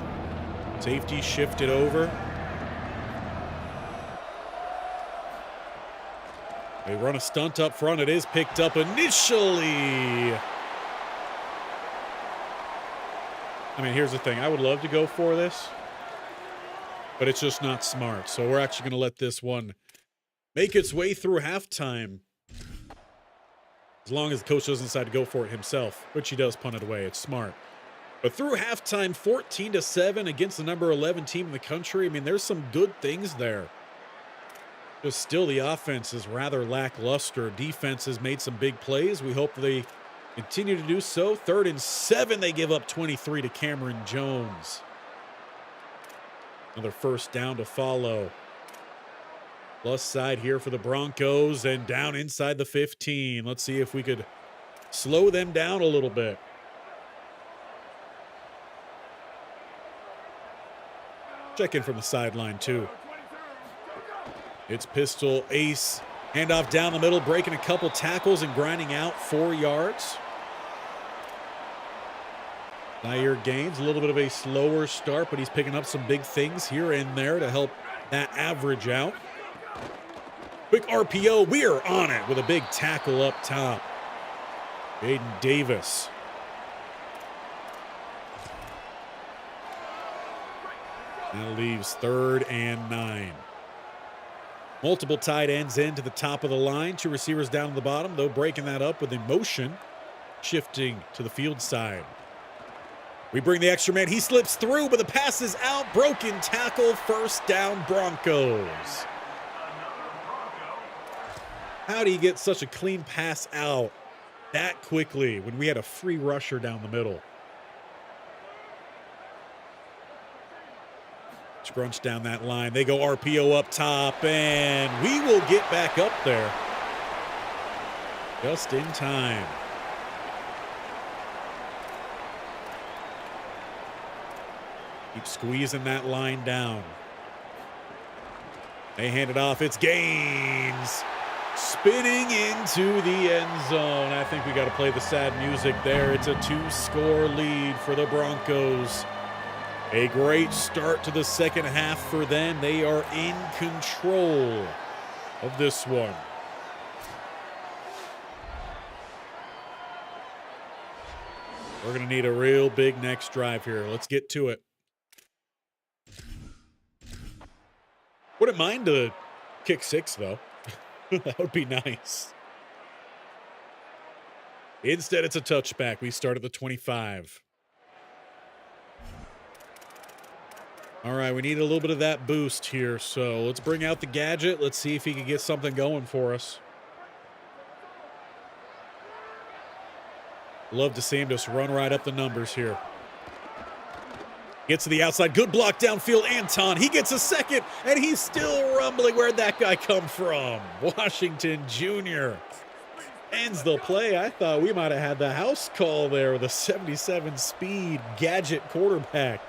Safety shifted over. They run a stunt up front. It is picked up initially. I mean, here's the thing. I would love to go for this, but it's just not smart. So we're actually going to let this one make its way through halftime. As long as the coach doesn't decide to go for it himself, which he does punt it away. It's smart. But through halftime, 14-7 against the number 11 team in the country. I mean, there's some good things there. But still, the offense is rather lackluster. Defense has made some big plays. We hope they continue to do so. 3rd and 7, they give up 23 to Cameron Jones. Another first down to follow. Plus side here for the Broncos and down inside the 15. Let's see if we could slow them down a little bit. Check in from the sideline, too. It's pistol ace Handoff down the middle, breaking a couple tackles and grinding out 4 yards. Zaire Gaines, a little bit of a slower start, but he's picking up some big things here and there to help that average out. Quick RPO, we're on it with a big tackle up top. Aiden Davis. That leaves 3rd and 9. Multiple tight ends into the top of the line. 2 receivers down to the bottom, though breaking that up with a motion, shifting to the field side. We bring the extra man. He slips through, but the pass is out. Broken tackle, 1st down Broncos. How do you get such a clean pass out that quickly when we had a free rusher down the middle? Scrunch down that line. They go RPO up top, and we will get back up there just in time. Keep squeezing that line down. They hand it off. It's Gaines spinning into the end zone. I think we got to play the sad music there. It's a 2-score lead for the Broncos. A great start to the second half for them. They are in control of this one. We're going to need a real big next drive here. Let's get to it. Wouldn't mind to kick 6, though. That would be nice. Instead, it's a touchback. We start at the 25. All right, we need a little bit of that boost here, so let's bring out the gadget. Let's see if he can get something going for us. Love to see him just run right up the numbers here. Gets to the outside. Good block downfield. Anton, he gets a second, and he's still rumbling. Where'd that guy come from? Washington Jr. ends the play. I thought we might have had the house call there with a 77 speed gadget quarterback.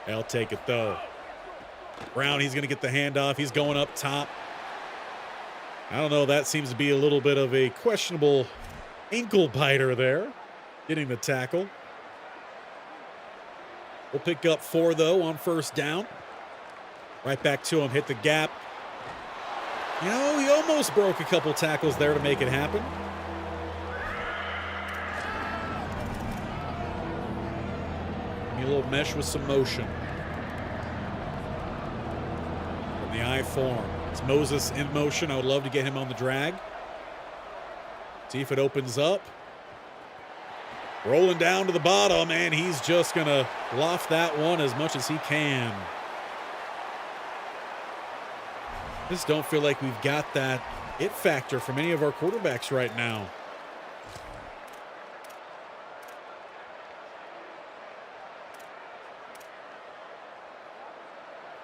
I'll take it, though. Brown, he's going to get the handoff. He's going up top. I don't know. That seems to be a little bit of a questionable ankle biter there, getting the tackle. We'll pick up 4, though, on 1st down. Right back to him. Hit the gap. You know, he almost broke a couple tackles there to make it happen. A little mesh with some motion. From the I form. It's Moses in motion. I would love to get him on the drag. See if it opens up. Rolling down to the bottom, and he's just going to loft that one as much as he can. Just don't feel like we've got that it factor from any of our quarterbacks right now.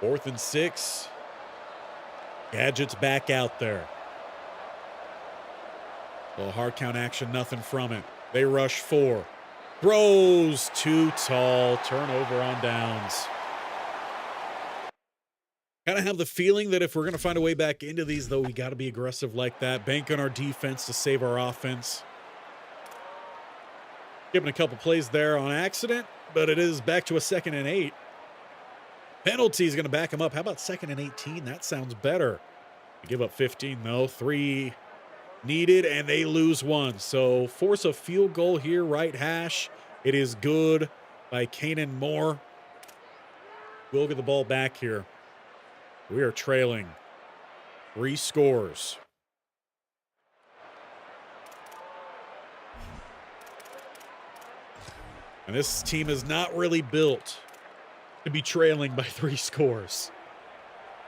Fourth and 6. Gadget's back out there. A little hard count action, nothing from it. They rush 4. Throws too tall. Turnover on downs. Kind of have the feeling that if we're going to find a way back into these, though, we got to be aggressive like that. Bank on our defense to save our offense. Giving a couple plays there on accident, but it is back to a 2nd and 8. Penalty is going to back him up. How about 2nd and 18? That sounds better. They give up 15, though. 3 needed, and they lose 1. So force a field goal here, right hash. It is good by Kanan Moore. We'll get the ball back here. We are trailing 3 scores. And this team is not really built to be trailing by 3 scores,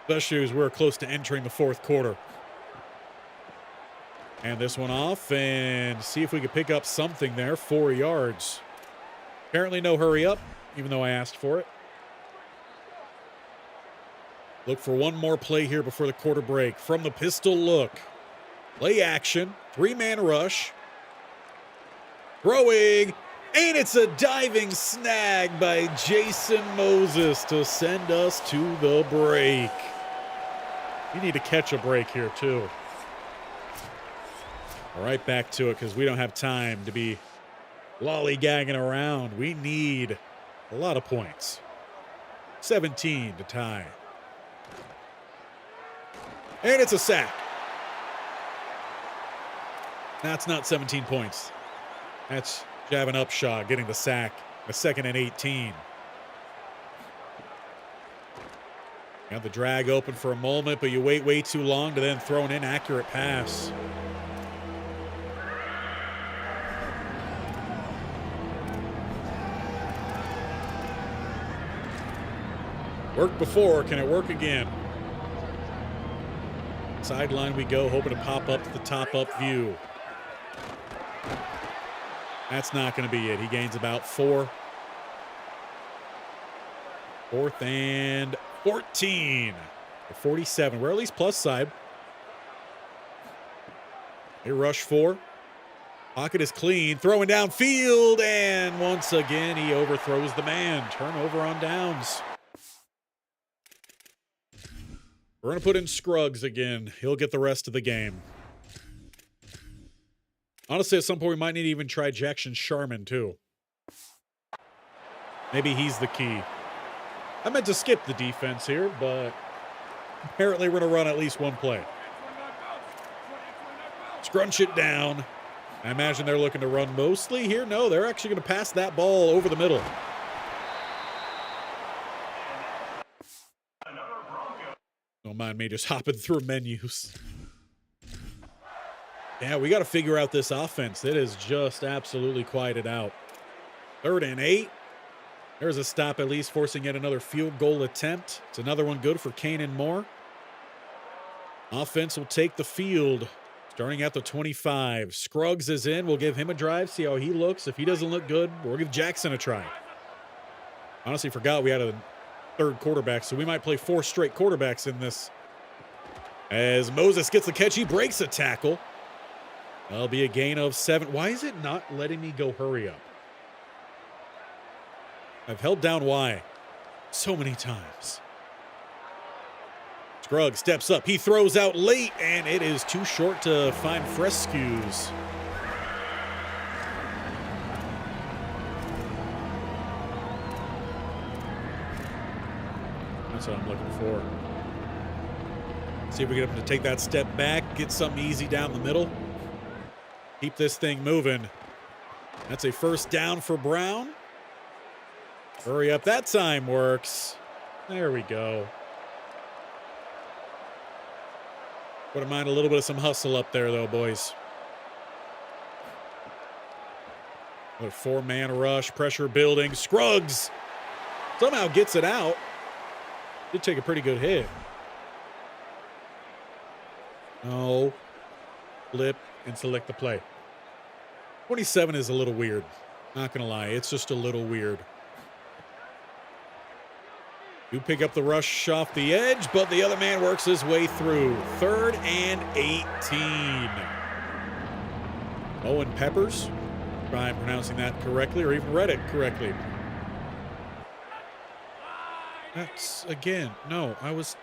especially as we're close to entering the 4th quarter. And this one off and see if we can pick up something there. 4 yards. Apparently no hurry up, even though I asked for it. Look for one more play here before the quarter break. From the pistol look. Play action. 3-man rush. Throwing. And it's a diving snag by Jason Moses to send us to the break. You need to catch a break here, too. All right, back to it because we don't have time to be lollygagging around. We need a lot of points. 17 to tie. And it's a sack. That's not 17 points. That's Javin Upshaw getting the sack. A 2nd and 18. Got the drag open for a moment, but you wait way too long to then throw an inaccurate pass. Worked before, can it work again? Sideline we go, hoping to pop up to the top-up view. That's not going to be it. He gains about 4. 4th and 14. 47. We're at least plus side. They rush 4. Pocket is clean. Throwing downfield. And once again, he overthrows the man. Turnover on downs. We're going to put in Scruggs again. He'll get the rest of the game. Honestly, at some point, we might need to even try Jackson Sharman, too. Maybe he's the key. I meant to skip the defense here, but apparently we're going to run at least one play. Scrunch it down. I imagine they're looking to run mostly here. No, they're actually going to pass that ball over the middle. Don't mind me just hopping through menus. Yeah, we got to figure out this offense. It is just absolutely quieted out. 3rd and 8. There's a stop, at least forcing yet another field goal attempt. It's another one good for Kanan Moore. Offense will take the field, starting at the 25. Scruggs is in. We'll give him a drive, see how he looks. If he doesn't look good, we'll give Jackson a try. Honestly, forgot we had a 3rd quarterback, so we might play 4 straight quarterbacks in this. As Moses gets the catch, he breaks a tackle. That'll be a gain of 7. Why is it not letting me go hurry up? I've held down Y so many times. Scruggs steps up. He throws out late, and it is too short to find Frescues. That's what I'm looking for. See if we get him to take that step back, get something easy down the middle. Keep this thing moving. That's a 1st down for Brown. Hurry up. That time works. There we go. Wouldn't mind a little bit of some hustle up there, though, boys. A 4-man rush. Pressure building. Scruggs somehow gets it out. Did take a pretty good hit. No. Flip and select the play. 27 is a little weird. Not going to lie. It's just a little weird. You pick up the rush off the edge, but the other man works his way through. 3rd and 18. Owen Peppers. Try and pronouncing that correctly, or even read it correctly. That's, again, no, I was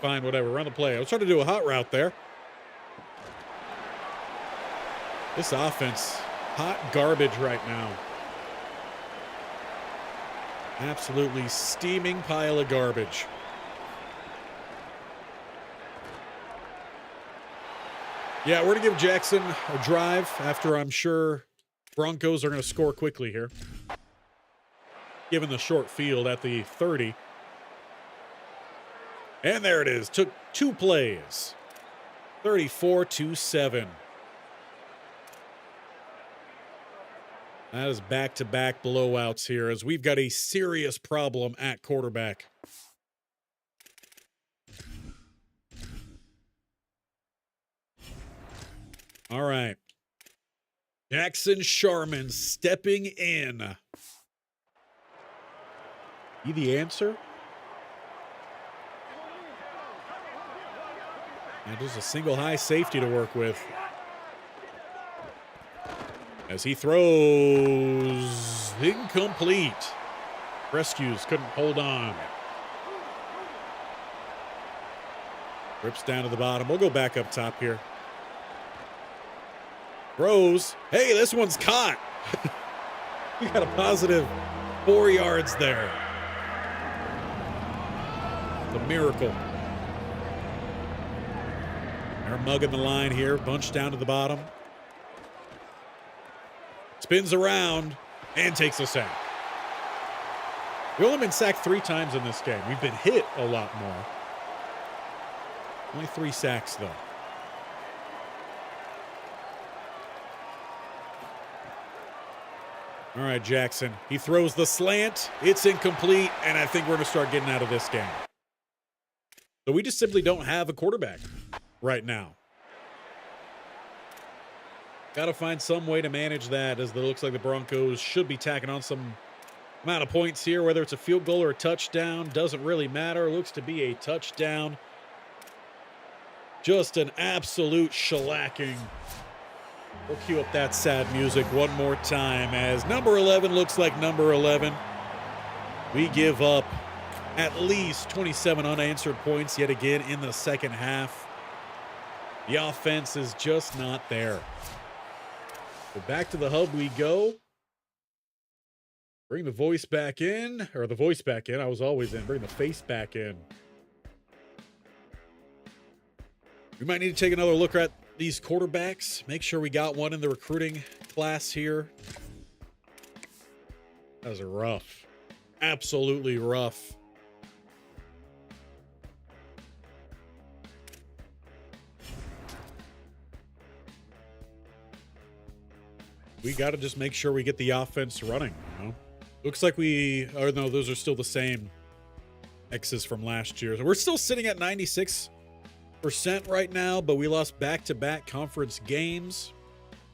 fine, whatever. Run the play. I was trying to do a hot route there. This offense, hot garbage right now. Absolutely steaming pile of garbage. Yeah, we're going to give Jackson a drive after I'm sure Broncos are going to score quickly here. Given the short field at the 30. And there it is. Took 2 plays. 34-7. That is back-to-back blowouts here as we've got a serious problem at quarterback. All right. Jackson Sharman stepping in. He the answer? And just a single high safety to work with. As he throws incomplete. Rescues couldn't hold on. Rips down to the bottom. We'll go back up top here. Throws. Hey, this one's caught. We got a positive 4 yards there. It's a miracle. They're mugging the line here. Bunched down to the bottom. Spins around and takes a sack. We've only been sacked 3 times in this game. We've been hit a lot more. Only 3 sacks, though. All right, Jackson. He throws the slant. It's incomplete, and I think we're going to start getting out of this game. So we just simply don't have a quarterback right now. Got to find some way to manage that, as it looks like the Broncos should be tacking on some amount of points here. Whether it's a field goal or a touchdown, doesn't really matter. Looks to be a touchdown. Just an absolute shellacking. We'll cue up that sad music one more time, as number 11 looks like number 11. We give up at least 27 unanswered points yet again in the second half. The offense is just not there. So back to the hub we go. Bring the voice back in, or the voice back in. I was always in. Bring the face back in. We might need to take another look at these quarterbacks. Make sure we got one in the recruiting class here. That was rough. Absolutely rough. We got to just make sure we get the offense running, you know? Looks like or no, those are still the same X's from last year. So we're still sitting at 96% right now, but we lost back-to-back conference games.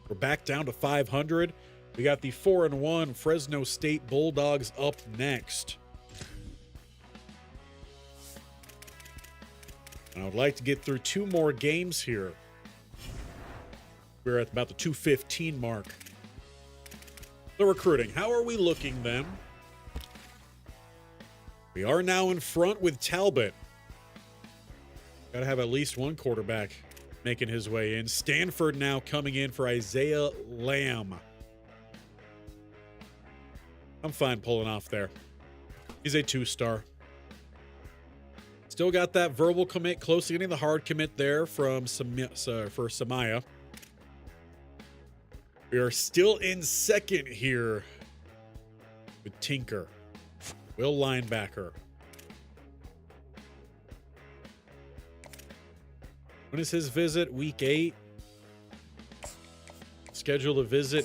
We're back down to 500. We got the 4-1 Fresno State Bulldogs up next. I would like to get through 2 more games here. We're at about the 215 mark. The recruiting. How are we looking then? We are now in front with Talbot. Got to have at least one quarterback making his way in. Stanford now coming in for Isaiah Lamb. I'm fine pulling off there. He's a 2-star. Still got that verbal commit, close to getting the hard commit there from for Samaya. We are still in second here with Tinker. Will linebacker. When is his visit? Week 8. Schedule a visit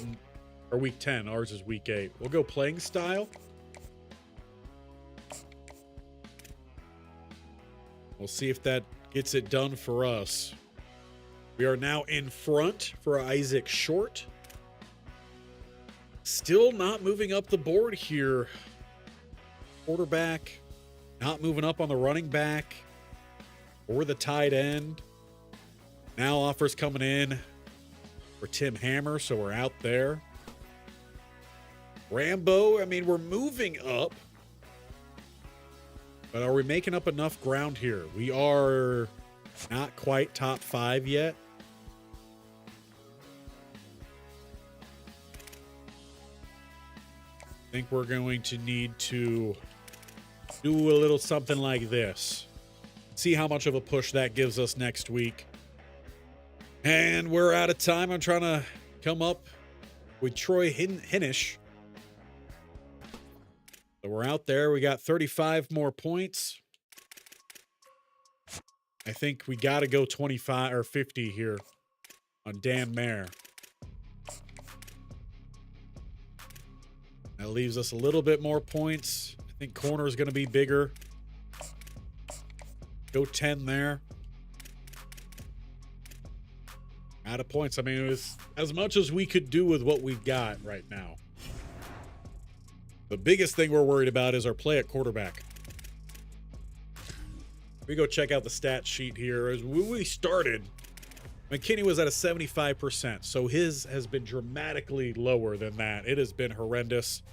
or week 10. Ours is week 8. We'll go playing style. We'll see if that gets it done for us. We are now in front for Isaac Short. Still not moving up the board here. Quarterback, not moving up on the running back or the tight end. Now offers coming in for Tim Hammer, so we're out there. Rambo, I mean, we're moving up. But are we making up enough ground here? We are not quite top 5 yet. I think we're going to need to do a little something like this. See how much of a push that gives us next week. And we're out of time. I'm trying to come up with Troy Hinish. So we're out there. We got 35 more points. I think we got to go 25 or 50 here on Dan Mayer. That leaves us a little bit more points. I think corner is going to be bigger. Go 10 there. Out of points. I mean, it was as much as we could do with what we've got right now. The biggest thing we're worried about is our play at quarterback. We go check out the stat sheet here. As when we started, McKinney was at a 75%, so his has been dramatically lower than that. It has been horrendous.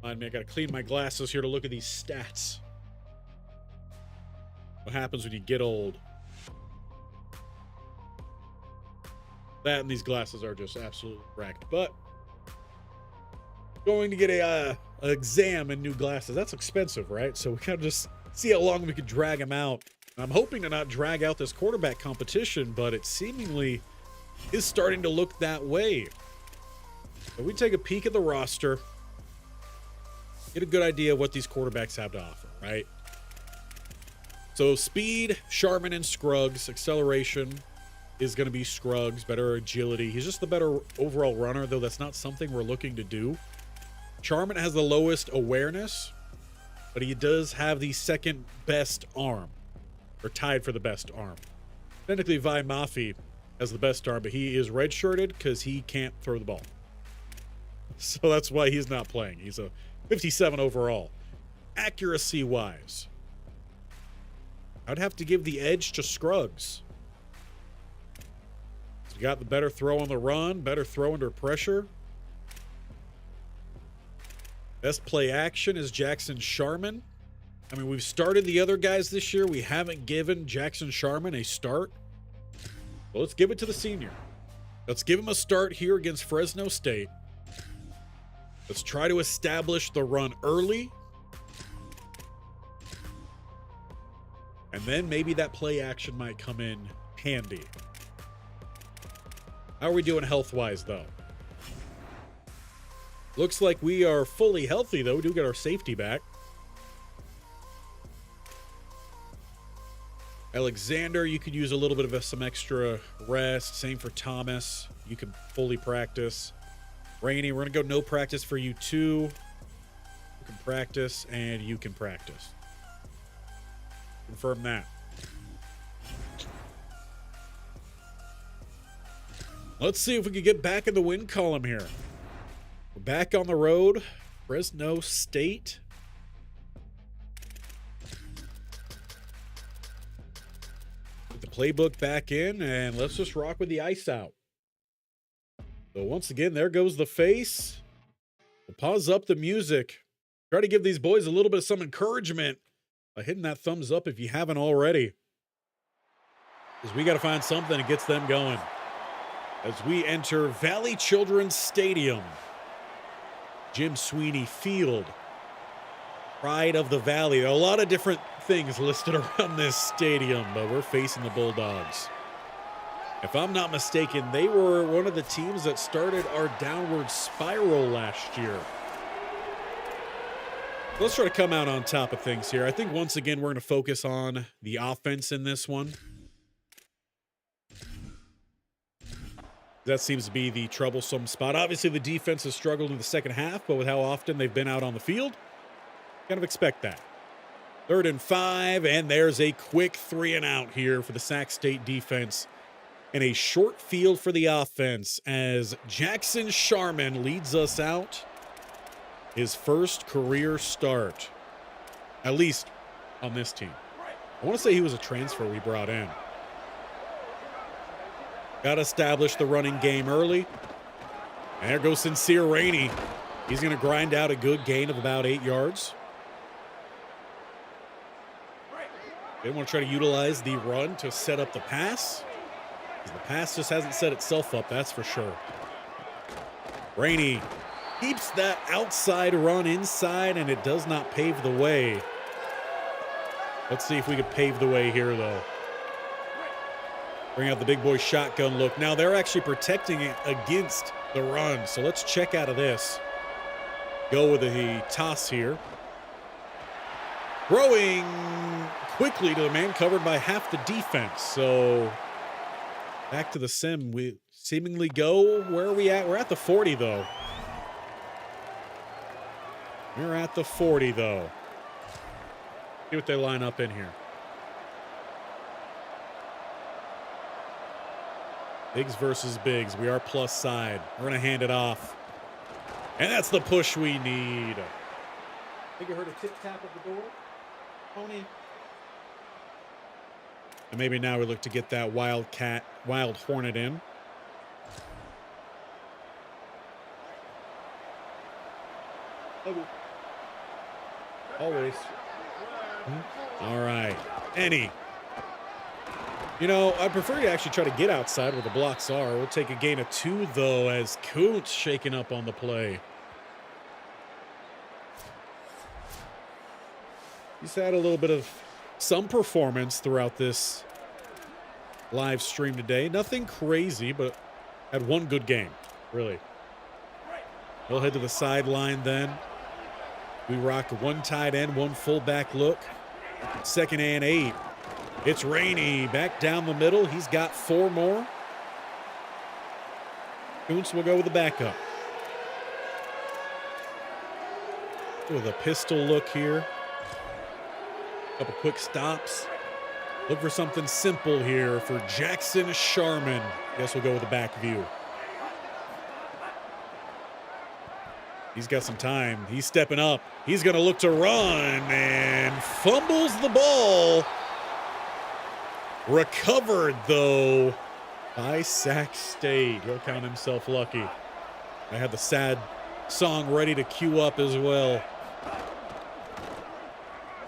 I got to clean my glasses here to look at these stats. What happens when you get old? That and these glasses are just absolutely wrecked. But going to get a exam and new glasses. That's expensive, right? So we kind of just see how long we could drag them out. I'm hoping to not drag out this quarterback competition, but it seemingly is starting to look that way. So we take a peek at the roster, get a good idea of what these quarterbacks have to offer, right? So speed, Sharman and Scruggs. Acceleration is going to be Scruggs. Better agility. He's just the better overall runner, though that's not something we're looking to do. Sharman has the lowest awareness, but he does have the second best arm, or tied for the best arm. Technically, Vi Mafi has the best arm, but he is redshirted because he can't throw the ball. So that's why he's not playing. He's a 57 overall. Accuracy-wise, I'd have to give the edge to Scruggs. He's got the better throw on the run, better throw under pressure. Best play action is Jackson Sharman. I mean, we've started the other guys this year. We haven't given Jackson Sharman a start. Well, let's give it to the senior. Let's give him a start here against Fresno State. Let's try to establish the run early. And then maybe that play action might come in handy. How are we doing health-wise, though? Looks like we are fully healthy, though. We do get our safety back. Alexander, you could use a little bit of some extra rest. Same for Thomas. You can fully practice. Rainey, we're going to go no practice for you, too. You can practice, and you can practice. Confirm that. Let's see if we can get back in the win column here. We're back on the road. Fresno State. Put the playbook back in, and let's just rock with the ice out. So once again, there goes the face. We'll pause up the music. Try to give these boys a little bit of some encouragement by hitting that thumbs up if you haven't already. Because we got to find something that gets them going. As we enter Valley Children's Stadium. Jim Sweeney Field. Pride of the Valley. A lot of different things listed around this stadium, but we're facing the Bulldogs. If I'm not mistaken, they were one of the teams that started our downward spiral last year. Let's try to come out on top of things here. I think once again, we're going to focus on the offense in this one. That seems to be the troublesome spot. Obviously, the defense has struggled in the second half, but with how often they've been out on the field, kind of expect that. 3rd and 5, and there's a quick 3-and-out here for the Sac State defense. And a short field for the offense as Jackson Sharman leads us out. His first career start, at least on this team. I want to say he was a transfer we brought in. Got to establish the running game early. And there goes Sincere Rainey. He's going to grind out a good gain of about 8 yards. They want to try to utilize the run to set up the pass. The pass just hasn't set itself up, that's for sure. Rainey keeps that outside run inside, and it does not pave the way. Let's see if we could pave the way here, though. Bring out the big boy shotgun look. Now they're actually protecting it against the run, so let's check out of this. Go with the toss here. Throwing quickly to the man covered by half the defense, so back to the sim. We seemingly go. Where are we at? We're at the 40, though. We're at the 40, though. See what they line up in here. Bigs versus bigs. We are plus side. We're going to hand it off. And that's the push we need. I think I heard a tip-tap at the door. Tony. And maybe now we look to get that wild Hornet in. Always. All right. Penny. You know, I prefer to actually try to get outside where the blocks are. We'll take a gain of 2, though, as Kuntz shaking up on the play. He's had a little bit of some performance throughout this live stream today. Nothing crazy, but had one good game, really. He'll head to the sideline then. We rock one tight end, one fullback look. 2nd and 8. It's Rainey back down the middle. He's got 4 more. Kuntz will go with the backup. With a pistol look here. Couple quick stops. Look for something simple here for Jackson Sharman. Guess we'll go with the back view. He's got some time. He's stepping up. He's going to look to run and fumbles the ball. Recovered, though, by Sac State. He'll count himself lucky. I had the sad song ready to cue up as well.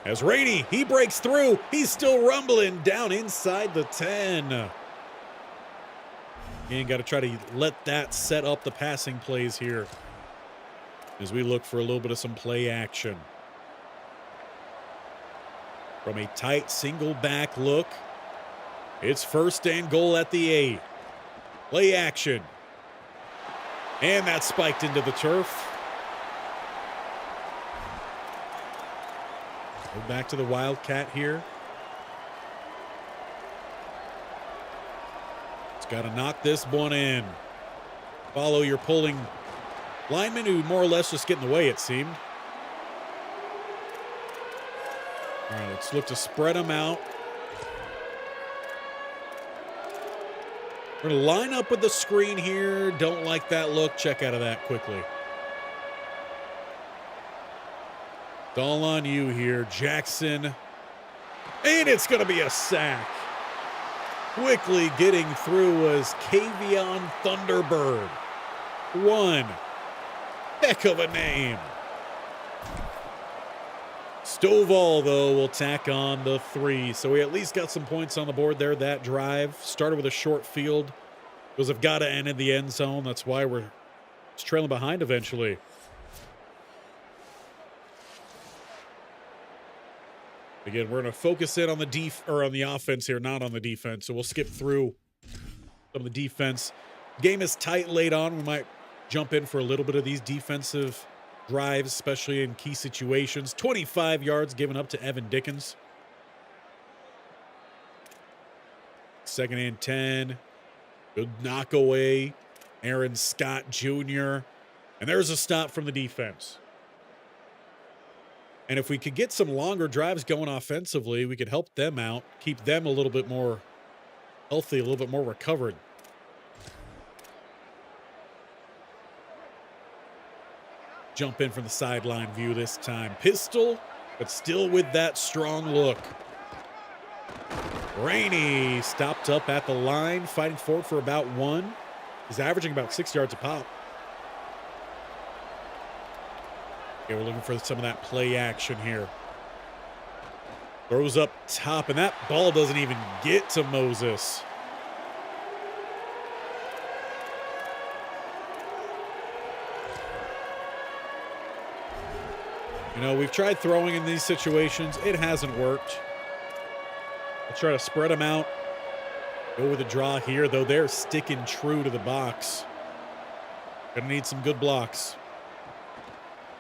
As Rainey, he breaks through. He's still rumbling down inside the 10. Again, got to try to let that set up the passing plays here as we look for a little bit of some play action. From a tight single back look, it's 1st and goal at the 8. Play action. And that spiked into the turf. Go back to the Wildcat here. It's got to knock this one in. Follow your pulling lineman who more or less just get in the way, it seemed. All right, let's look to spread them out. We're going to line up with the screen here. Don't like that look. Check out of that quickly. It's all on you here, Jackson. And it's going to be a sack. Quickly getting through was Kavion Thunderbird. 1. Heck of a name. Stovall, though, will tack on the 3. So we at least got some points on the board there that drive. Started with a short field. Because have got to end in the end zone. That's why we're trailing behind eventually. Again, we're going to focus in on the offense here, not on the defense. So we'll skip through some of the defense. Game is tight late on. We might jump in for a little bit of these defensive drives, especially in key situations. 25 yards given up to Evan Dickens. 2nd and 10. Good knock away. Aaron Scott Jr. And there's a stop from the defense. And if we could get some longer drives going offensively, we could help them out, keep them a little bit more healthy, a little bit more recovered. Jump in from the sideline view this time. Pistol, but still with that strong look. Rainey stopped up at the line, fighting forward for about 1. He's averaging about 6 yards a pop. Okay, we're looking for some of that play action here. Throws up top, and that ball doesn't even get to Moses. You know, we've tried throwing in these situations. It hasn't worked. We'll try to spread them out. Go with a draw here, though they're sticking true to the box. Gonna need some good blocks.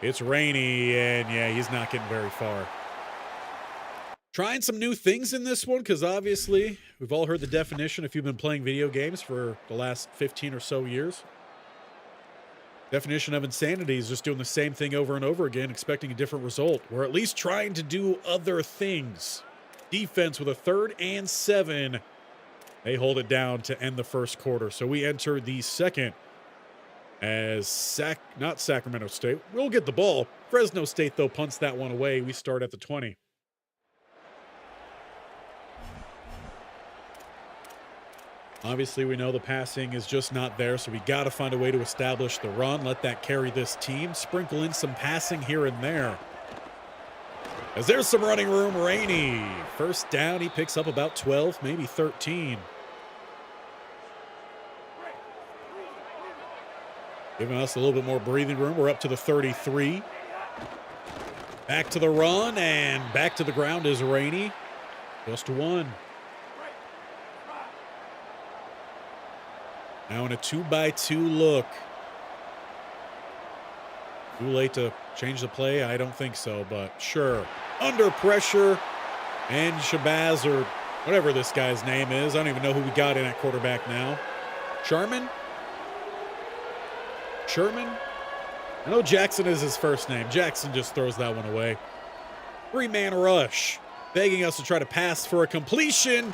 It's Rainey, and yeah, he's not getting very far. Trying some new things in this one, because obviously we've all heard the definition if you've been playing video games for the last 15 or so years. Definition of insanity is just doing the same thing over and over again, expecting a different result. We're at least trying to do other things. Defense with a 3rd and 7. They hold it down to end the first quarter. So we enter the second as not Sacramento State. We'll get the ball. Fresno State, though, punts that one away. We start at the 20. Obviously, we know the passing is just not there, so we got to find a way to establish the run, let that carry this team, sprinkle in some passing here and there. As there's some running room, Rainey. First down, he picks up about 12, maybe 13. Giving us a little bit more breathing room. We're up to the 33. Back to the run, and back to the ground is Rainey. Just one. Now in a 2-by-2 look. Too late to change the play? I don't think so, but sure. Under pressure, and Shabazz, or whatever this guy's name is. I don't even know who we got in at quarterback now. Sherman? I know Jackson is his first name. Jackson just throws that one away. 3-man rush, begging us to try to pass for a completion,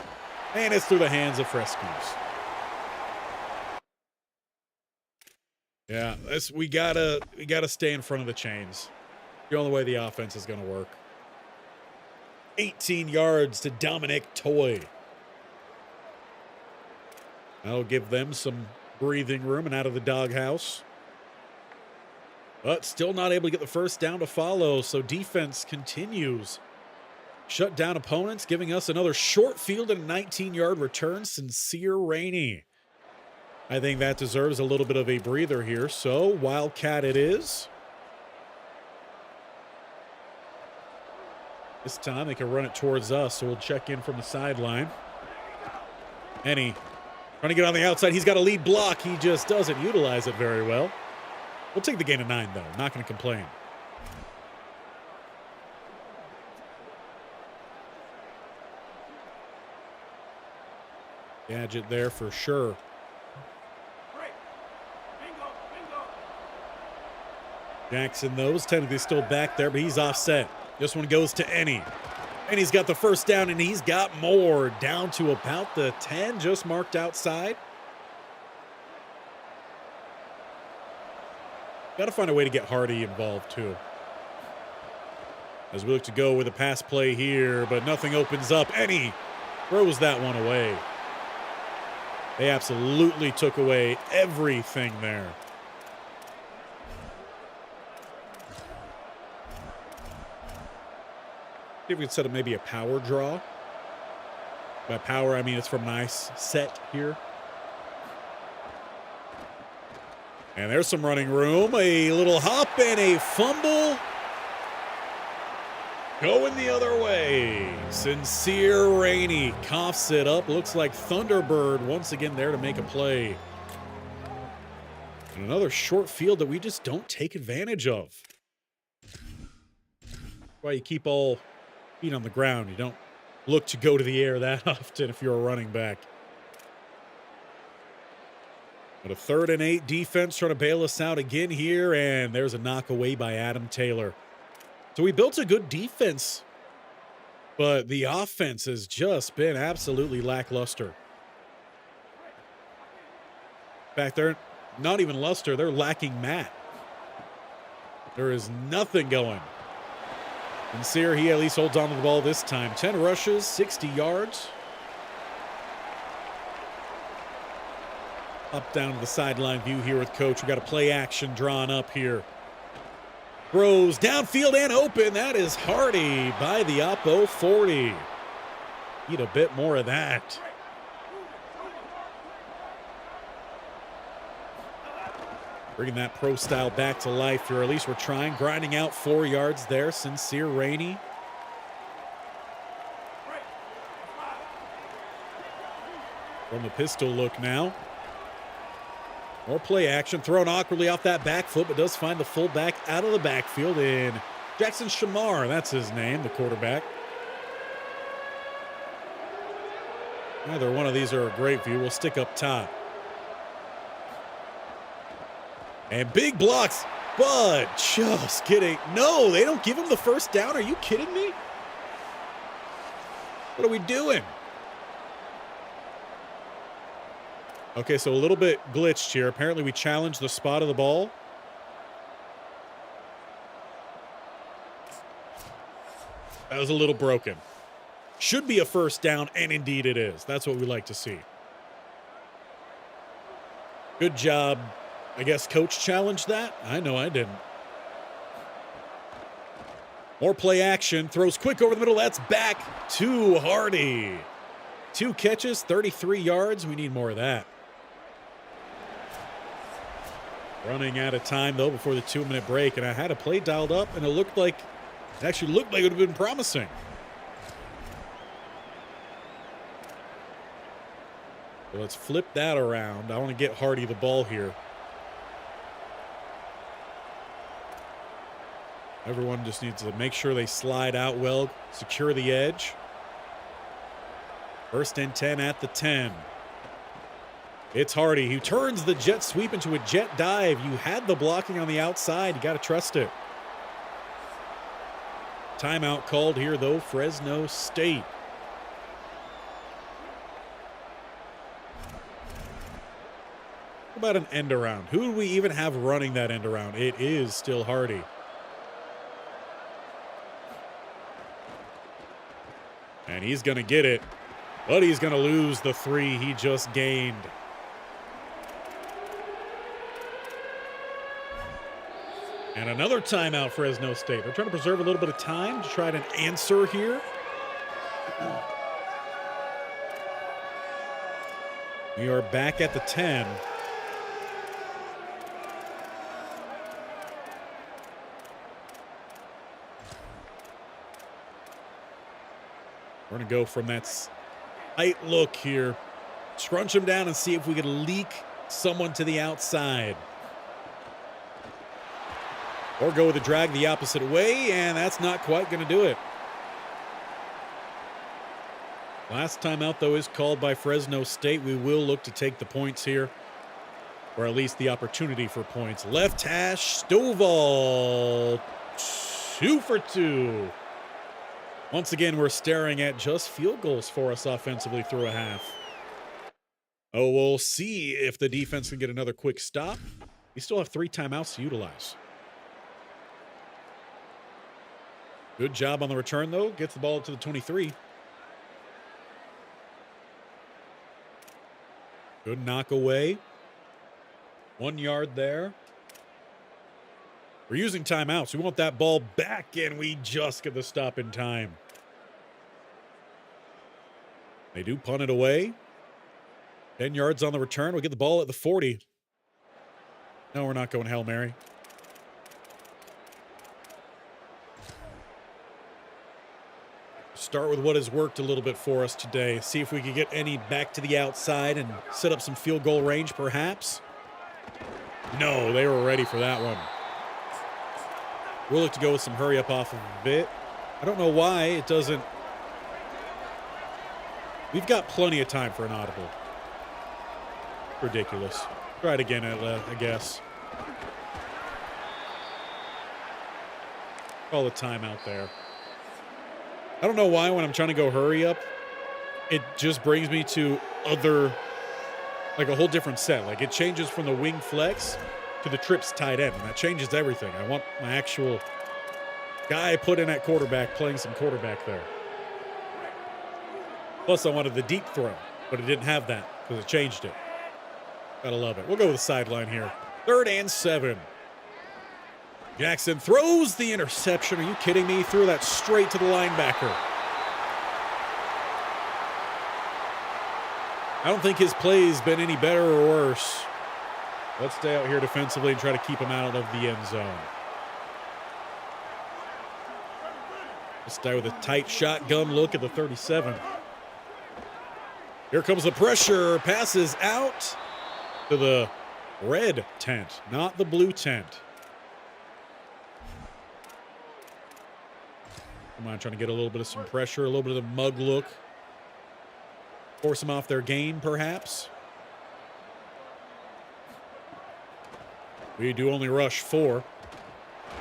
and it's through the hands of Frescus. Yeah, we gotta stay in front of the chains. The only way the offense is gonna work. 18 yards to Dominic Toy. That'll give them some breathing room and out of the doghouse. But still not able to get the first down to follow, so defense continues. Shut down opponents, giving us another short field and a 19-yard return. Sincere Rainey. I think that deserves a little bit of a breather here, so Wildcat it is. This time they can run it towards us, so we'll check in from the sideline. Henny trying to get on the outside. He's got a lead block. He just doesn't utilize it very well. We'll take the gain of 9, though. Not going to complain. Gadget there for sure. Jackson, though, is technically still back there, but he's offset. This one goes to Ennie. And he's got the first down, and he's got more. Down to about the 10, just marked outside. Got to find a way to get Hardy involved, too. As we look to go with a pass play here, but nothing opens up. Ennie throws that one away. They absolutely took away everything there. See if we can set up maybe a power draw. By power, I mean it's from nice set here. And there's some running room. A little hop and a fumble. Going the other way. Sincere Rainey coughs it up. Looks like Thunderbird once again there to make a play. And another short field that we just don't take advantage of. That's why you keep all feet on the ground. You don't look to go to the air that often if you're a running back. But a 3rd and 8 defense trying to bail us out again here, and there's a knock away by Adam Taylor. So we built a good defense, but the offense has just been absolutely lackluster. In fact, they're not even luster, they're lacking Matt. There is nothing going. Sincere, he at least holds on to the ball this time. 10 rushes, 60 yards. Up down to the sideline view here with Coach. We got a play action drawn up here. Throws downfield and open. That is Hardy by the Oppo 40. Need a bit more of that. Bringing that pro style back to life here. At least we're trying. Grinding out 4 yards there. Sincere Rainey. From the pistol look now. More play action. Thrown awkwardly off that back foot, but does find the fullback out of the backfield in Jackson Shamar. That's his name, the quarterback. Either one of these are a great view. We'll stick up top. And big blocks, but just kidding. No, they don't give him the first down. Are you kidding me? What are we doing? Okay, so a little bit glitched here. Apparently we challenged the spot of the ball. That was a little broken. Should be a first down, and indeed it is. That's what we like to see. Good job. I guess Coach challenged that? I know I didn't. More play action. Throws quick over the middle. That's back to Hardy. 2 catches, 33 yards. We need more of that. Running out of time, though, before the 2-minute break. And I had a play dialed up, and it actually looked like it would have been promising. So let's flip that around. I want to get Hardy the ball here. Everyone just needs to make sure they slide out well, secure the edge. 1st and 10 at the 10. It's Hardy who turns the jet sweep into a jet dive. You had the blocking on the outside. You got to trust it. Timeout called here, though, Fresno State. What about an end around? Who do we even have running that end around? It is still Hardy. And he's going to get it, but he's going to lose the 3 he just gained. And another timeout, Fresno State. They're trying to preserve a little bit of time to try to answer here. We are back at the 10. We're going to go from that tight look here. Scrunch him down and see if we can leak someone to the outside. Or go with a drag the opposite way, and that's not quite going to do it. Last time out, though, is called by Fresno State. We will look to take the points here, or at least the opportunity for points. Left hash, Stovall, 2 for 2. Once again, we're staring at just field goals for us offensively through a half. Oh, we'll see if the defense can get another quick stop. We still have 3 timeouts to utilize. Good job on the return, though. Gets the ball to the 23. Good knock away. 1 yard there. We're using timeouts. We want that ball back, and we just get the stop in time. They do punt it away. 10 yards on the return. We'll get the ball at the 40. No, we're not going Hail Mary. Start with what has worked a little bit for us today. See if we can get any back to the outside and set up some field goal range, perhaps. No, they were ready for that one. We'll look to go with some hurry up off of a bit. I don't know why it doesn't. We've got plenty of time for an audible. Ridiculous. Try it again, I guess. Call the timeout there. I don't know why when I'm trying to go hurry up, it just brings me to like a whole different set. Like it changes from the wing flex to the trips tight end, and that changes everything. I want my actual guy put in at quarterback playing some quarterback there. Plus, I wanted the deep throw, but it didn't have that because it changed it. Gotta love it. We'll go with the sideline here. 3rd and 7. Jackson throws the interception. Are you kidding me? He threw that straight to the linebacker. I don't think his play's been any better or worse. Let's stay out here defensively and try to keep him out of the end zone. Let's stay with a tight shotgun look at the 37. Here comes the pressure. Passes out to the red tent, not the blue tent. Come on, trying to get a little bit of some pressure, a little bit of the mug look. Force them off their game, perhaps. We do only rush 4.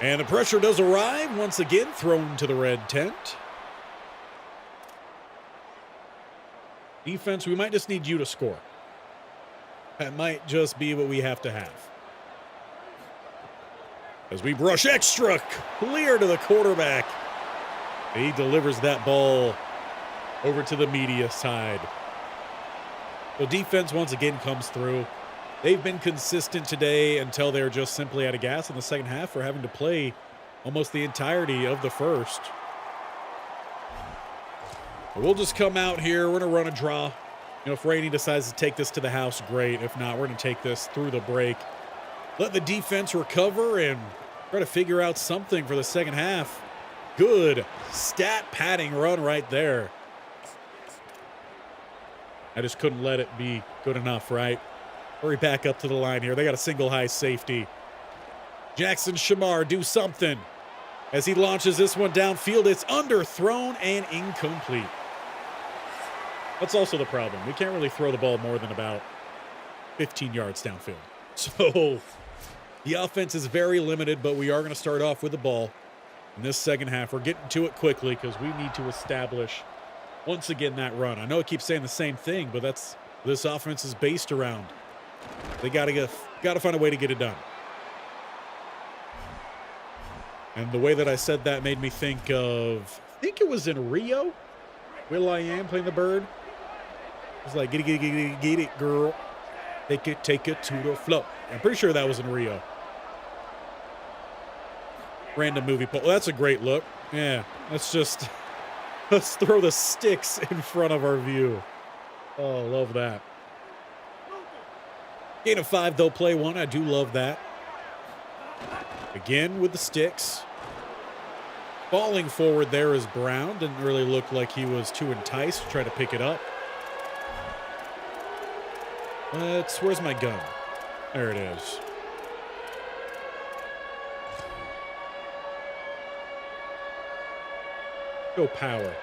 And the pressure does arrive. Once again, thrown to the red tent. Defense, we might just need you to score. That might just be what we have to have. As we brush extra clear to the quarterback. He delivers that ball over to the media side. The defense once again comes through. They've been consistent today until they're just simply out of gas in the second half. We're having to play almost the entirety of the first. We'll just come out here. We're going to run a draw. You know, if Rainey decides to take this to the house, great. If not, we're going to take this through the break. Let the defense recover and try to figure out something for the second half. Good stat padding run right there. I just couldn't let it be good enough, right? Hurry back up to the line here. They got a single high safety. Jackson Shamar, do something. As he launches this one downfield, it's underthrown and incomplete. That's also the problem. We can't really throw the ball more than about 15 yards downfield. So the offense is very limited, but we are going to start off with the ball in this second half. We're getting to it quickly because we need to establish, once again, that run. I know I keep saying the same thing, but that's this offense is based around. They got to find a way to get it done. And the way that I said that made me think of, I think it was in Rio, Will.i.am playing the bird. It's like, get it, girl. Take it to the floor. I'm pretty sure that was in Rio. Random movie poll. Well, that's a great look. Yeah, let's throw the sticks in front of our view. Oh, love that. Gain of 5, though, play 1. I do love that. Again with the sticks. Falling forward there is Brown. Didn't really look like he was too enticed to try to pick it up. Where's my gun? There it is. Go power.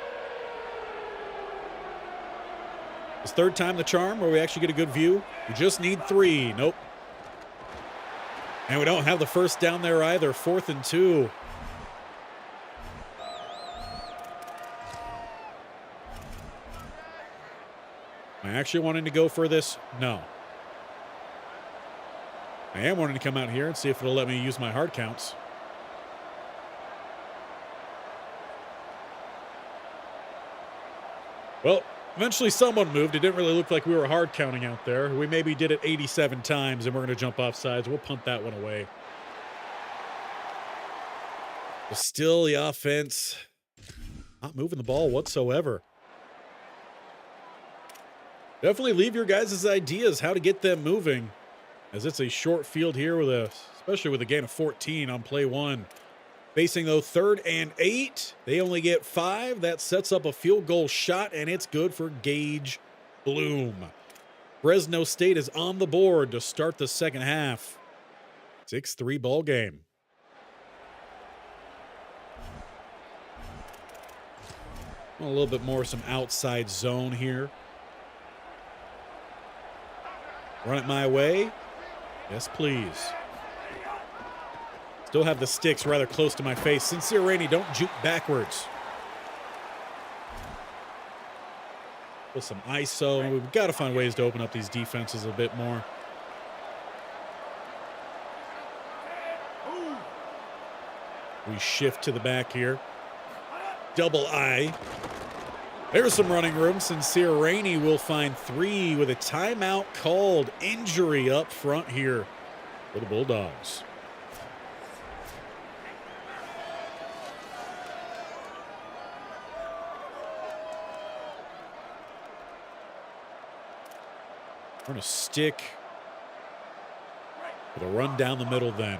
It's third time the charm where we actually get a good view. We just need 3. Nope. And we don't have the first down there either. 4th and 2. Am I actually wanting to go for this? No. I am wanting to come out here and see if it'll let me use my hard counts. Well, eventually someone moved. It didn't really look like we were hard counting out there. We maybe did it 87 times, and we're going to jump off sides. We'll punt that one away. But still, the offense not moving the ball whatsoever. Definitely leave your guys' ideas how to get them moving, as it's a short field here especially with a gain of 14 on play 1. Facing, though, 3rd and 8. They only get 5. That sets up a field goal shot, and it's good for Gage Bloom. Fresno State is on the board to start the second half. 6-3 ball game. A little bit more some outside zone here. Run it my way. Yes, please. Still have the sticks rather close to my face. Sincere Rainey, don't juke backwards. With some ISO. We've got to find ways to open up these defenses a bit more. We shift to the back here. Double I. There's some running room. Sincere Rainey will find 3 with a timeout called. Injury up front here for the Bulldogs. We're going to stick with a run down the middle then.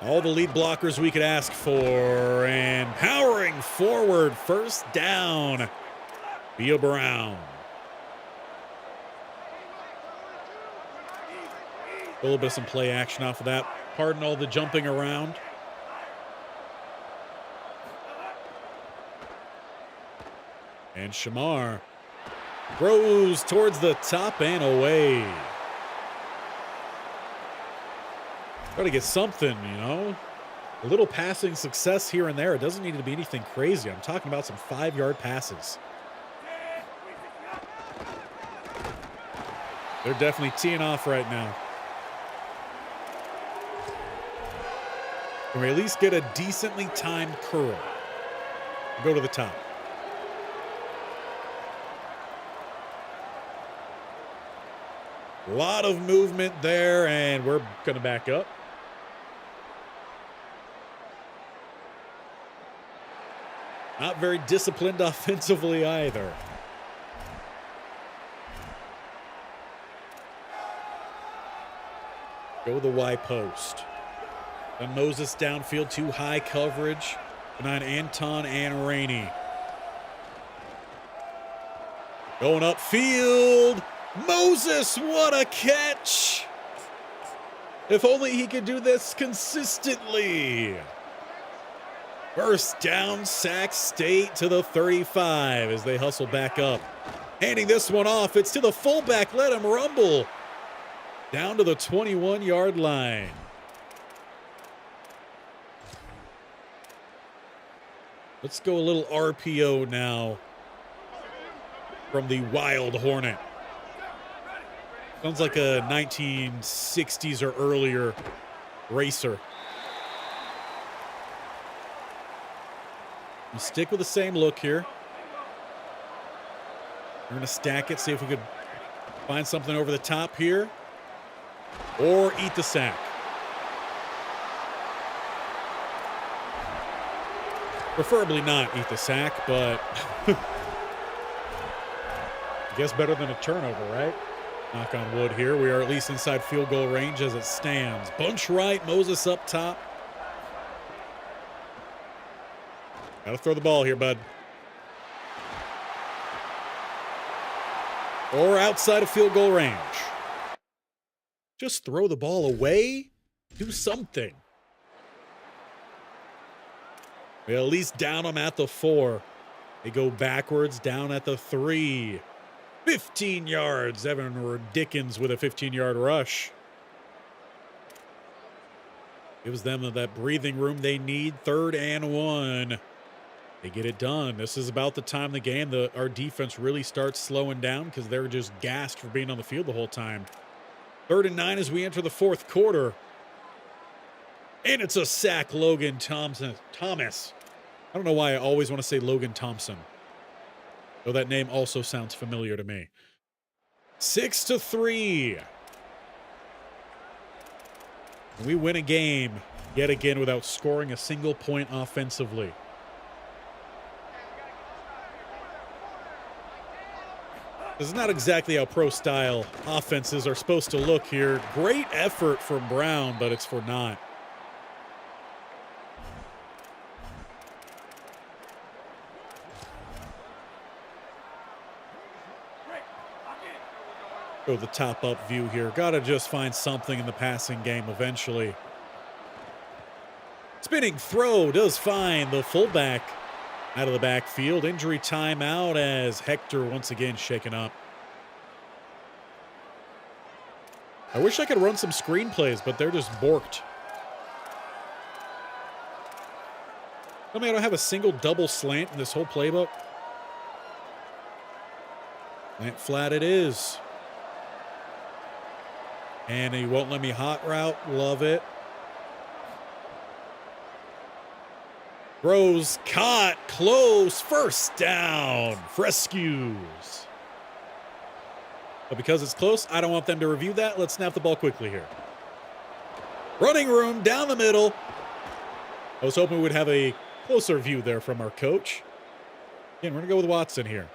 All the lead blockers we could ask for, and powering forward, first down, via Brown. A little bit of some play action off of that. Pardon all the jumping around. And Shamar throws towards the top and away. Got to get something, you know. A little passing success here and there. It doesn't need to be anything crazy. I'm talking about some 5-yard passes. They're definitely teeing off right now. Can we at least get a decently timed curl? Go to the top. A lot of movement there, and we're going to back up. Not very disciplined offensively either. Go the Y post. And Moses downfield, too high coverage. Behind Anton and Rainey. Going upfield. Moses, what a catch! If only he could do this consistently. First down, Sac State to the 35 as they hustle back up. Handing this one off. It's to the fullback. Let him rumble. Down to the 21-yard line. Let's go a little RPO now from the Wild Hornet. Sounds like a 1960s or earlier racer. We'll stick with the same look here. We're going to stack it, see if we could find something over the top here. Or eat the sack. Preferably not eat the sack, but I guess better than a turnover, right? Knock on wood here. We are at least inside field goal range as it stands. Bunch right, Moses up top. Gotta throw the ball here, bud. Or outside of field goal range. Just throw the ball away. Do something. We at least down them at the 4. They go backwards, down at the 3. 15 yards. Evan Dickens with a 15-yard rush. Gives them that breathing room they need. 3rd and 1. They get it done. This is about the time of the game that our defense really starts slowing down because they're just gassed for being on the field the whole time. 3rd and 9 as we enter the 4th quarter. And it's a sack, Logan Thomas. I don't know why I always want to say Logan Thompson. Though that name also sounds familiar to me. 6-3. We win a game yet again without scoring a single point offensively. This is not exactly how pro-style offenses are supposed to look here. Great effort from Brown, but it's for naught. Go the top-up view here. Got to just find something in the passing game eventually. Spinning throw does find the fullback out of the backfield. Injury timeout as Hector once again shaken up. I wish I could run some screenplays, but they're just borked. I mean, I don't have a single double slant in this whole playbook. Slant flat it is. And he won't let me hot route. Love it. Throws caught. Close. First down. Frescues. But because it's close, I don't want them to review that. Let's snap the ball quickly here. Running room down the middle. I was hoping we would have a closer view there from our coach. Again, we're going to go with Watson here.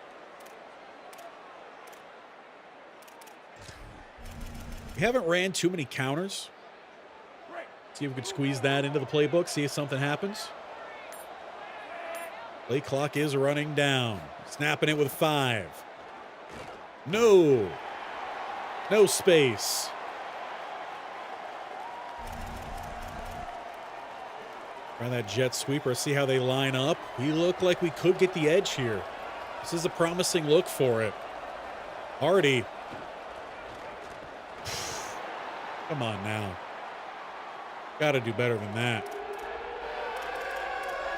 We haven't ran too many counters. See if we could squeeze that into the playbook, see if something happens. Play clock is running down. Snapping it with 5. No. No space. Try that jet sweeper, see how they line up. We look like we could get the edge here. This is a promising look for it. Hardy. Come on now. Got to do better than that.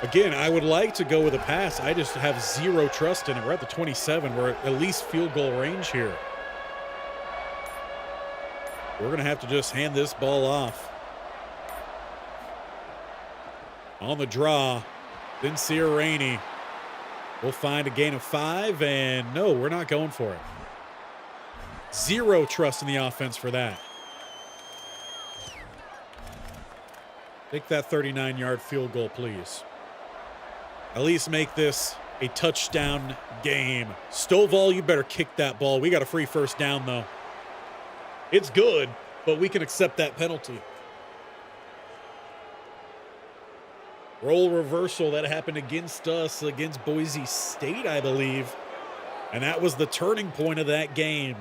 Again, I would like to go with a pass. I just have zero trust in it. We're at the 27. We're at least field goal range here. We're going to have to just hand this ball off. On the draw, Sincere Rainey. We'll find a gain of 5, and no, we're not going for it. Zero trust in the offense for that. Take that 39-yard field goal, please. At least make this a touchdown game. Stovall, you better kick that ball. We got a free first down, though. It's good, but we can accept that penalty. Role reversal that happened against us, against Boise State, I believe. And that was the turning point of that game.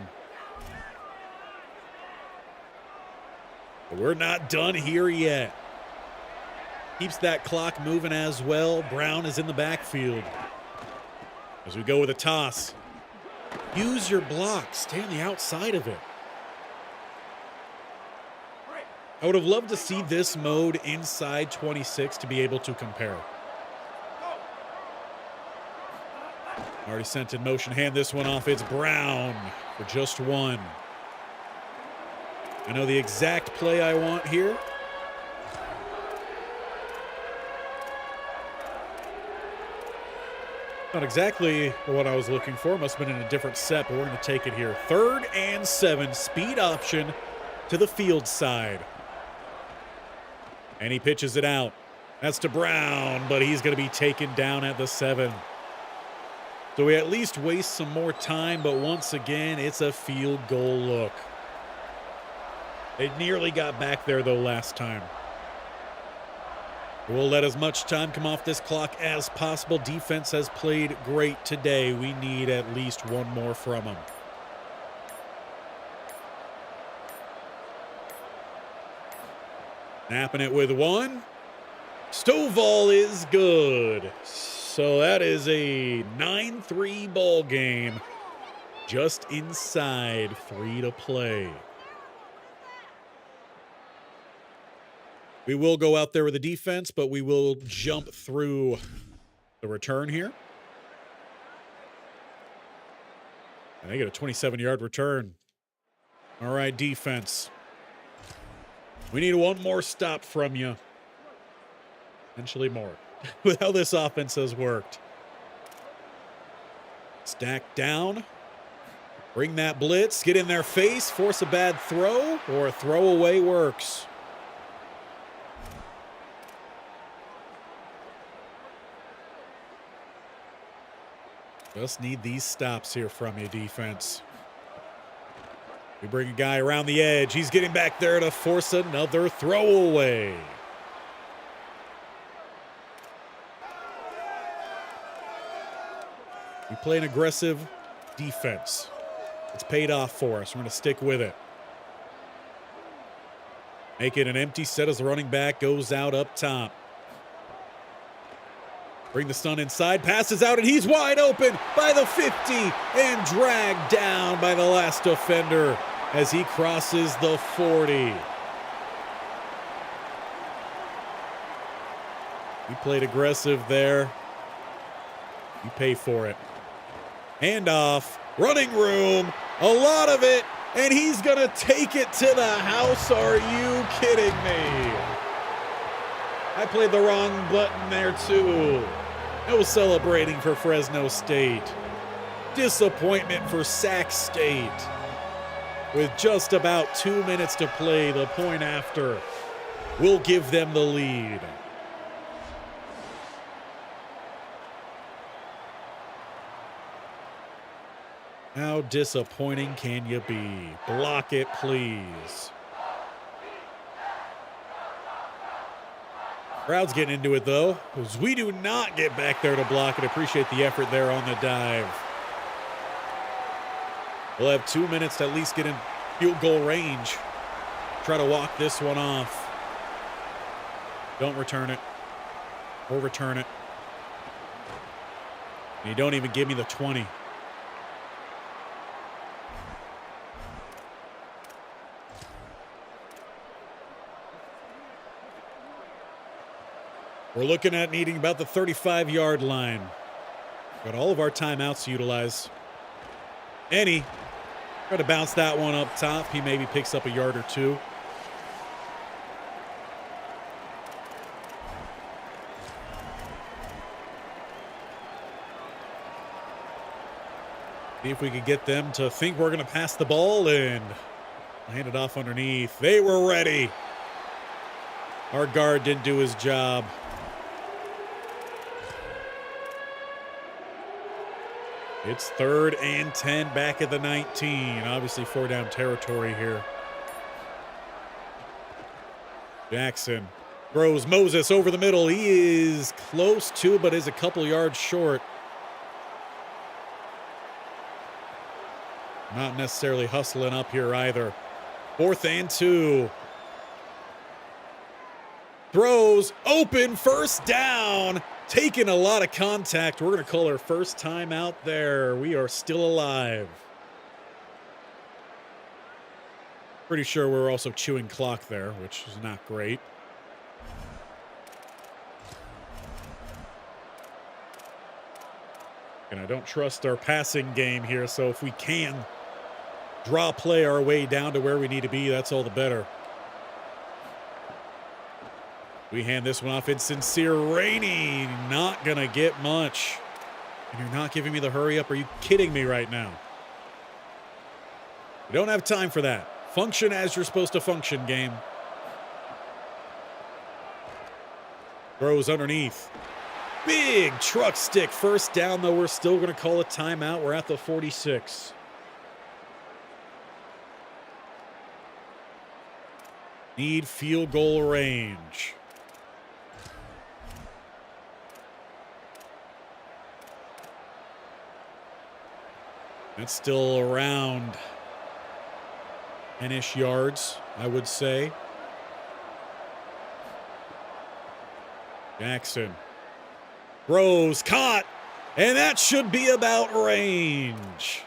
But we're not done here yet. Keeps that clock moving as well. Brown is in the backfield. As we go with a toss. Use your block. Stay on the outside of it. I would have loved to see this mode inside 26 to be able to compare. Already sent in motion. Hand this one off. It's Brown for just one. I know the exact play I want here. Not exactly what I was looking for. Must have been in a different set, but we're going to take it here. 3rd and 7. Speed option to the field side. And he pitches it out. That's to Brown, but he's going to be taken down at the 7. So we at least waste some more time, but once again, it's a field goal look. They nearly got back there, though, last time. We'll let as much time come off this clock as possible. Defense has played great today. We need at least one more from them. Snapping it with one. Stovall is good. So that is a 9-3 ball game. Just inside 3 to play. We will go out there with the defense, but we will jump through the return here. And they get a 27-yard return. All right, defense. We need one more stop from you. Potentially more. With how this offense has worked. Stack down. Bring that blitz. Get in their face. Force a bad throw. Or a throwaway works. Just need these stops here from you, defense. We bring a guy around the edge. He's getting back there to force another throwaway. We play an aggressive defense. It's paid off for us. We're going to stick with it. Make it an empty set as the running back goes out up top. Bring the stun inside, passes out, and he's wide open by the 50 and dragged down by the last defender as he crosses the 40. We played aggressive there. You pay for it. Handoff, running room, a lot of it, and he's going to take it to the house. Are you kidding me? I played the wrong button there too. No celebrating for Fresno State. Disappointment for Sac State. With just about 2 minutes to play, the point after will give them the lead. How disappointing can you be? Block it, please. Crowd's getting into it, though, because we do not get back there to block it. Appreciate the effort there on the dive. We'll have 2 minutes to at least get in field goal range. Try to walk this one off. Don't return it. Or return it. And you don't even give me the 20. We're looking at needing about the 35-yard line. Got all of our timeouts to utilize. Try to bounce that one up top. He maybe picks up a yard or two. See if we could get them to think we're going to pass the ball and hand it off underneath. They were ready. Our guard didn't do his job. It's 3rd and 10 back at the 19. Obviously 4-down territory here. Jackson throws Moses over the middle. He is close to, but is a couple yards short. Not necessarily hustling up here either. 4th and 2. Throws open, 1st down. Taking a lot of contact. We're going to call our first time out there. We are still alive. Pretty sure we're also chewing clock there, which is not great. And I don't trust our passing game here, so if we can draw play our way down to where we need to be, that's all the better. We hand this one off. It's Sincere Rainey. Not going to get much. And you're not giving me the hurry up. Are you kidding me right now? We don't have time for that. Function as you're supposed to function, game. Throws underneath. Big truck stick. 1st down, though. We're still going to call a timeout. We're at the 46. Need field goal range. It's still around 10-ish yards, I would say. Jackson throws, caught, and that should be about range.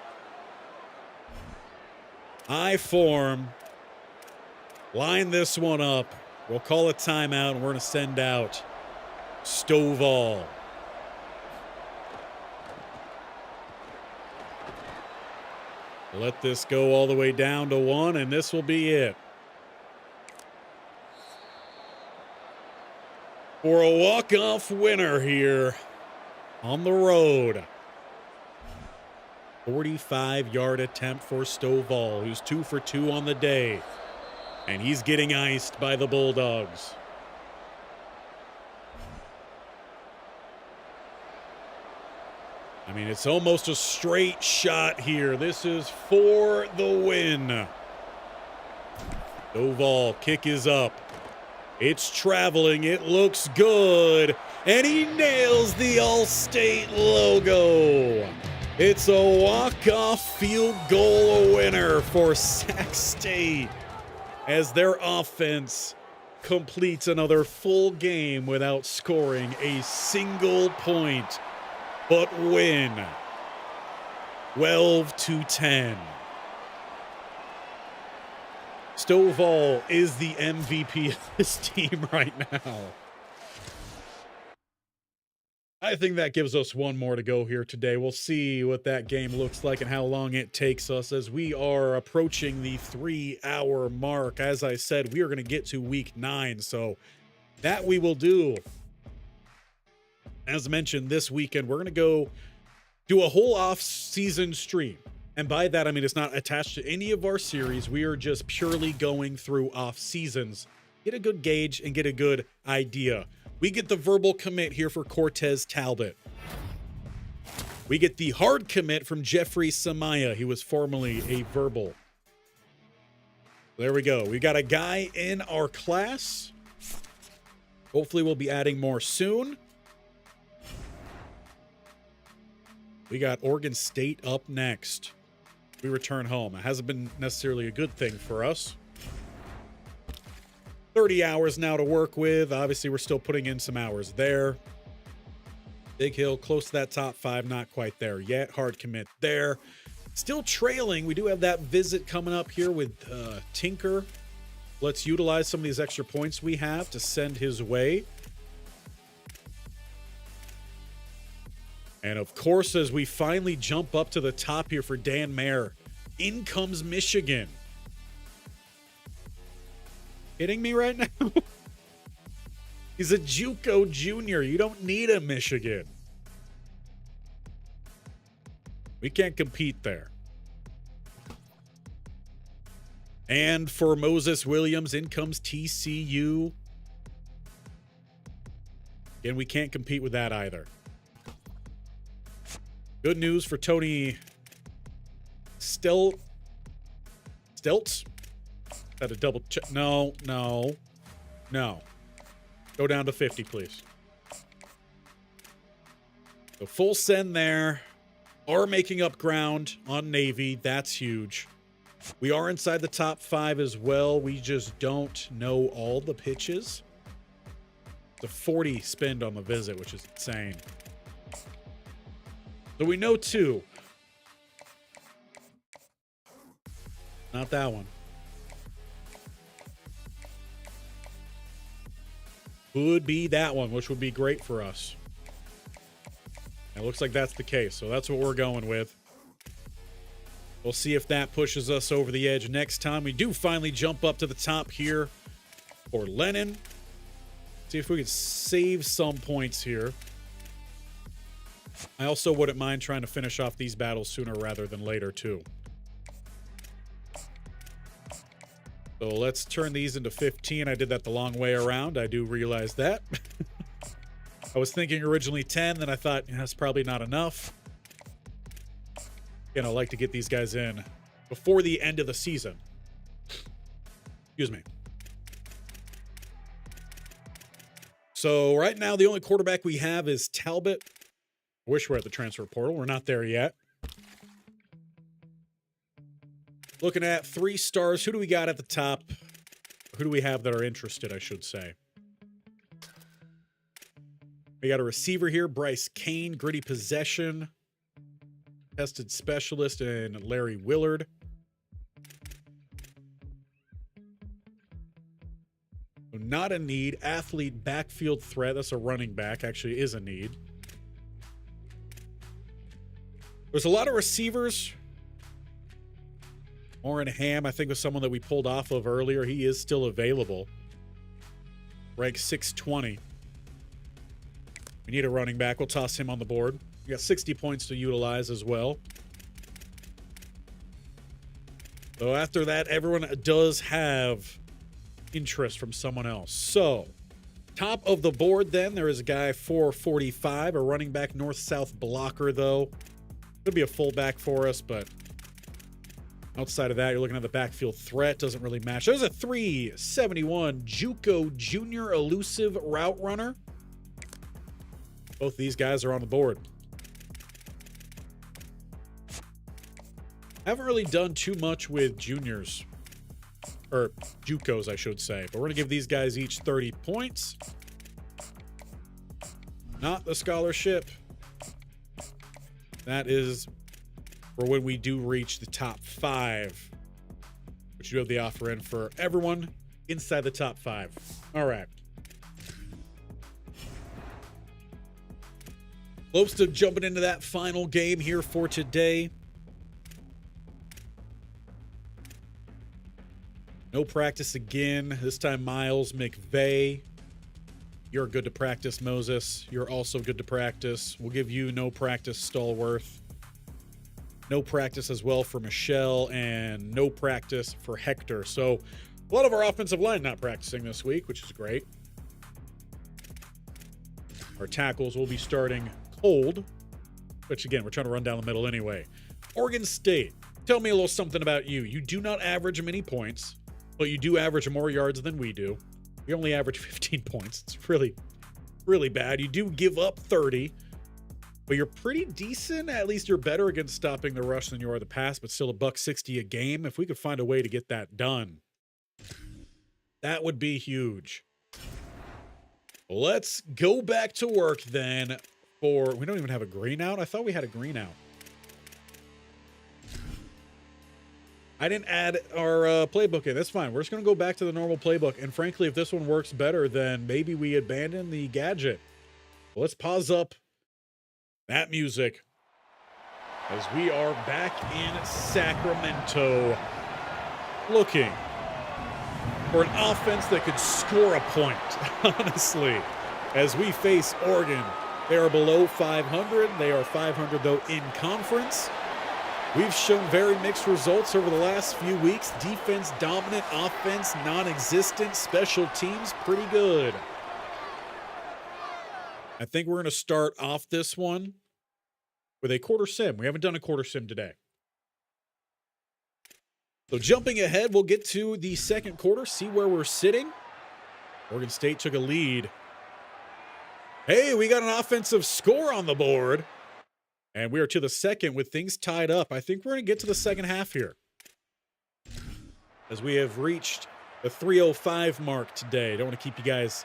I form. Line this one up. We'll call a timeout, and we're going to send out Stovall. Let this go all the way down to 1, and this will be it. For a walk-off winner here on the road. 45-yard attempt for Stovall, who's 2 for 2 on the day. And he's getting iced by the Bulldogs. I mean, it's almost a straight shot here. This is for the win. Stovall, kick is up. It's traveling. It looks good. And he nails the All-State logo. It's a walk-off field goal winner for Sac State as their offense completes another full game without scoring a single point, but win 12-10. Stovall is the MVP of this team right now. I think that gives us one more to go here today. We'll see what that game looks like and how long it takes us as we are approaching the 3-hour mark. As I said, we are going to get to week 9, so that we will do. As mentioned, this weekend, we're going to go do a whole off-season stream. And by that, I mean it's not attached to any of our series. We are just purely going through off-seasons. Get a good gauge and get a good idea. We get the verbal commit here for Cortez Talbot. We get the hard commit from Jeffrey Samaya. He was formerly a verbal. There we go. We got a guy in our class. Hopefully we'll be adding more soon. We got Oregon State up next. We return home. It hasn't been necessarily a good thing for us. 30 hours now to work with. Obviously, we're still putting in some hours there. Big Hill, close to that top 5. Not quite there yet. Hard commit there. Still trailing. We do have that visit coming up here with Tinker. Let's utilize some of these extra points we have to send his way. And of course, as we finally jump up to the top here for Dan Mayer, in comes Michigan. Kidding me right now? He's a JUCO junior. You don't need a Michigan. We can't compete there. And for Moses Williams, in comes TCU. And we can't compete with that either. Good news for Tony Steltz. Had to double check. No. Go down to 50, please. So full send there. Are making up ground on Navy. That's huge. We are inside the top 5 as well. We just don't know all the pitches. It's a 40 spend on the visit, which is insane. So we know 2. Not that one. Could be that one, which would be great for us. It looks like that's the case, so that's what we're going with. We'll see if that pushes us over the edge next time. We do finally jump up to the top here for Lennon. See if we can save some points here. I also wouldn't mind trying to finish off these battles sooner rather than later, too. So let's turn these into 15. I did that the long way around. I do realize that. I was thinking originally 10, then I thought, that's probably not enough. Again, I like to get these guys in before the end of the season. Excuse me. So right now, the only quarterback we have is Talbot. I wish we're at the transfer portal. We're not there yet. Looking at 3 stars. Who do we got at the top? Who do we have that are interested, I should say? We got a receiver here, Bryce Kane, gritty possession, tested specialist, and Larry Willard. So not a need. Athlete, backfield threat. That's a running back. Actually is a need. There's a lot of receivers. Orrin Ham, I think, was someone that we pulled off of earlier. He is still available. Rank 620. We need a running back. We'll toss him on the board. We got 60 points to utilize as well. So after that, everyone does have interest from someone else. So top of the board then, there is a guy 445, a running back north-south blocker though. Could be a fullback for us, but outside of that, you're looking at the backfield threat. Doesn't really match. There's a 371 JUCO junior elusive route runner. Both these guys are on the board. Haven't really done too much with juniors. Or JUCOs, I should say. But we're going to give these guys each 30 points. Not the scholarship. That is for when we do reach the top 5. Which you have the offer in for everyone inside the top 5. All right. Close to jumping into that final game here for today. No practice again. This time, Miles McVeigh. You're good to practice, Moses. You're also good to practice. We'll give you no practice, Stallworth. No practice as well for Michelle, and no practice for Hector. So a lot of our offensive line not practicing this week, which is great. Our tackles will be starting cold, which again, we're trying to run down the middle anyway. Oregon State, tell me a little something about you. You do not average many points, but you do average more yards than we do. We only average 15 points. It's really, really bad. You do give up 30, but you're pretty decent. At least you're better against stopping the rush than you are the pass, but still $160 a game. If we could find a way to get that done, that would be huge. Let's go back to work then. We don't even have a green out. I thought we had a green out. I didn't add our playbook in. That's fine. We're just going to go back to the normal playbook. And frankly, if this one works better, then maybe we abandon the gadget. Well, let's pause up that music as we are back in Sacramento looking for an offense that could score a point, honestly, as we face Oregon. They are below 500. They are 500, though, in conference. We've shown very mixed results over the last few weeks. Defense dominant, offense non-existent, special teams pretty good. I think we're going to start off this one with a quarter sim. We haven't done a quarter sim today. So jumping ahead, we'll get to the second quarter, see where we're sitting. Oregon State took a lead. Hey, we got an offensive score on the board. And we are to the second with things tied up. I think we're going to get to the second half here, as we have reached the 3:05 mark today. Don't want to keep you guys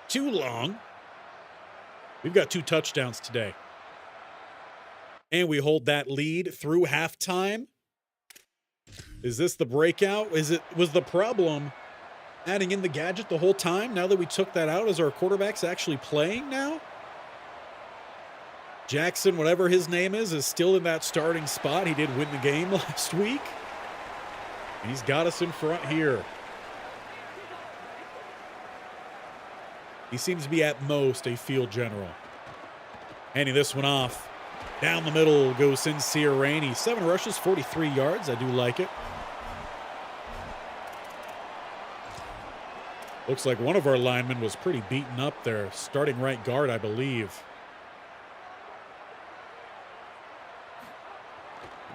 too long. We've got 2 touchdowns today. And we hold that lead through halftime. Is this the breakout? Was the problem adding in the gadget the whole time? Now that we took that out, is our quarterback's actually playing now? Jackson, whatever his name is still in that starting spot. He did win the game last week. He's got us in front here. He seems to be at most a field general. Handing this one off. Down the middle goes Sincere Rainey. 7 rushes, 43 yards. I do like it. Looks like one of our linemen was pretty beaten up there. Starting right guard, I believe.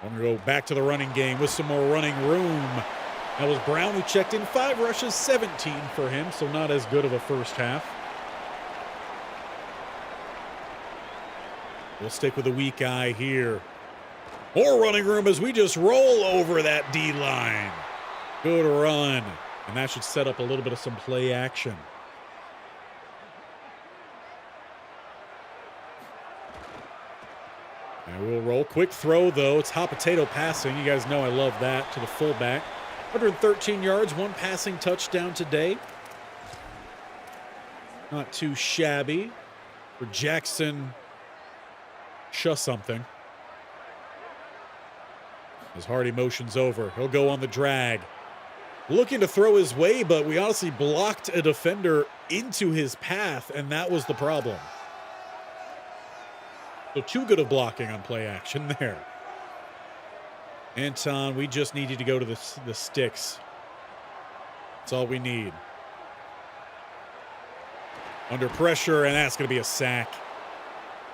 I'm going to go back to the running game with some more running room. That was Brown who checked in. 5 rushes, 17 for him, so not as good of a first half. We'll stick with the weak eye here. More running room as we just roll over that D-line. Good run. And that should set up a little bit of some play action. And we'll roll. Quick throw, though. It's hot potato passing. You guys know I love that, to the fullback. 113 yards, 1 passing touchdown today. Not too shabby for Jackson. Something. As Hardy motions over, he'll go on the drag. Looking to throw his way, but we honestly blocked a defender into his path, and that was the problem. So too good of blocking on play action there. Anton, we just need you to go to the sticks. That's all we need. Under pressure, and that's going to be a sack.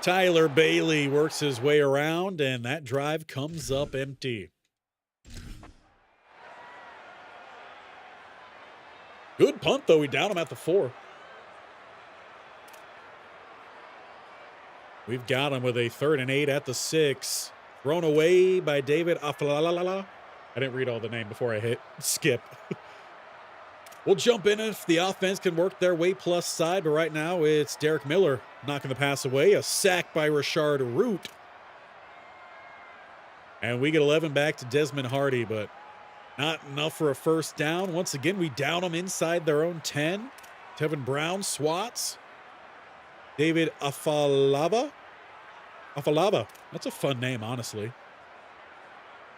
Tyler Bailey works his way around, and that drive comes up empty. Good punt, though. We down him at the 4. We've got him with a 3rd and 8 at the 6. Thrown away by David Afalala. I didn't read all the name before I hit skip. We'll jump in if the offense can work their way plus side, but right now it's Derek Miller knocking the pass away. A sack by Rashard Root. And we get 11 back to Desmond Hardy, but not enough for a first down. Once again, we down them inside their own 10. Tevin Brown swats. David Afalava. That's a fun name, honestly.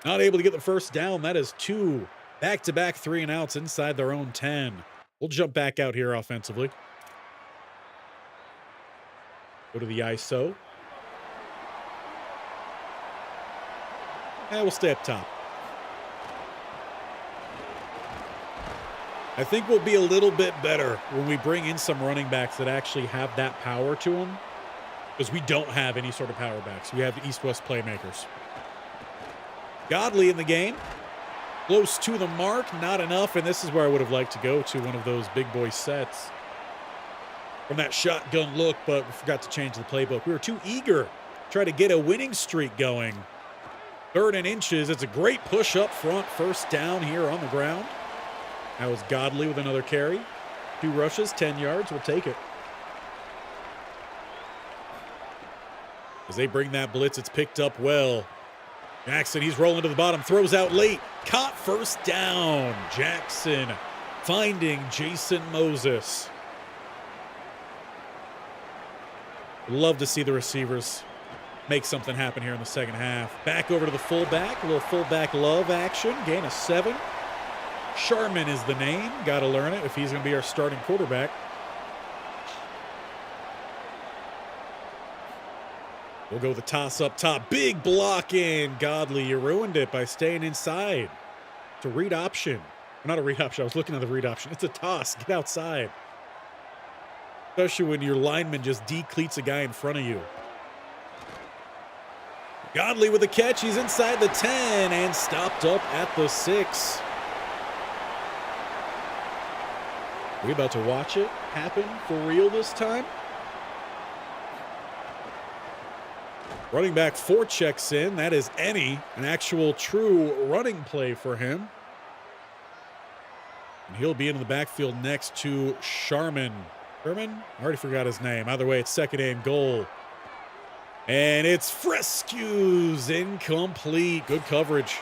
Not able to get the first down. That is 2 back-to-back 3-and-outs inside their own 10. We'll jump back out here offensively. Go to the ISO. And we'll stay up top. I think we'll be a little bit better when we bring in some running backs that actually have that power to them, because we don't have any sort of power backs. We have East-West playmakers. Godley in the game. Close to the mark, not enough, and this is where I would have liked to go to one of those big boy sets from that shotgun look, but we forgot to change the playbook. We were too eager to try to get a winning streak going. 3rd and inches. It's a great push up front. First down here on the ground. That was Godley with another carry. 2 rushes, 10 yards. We'll take it. As they bring that blitz, it's picked up well. Jackson, he's rolling to the bottom, throws out late. Caught first down. Jackson finding Jason Moses. Love to see the receivers make something happen here in the second half. Back over to the fullback. A little fullback love action. Gain of 7. Sharman is the name. Got to learn it if he's going to be our starting quarterback. We'll go with the toss up top. Big block in. Godley, you ruined it by staying inside. It's a read option. Not a read option. I was looking at the read option. It's a toss. Get outside. Especially when your lineman just decleats a guy in front of you. Godley with the catch. He's inside the 10 and stopped up at the 6. We about to watch it happen for real this time. Running back 4 checks in. That is an actual true running play for him. And he'll be in the backfield next to Sherman. Sherman? I already forgot his name. Either way, it's second and goal. And it's Frescue's incomplete. Good coverage.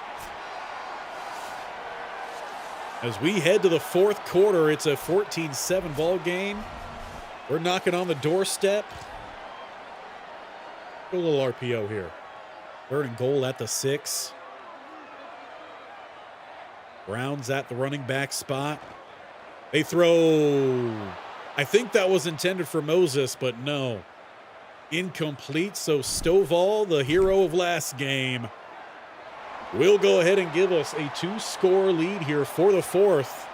As we head to the fourth quarter, it's a 14-7 ball game. We're knocking on the doorstep. A little RPO here. Third and goal at the 6. Brown's at the running back spot. They throw. I think that was intended for Moses, but no. Incomplete. So Stovall, the hero of last game, will go ahead and give us a 2-score lead here for the fourth.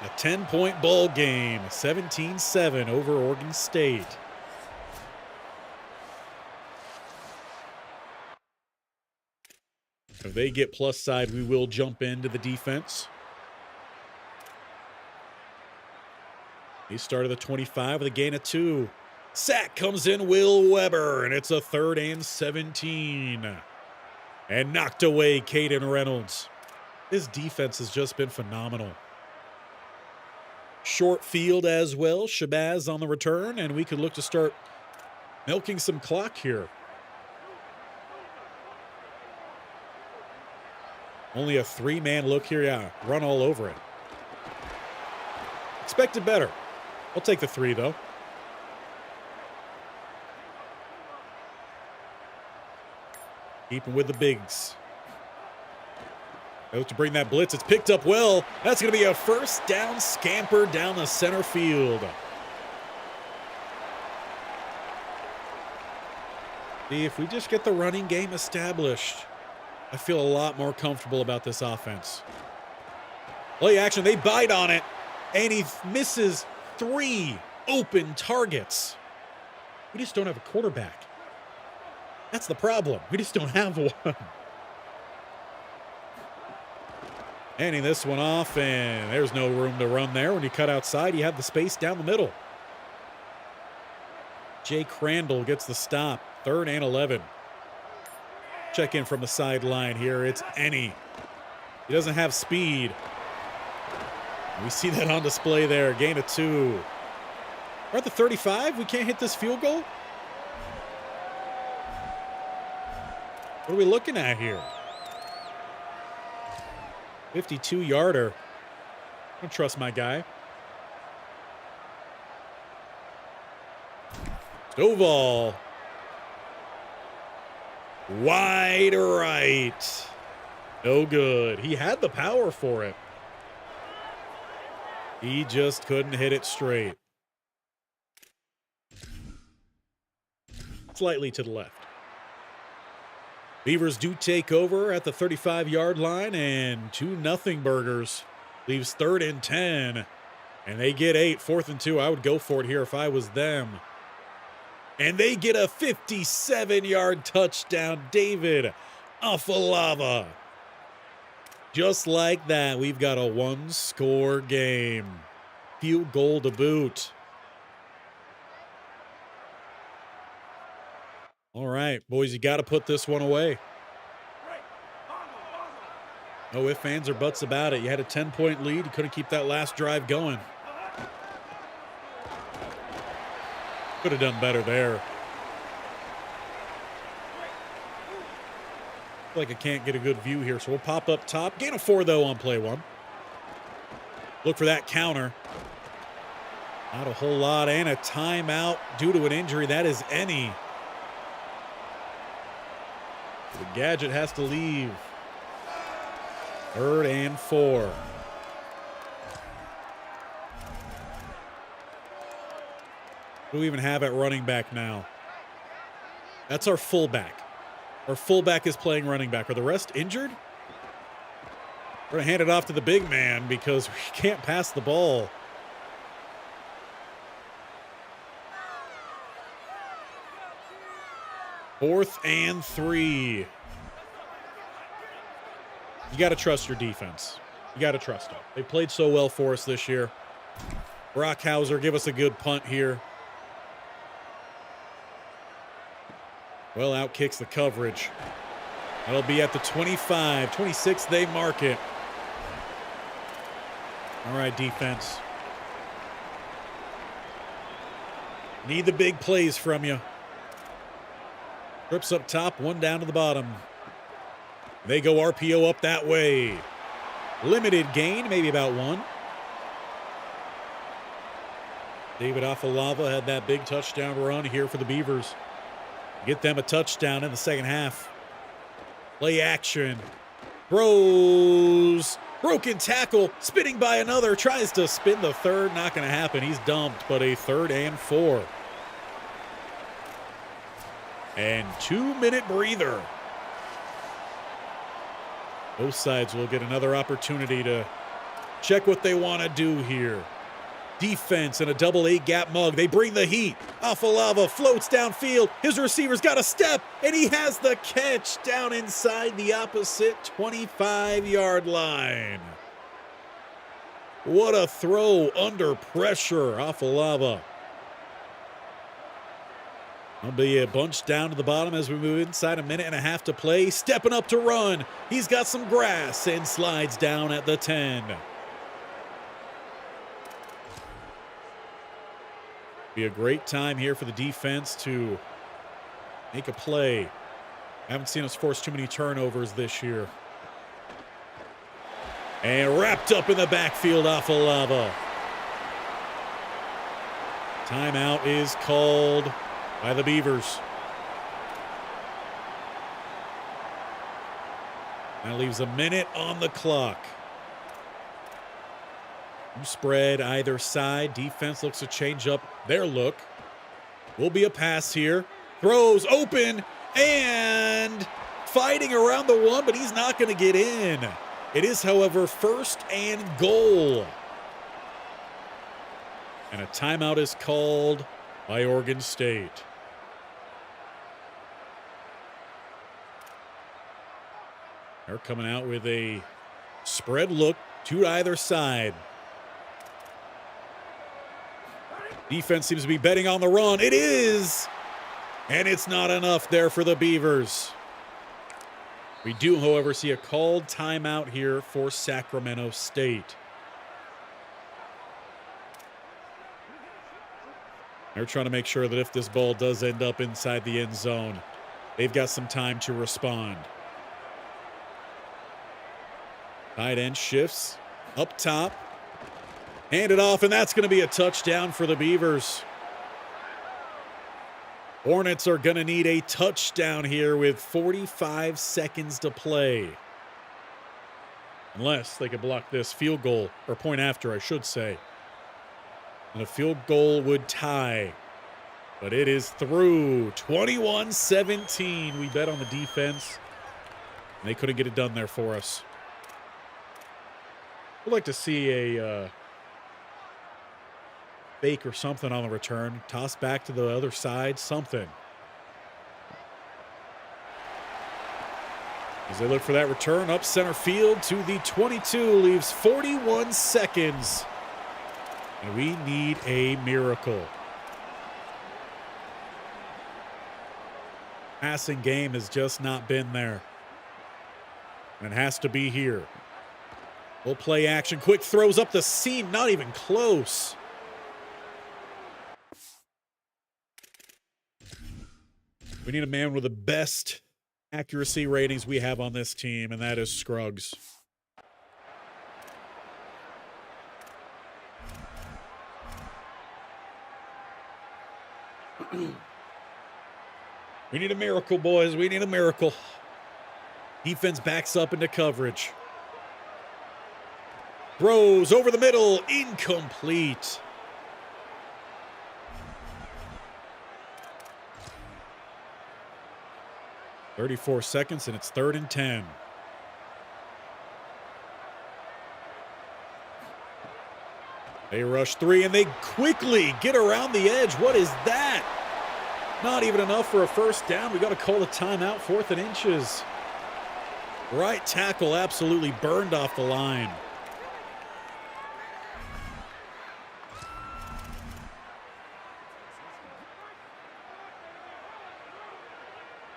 A 10-point ball game. 17-7 over Oregon State. If they get plus side, we will jump into the defense. He started the 25 with a gain of 2. Sack comes in, Will Weber, and it's a 3rd and 17. And knocked away Caden Reynolds. His defense has just been phenomenal. Short field as well. Shabazz on the return, and we could look to start milking some clock here. Only a 3-man look here. Yeah, run all over it. Expected better. I'll take the 3, though. Keeping with the bigs. Goes to bring that blitz. It's picked up well. That's going to be a first down scamper down the center field. See, if we just get the running game established, I feel a lot more comfortable about this offense. Play action, they bite on it, and he misses 3 open targets. We just don't have a quarterback. That's the problem. We just don't have one. Handing this one off, and there's no room to run there. When you cut outside, you have the space down the middle. Jay Crandall gets the stop. 3rd and 11. Check in from the sideline here. It's Ennie. He doesn't have speed. We see that on display there. Gain of 2. We're at the 35. We can't hit this field goal? What are we looking at here? 52-yarder. I don't trust my guy. Stovall. Wide right. No good. He had the power for it. He just couldn't hit it straight. Slightly to the left. Beavers do take over at the 35-yard line, and 2-0 Burgers leaves 3rd and 10. And they get 8. 4th and 2. I would go for it here if I was them. And they get a 57-yard touchdown. David Afalava. Just like that, we've got a 1-score game. Field goal to boot. All right, boys, you got to put this one away. No ifs, ands, or buts about it. You had a 10-point lead. You couldn't keep that last drive going. Could have done better there. I feel like I can't get a good view here, so we'll pop up top. Gain of 4, though, on play 1. Look for that counter. Not a whole lot, and a timeout due to an injury. That is Ennie. The gadget has to leave. 3rd and 4. Who do we even have at running back now? That's our fullback. Our fullback is playing running back. Are the rest injured? We're going to hand it off to the big man because we can't pass the ball. 4th and 3. You got to trust your defense. You got to trust them. They played so well for us this year. Brockhauser, give us a good punt here. Well, out kicks the coverage. That'll be at the 25. 26, they mark it. All right, defense. Need the big plays from you. Trips up top, one down to the bottom. They go RPO up that way. Limited gain, maybe about 1. David Afalava had that big touchdown run here for the Beavers. Get them a touchdown in the second half. Play action. Throws. Broken tackle. Spinning by another. Tries to spin the third. Not going to happen. He's dumped, but a 3rd and 4. And 2-minute breather. Both sides will get another opportunity to check what they want to do here. Defense in a double 8 gap mug. They bring the heat. Afalava floats downfield. His receiver's got a step, and he has the catch down inside the opposite 25-yard line. What a throw under pressure, Afalava. There'll be a bunch down to the bottom as we move inside a minute and a half to play. Stepping up to run. He's got some grass and slides down at the 10. Be a great time here for the defense to make a play. I haven't seen us force too many turnovers this year. And wrapped up in the backfield, Afalava. Timeout is called by the Beavers. That leaves a minute on the clock. Spread either side. Defense looks to change up their look. Will be a pass here. Throws open and fighting around the 1, but he's not going to get in. It is, however, 1st and goal. And a timeout is called by Oregon State. They're coming out with a spread look to either side. Defense seems to be betting on the run. It is! And it's not enough there for the Beavers. We do, however, see a called timeout here for Sacramento State. They're trying to make sure that if this ball does end up inside the end zone, they've got some time to respond. Tight end shifts up top. Hand it off, and that's going to be a touchdown for the Beavers. Hornets are going to need a touchdown here with 45 seconds to play. Unless they could block this field goal, or point after, I should say. And a field goal would tie. But it is through. 21-17. We bet on the defense. And they couldn't get it done there for us. I'd like to see a fake or something on the return. Toss back to the other side, something. As they look for that return up center field to the 22, leaves 41 seconds. And we need a miracle. Passing game has just not been there. And it has to be here. We'll play action. Quick throws up the seam, not even close. We need a man with the best accuracy ratings we have on this team, and that is Scruggs. We need a miracle, boys. We need a miracle. Defense backs up into coverage. Throws over the middle. Incomplete. .34 seconds, and it's 3rd and 10. They rush 3, and they quickly get around the edge. What is that? Not even enough for a first down. We got to call a timeout, 4th and inches. Right tackle absolutely burned off the line.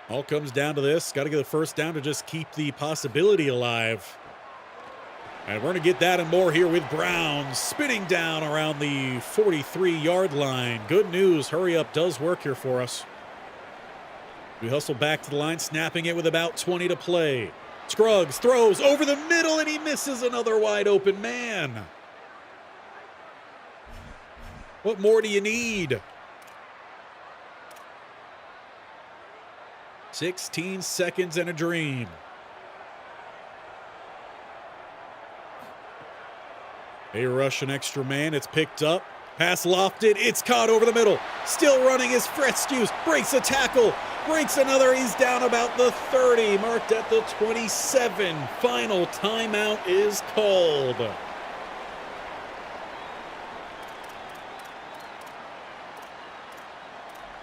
All comes down to this. Got to get the first down to just keep the possibility alive. And we're going to get that and more here with Brown spinning down around the 43-yard line. Good news. Hurry up does work here for us. We hustle back to the line, snapping it with about 20 to play. Scruggs throws over the middle, and he misses another wide open man. What more do you need? 16 seconds and a dream. They rush an extra man. It's picked up. Pass lofted. It's caught over the middle. Still running is Fretzkus. Breaks a tackle. Breaks another. He's down about the 30. Marked at the 27. Final timeout is called.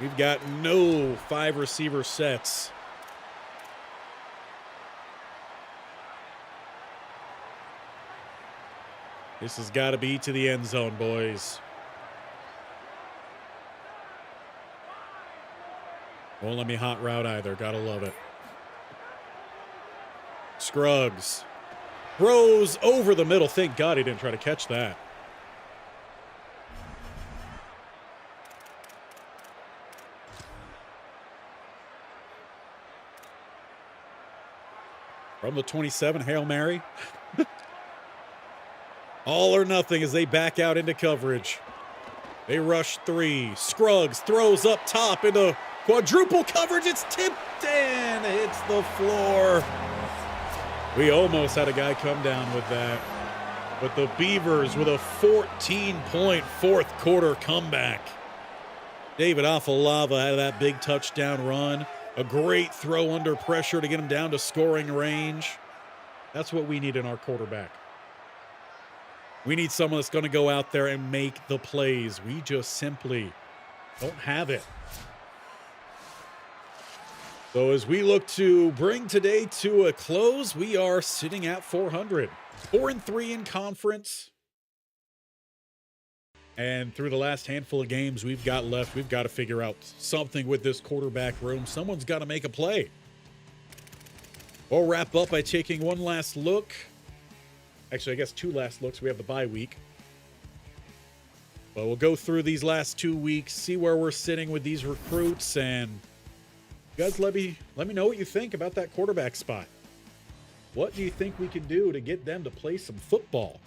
We've got no 5 receiver sets. This has got to be to the end zone, boys. Won't let me hot route either. Gotta love it. Scruggs throws over the middle. Thank God he didn't try to catch that. From the 27, Hail Mary. All or nothing as they back out into coverage. They rush 3. Scruggs throws up top into quadruple coverage. It's tipped and hits the floor. We almost had a guy come down with that. But the Beavers with a 14-point fourth quarter comeback. David Afalava had that big touchdown run. A great throw under pressure to get him down to scoring range. That's what we need in our quarterback. We need someone that's going to go out there and make the plays. We just simply don't have it. So as we look to bring today to a close, we are sitting at 400. 4-3 in conference. And through the last handful of games we've got left, we've got to figure out something with this quarterback room. Someone's got to make a play. We'll wrap up by taking one last look. Actually, I guess 2 last looks. We have the bye week. But we'll go through these last 2 weeks, see where we're sitting with these recruits, and you guys let me know what you think about that quarterback spot. What do you think we can do to get them to play some football?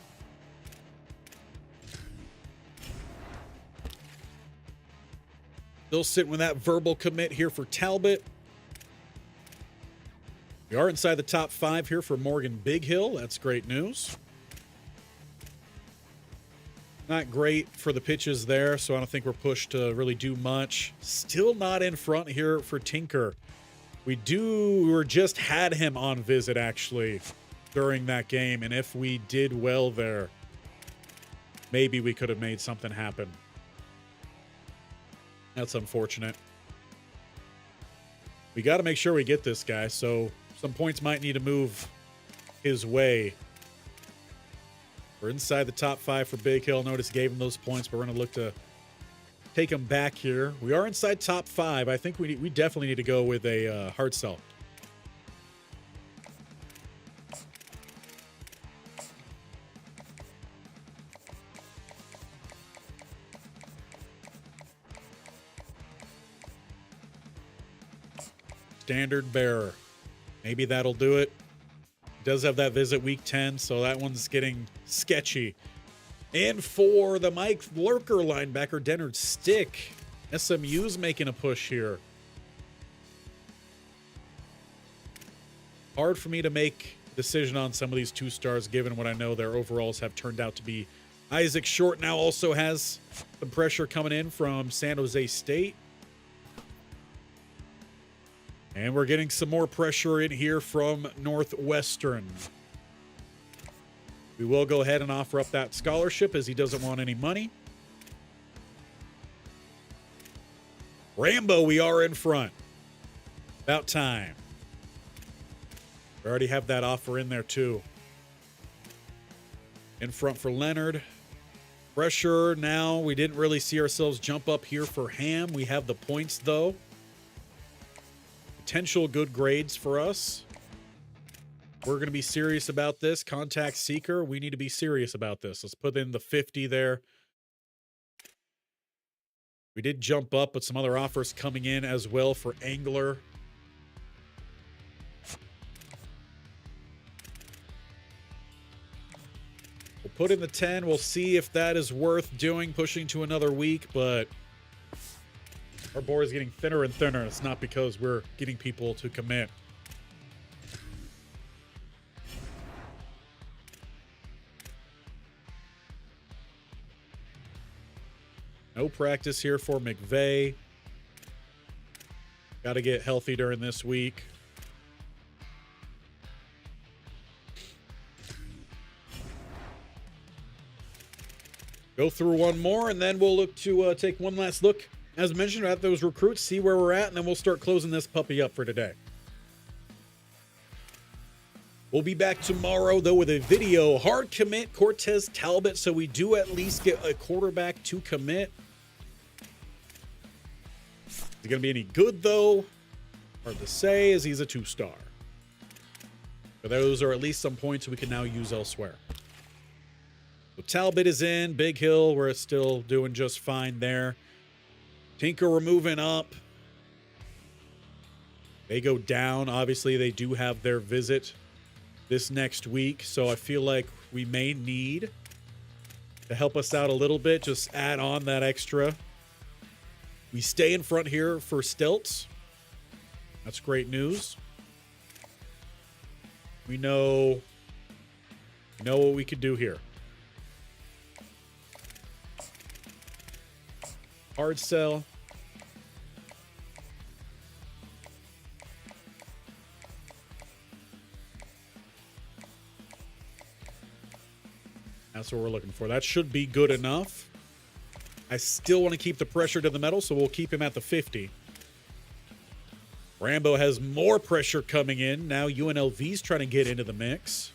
Still sitting with that verbal commit here for Talbot. We are inside the top 5 here for Morgan Big Hill. That's great news. Not great for the pitches there, so I don't think we're pushed to really do much. Still not in front here for Tinker. We just had him on visit, actually, during that game, and if we did well there, maybe we could have made something happen. That's unfortunate. We got to make sure we get this guy, so some points might need to move his way. We're inside the top 5 for Big Hill. Notice gave him those points, but we're going to look to take him back here. We are inside top 5. I think we definitely need to go with a hard sell. Standard bearer. Maybe that'll do it. Does have that visit week 10, so that one's getting sketchy. And for the Mike Lurker linebacker, Dennard Stick. SMU's making a push here. Hard for me to make a decision on some of these 2 stars, given what I know their overalls have turned out to be. Isaac Short now also has some pressure coming in from San Jose State. And we're getting some more pressure in here from Northwestern. We will go ahead and offer up that scholarship as he doesn't want any money. Rambo, we are in front. About time. We already have that offer in there, too. In front for Leonard. Pressure now. We didn't really see ourselves jump up here for Ham. We have the points, though. Potential good grades for us. We're going to be serious about this. Contact Seeker, we need to be serious about this. Let's put in the 50 there. We did jump up, but some other offers coming in as well for Angler. We'll put in the 10. We'll see if that is worth doing, pushing to another week, but our board is getting thinner and thinner. It's not because we're getting people to commit. No practice here for McVeigh. Got to get healthy during this week. Go through one more, and then we'll look to take one last look, as mentioned, at those recruits, see where we're at, and then we'll start closing this puppy up for today. We'll be back tomorrow, though, with a video. Hard commit Cortez Talbot, so we do at least get a quarterback to commit. Is he going to be any good, though? Hard to say, as he's a 2-star. But those are at least some points we can now use elsewhere. So Talbot is in. Big Hill, we're still doing just fine there. Tinker, we're moving up. They go down. Obviously, they do have their visit this next week, so I feel like we may need to help us out a little bit. Just add on that extra. We stay in front here for Stilts. That's great news. We know what we could do here. Hard sell. That's what we're looking for. That should be good enough. I still want to keep the pressure to the metal, so we'll keep him at the 50. Rambo has more pressure coming in. Now UNLV's trying to get into the mix.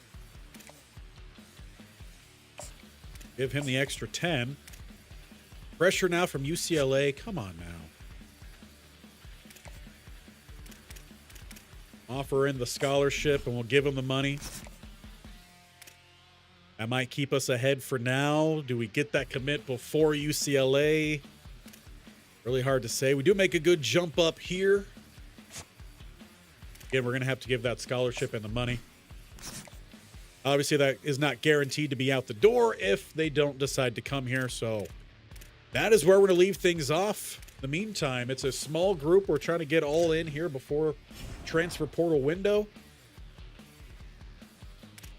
Give him the extra 10. Pressure now from UCLA. Come on now. Offer in the scholarship, and we'll give him the money. That might keep us ahead for now. Do we get that commit before UCLA? Really hard to say. We do make a good jump up here. Again, we're going to have to give that scholarship and the money. Obviously, that is not guaranteed to be out the door if they don't decide to come here. So that is where we're going to leave things off. In the meantime, it's a small group. We're trying to get all in here before transfer portal window.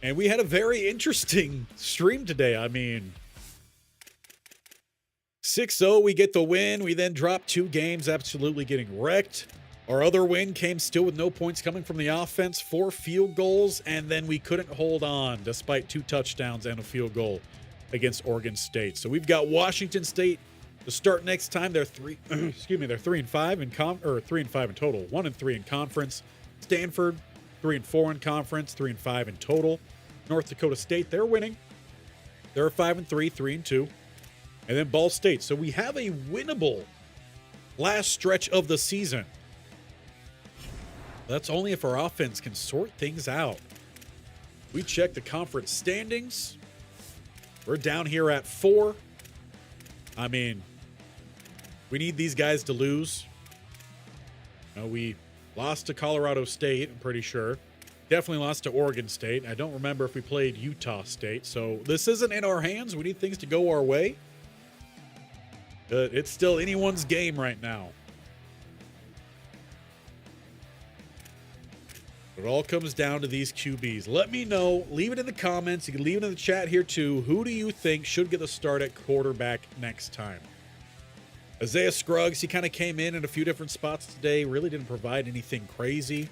And we had a very interesting stream today. I mean, 6-0, we get the win. We then drop 2 games, absolutely getting wrecked. Our other win came still with no points coming from the offense, 4 field goals, and then we couldn't hold on despite 2 touchdowns and a field goal against Oregon State. So we've got Washington State to start next time. They're 3-5 in 3-5 in total, 1-3 in conference. Stanford 3-4 in conference, 3-5 in total. North Dakota State, they're winning. They're 5-3, 3-2. And then Ball State. So we have a winnable last stretch of the season. That's only if our offense can sort things out. We check the conference standings. We're down here at 4. I mean, we need these guys to lose. We lost to Colorado State, I'm pretty sure. Definitely lost to Oregon State. I don't remember if we played Utah State. So this isn't in our hands. We need things to go our way. It's still anyone's game right now. It all comes down to these QBs. Let me know. Leave it in the comments. You can leave it in the chat here too. Who do you think should get the start at quarterback next time? Isaiah Scruggs, he kind of came in a few different spots today. Really didn't provide anything crazy.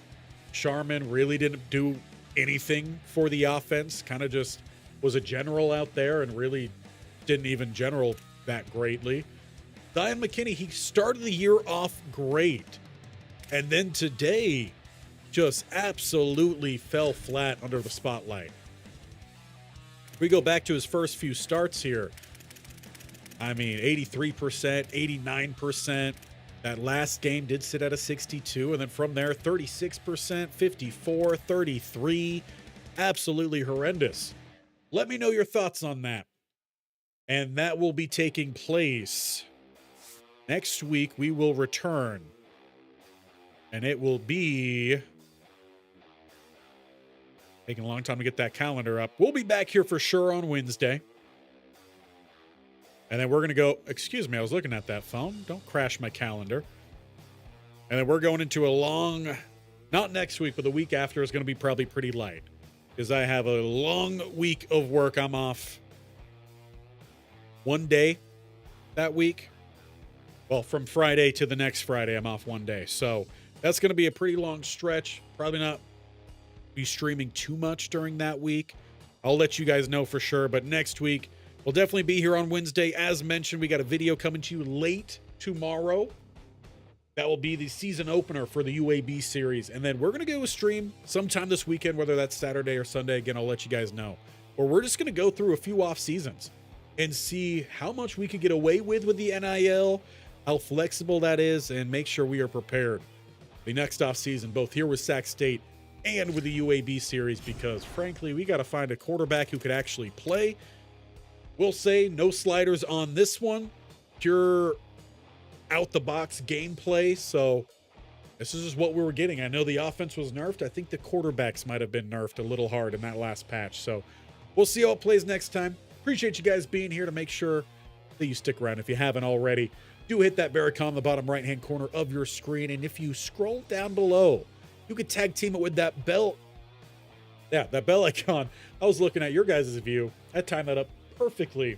Sharman really didn't do anything for the offense. Kind of just was a general out there and really didn't even general that greatly. Zion McKinney, he started the year off great. And then today just absolutely fell flat under the spotlight. We go back to his first few starts here. I mean, 83%, 89%. That last game did sit at a 62. And then from there, 36%, 54, 33. Absolutely horrendous. Let me know your thoughts on that. And that will be taking place next week. We will return. And it will be taking a long time to get that calendar up. We'll be back here for sure on Wednesday. And then we're going to go, excuse me, I was looking at that phone. Don't crash my calendar. And then we're going into a long, not next week, but the week after is going to be probably pretty light. Because I have a long week of work. I'm off one day that week. Well, from Friday to the next Friday, I'm off one day. So that's going to be a pretty long stretch. Probably not be streaming too much during that week. I'll let you guys know for sure. But next week, we'll definitely be here on Wednesday. As mentioned, we got a video coming to you late tomorrow. That will be the season opener for the UAB series. And then we're going to go a stream sometime this weekend, whether that's Saturday or Sunday. Again, I'll let you guys know. Or we're just going to go through a few off seasons and see how much we could get away with the NIL, how flexible that is, and make sure we are prepared the next off season, both here with Sac State and with the UAB series, because frankly, we got to find a quarterback who could actually play. We'll say no sliders on this one. Pure out-the-box gameplay. So this is just what we were getting. I know the offense was nerfed. I think the quarterbacks might have been nerfed a little hard in that last patch. So we'll see how it plays next time. Appreciate you guys being here. To make sure that you stick around if you haven't already, do hit that bell icon in the bottom right-hand corner of your screen. And if you scroll down below, you could tag team it with that bell. Yeah, that bell icon. I was looking at your guys' view. I timed that up perfectly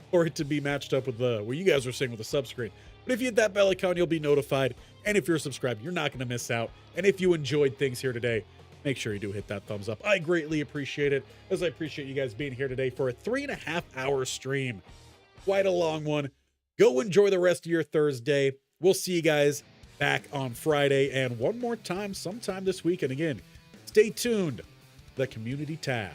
for it to be matched up with what you guys were saying with the sub screen. But if you hit that bell icon, you'll be notified. And if you're subscribed, you're not going to miss out. And if you enjoyed things here today, make sure you do hit that thumbs up. I greatly appreciate it, as I appreciate you guys being here today for a 3.5-hour stream. Quite a long one. Go enjoy the rest of your Thursday. We'll see you guys back on Friday. And one more time, sometime this week. And again, stay tuned. The community tab.